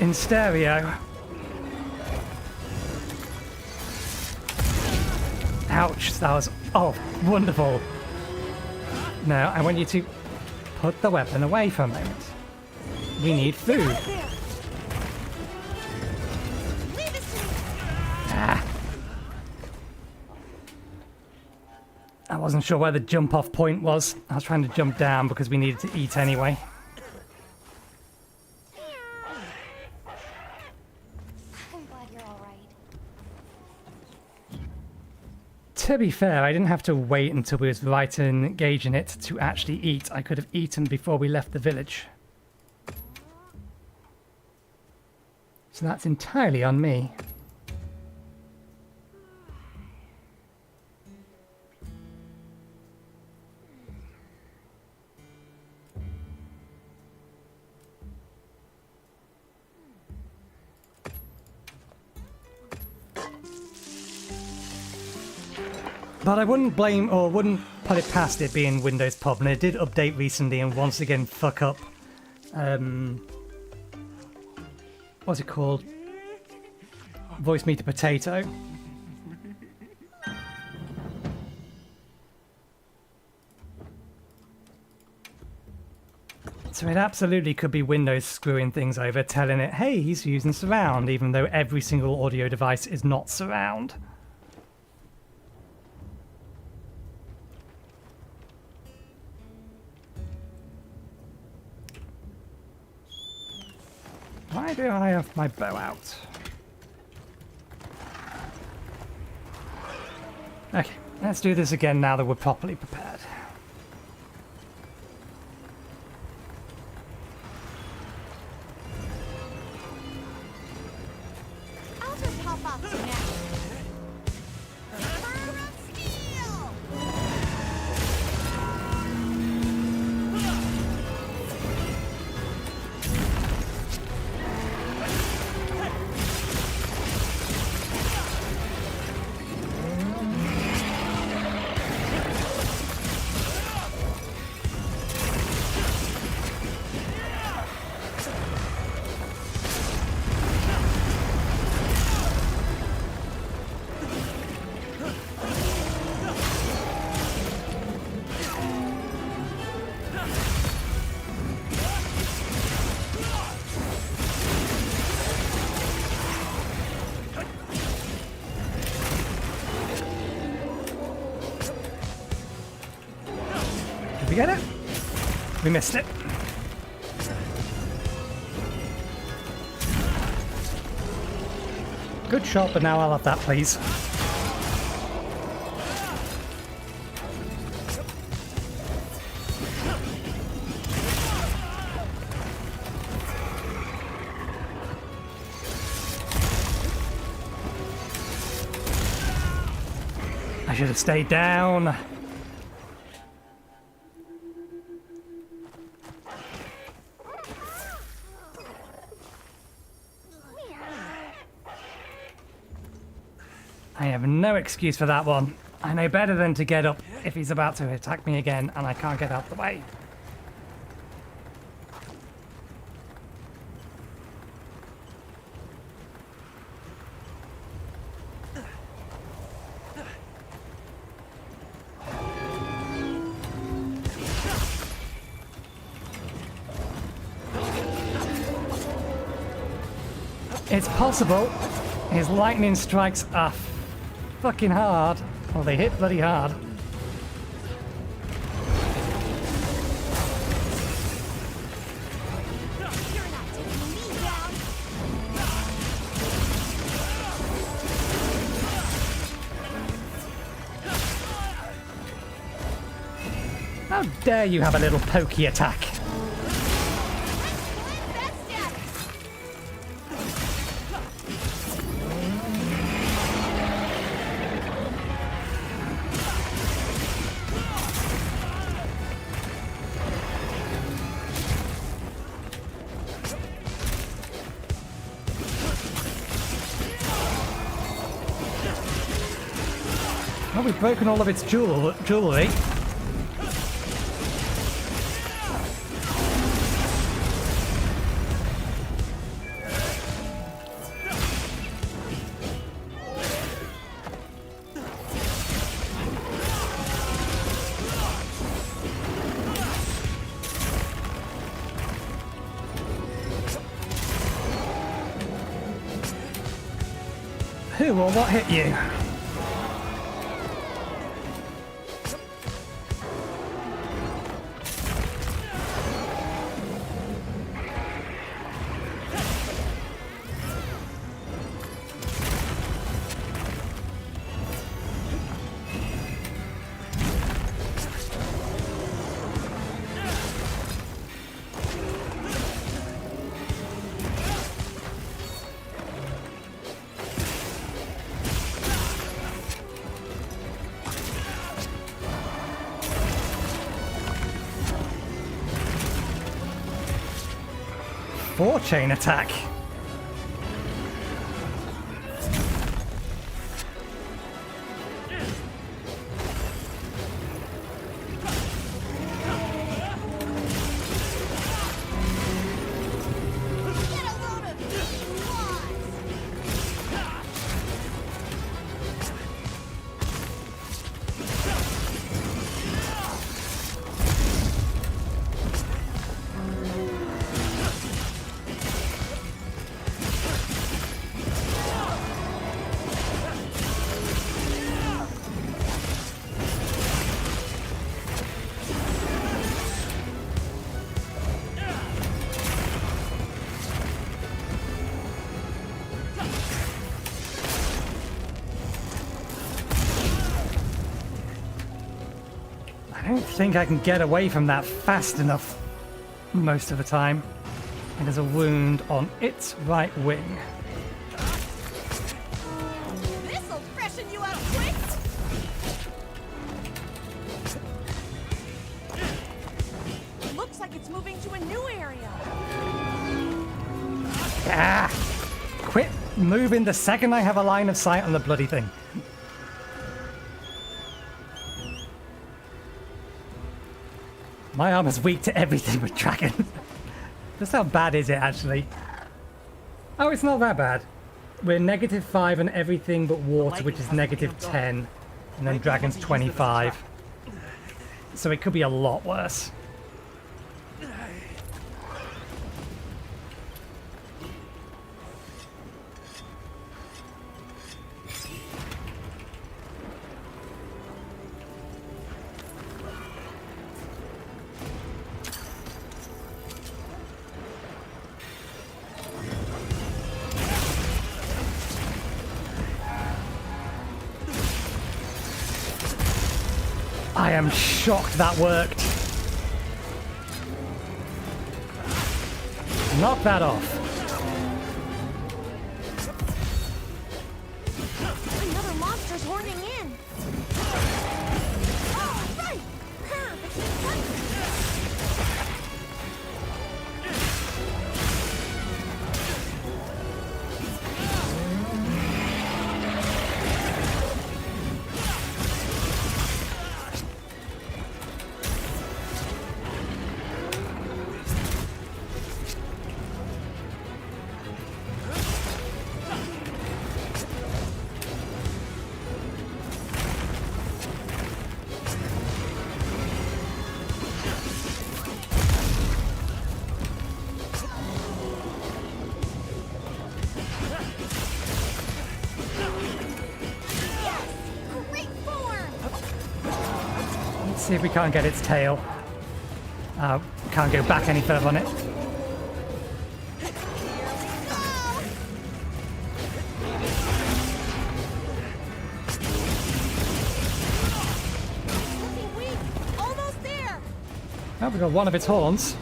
in stereo. Ouch, that was, oh, wonderful. Now, I want you to put the weapon away for a moment. We need food. Ah. Wasn't sure where the jump off point was. I was trying to jump down because we needed to eat anyway. I'm glad you're all right. To be fair, I didn't have to wait until we was right and engaging it to actually eat. I could have eaten before we left the village. So that's entirely on me. But I wouldn't blame or wouldn't put it past it being Windows problem. It did update recently and once again fuck up. What's it called? Voice meter potato. So it absolutely could be Windows screwing things over, telling it, hey, he's using surround, even though every single audio device is not surround. Why do I have my bow out? Okay, let's do this again now that we're properly prepared. I'll just hop off to now. Burn of steel! Did we get it? We missed it. Good shot, but now I'll have that, please. I should have stayed down. I have no excuse for that one. I know better than to get up if he's about to attack me again and I can't get out the way. It's possible his lightning strikes are fucking hard. Well, they hit bloody hard. How dare you have a little pokey attack? Well, we've broken all of its jewelry. Who or what hit you? 4 chain attack. I don't think I can get away from that fast enough most of the time. And there's a wound on its right wing. This'll freshen you up quick! Looks like it's moving to a new area. Ah! Quit moving the second I have a line of sight on the bloody thing. My armor's weak to everything with Dragon. Just how bad is it, actually? Oh, it's not that bad. We're -5 on everything but water, which is -10. And then Dragon's 25. So it could be a lot worse. I am shocked that worked. Knock that off. Another monster's horning in. Oh, right! See if we can't get its tail. Can't go back any further on it. Looking weak. Almost there. Oh, we got one of its horns.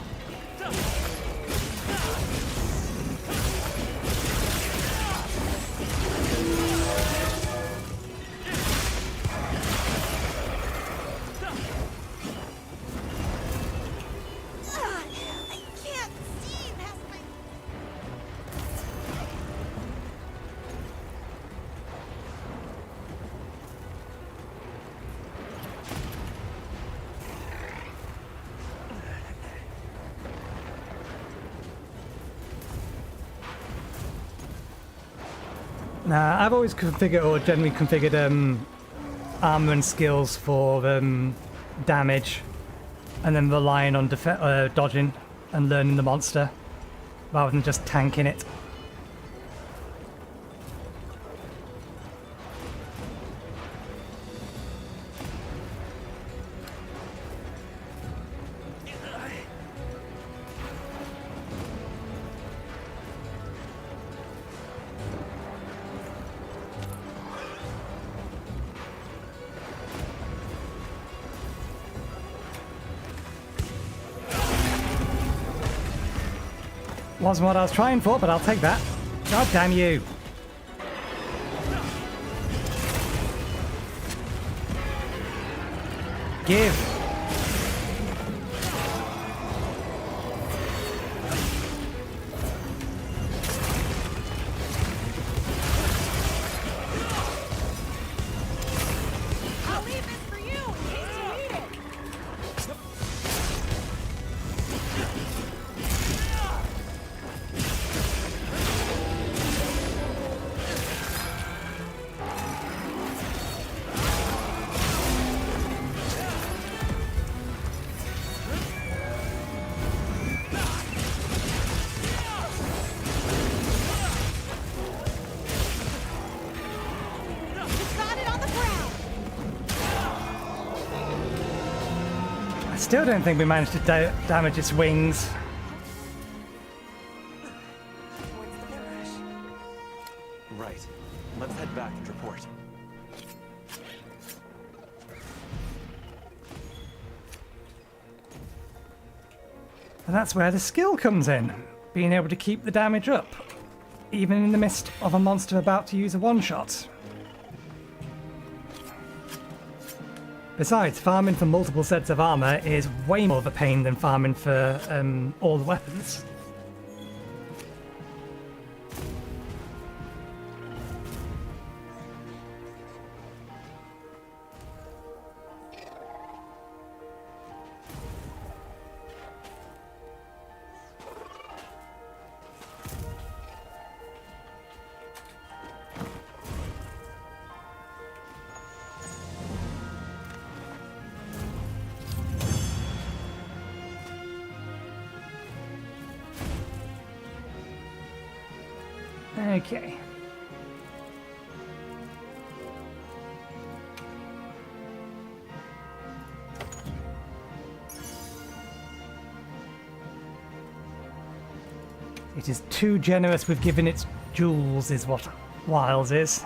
Nah, I've always configured, or generally configured, armor and skills for damage, and then relying on dodging and learning the monster, rather than just tanking it. Wasn't what I was trying for, but I'll take that. God damn you. Give. Still don't think we managed to damage its wings. Right. Let's head back and report. And that's where the skill comes in. Being able to keep the damage up, even in the midst of a monster about to use a one-shot. Besides, farming for multiple sets of armor is way more of a pain than farming for all the weapons. Okay. It is too generous with giving its jewels, is what Wilds is.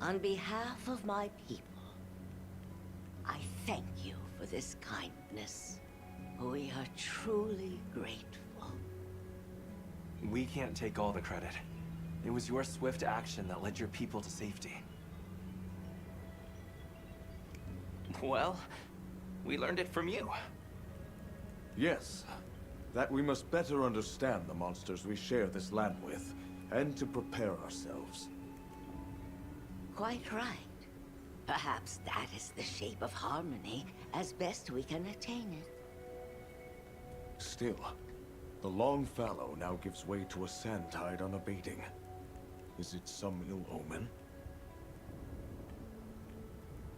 On behalf of my people, I thank you for this kindness. We are truly grateful. We can't take all the credit. It was your swift action that led your people to safety. Well, we learned it from you. Yes, that we must better understand the monsters we share this land with, and to prepare ourselves. Quite right. Perhaps that is the shape of harmony, as best we can attain it. Still, the long fallow now gives way to a sand tide unabating. Is it some ill omen?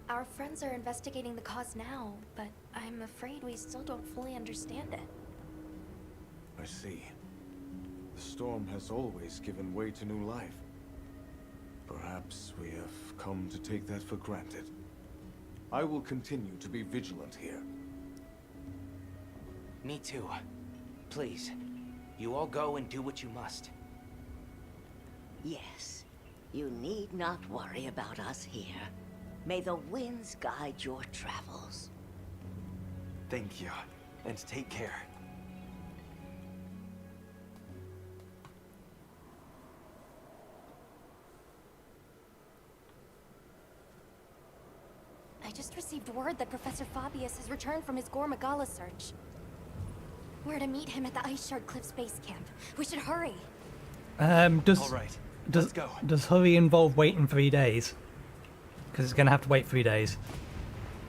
Our friends are investigating the cause now, but I'm afraid we still don't fully understand it. I see. The storm has always given way to new life. Perhaps we have come to take that for granted. I will continue to be vigilant here. Me too. Please, you all go and do what you must. Yes, you need not worry about us here. May the winds guide your travels. Thank you, and take care. I just received word that Professor Fabius has returned from his Gore Magala search. We're to meet him at the Ice Shard Cliffs base camp. We should hurry. All right, let's go. Does hurry involve waiting 3 days? Because it's going to have to wait 3 days.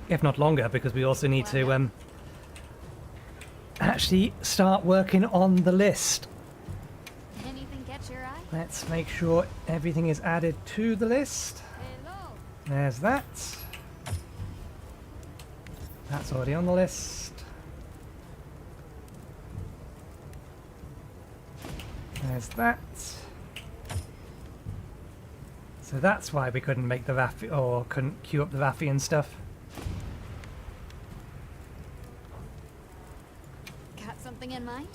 If not longer, because we also need to actually start working on the list. Anything catch your eye? Let's make sure everything is added to the list. Hello. There's that. That's already on the list. There's that. So that's why we couldn't make the Raffi, or couldn't queue up the Raffi and stuff. Got something in mind?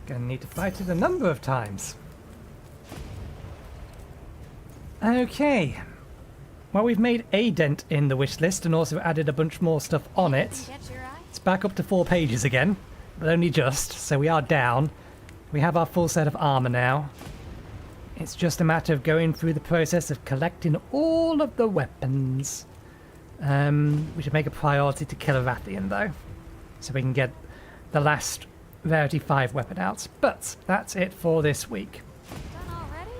Gonna need to fight it a number of times. Okay. Well, we've made a dent in the wish list and also added a bunch more stuff on it. Catch your eye? It's back up to 4 pages again, but only just, so we are down. We have our full set of armor now. It's just a matter of going through the process of collecting all of the weapons. We should make a priority to kill a Rathian though, so we can get the last Rarity 5 weapon out. But that's it for this week. Done already?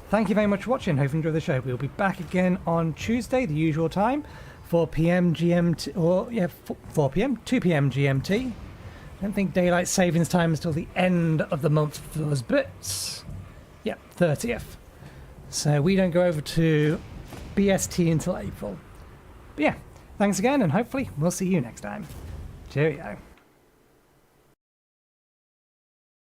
Thank you very much for watching. Hope you enjoyed the show. We'll be back again on Tuesday, the usual time, 4 p.m. GMT, or yeah, 4 p.m., 2 p.m. GMT. I don't think daylight savings time is till the end of the month for us, but yeah, 30th. So we don't go over to BST until April. But yeah, thanks again, and hopefully we'll see you next time. Cheerio.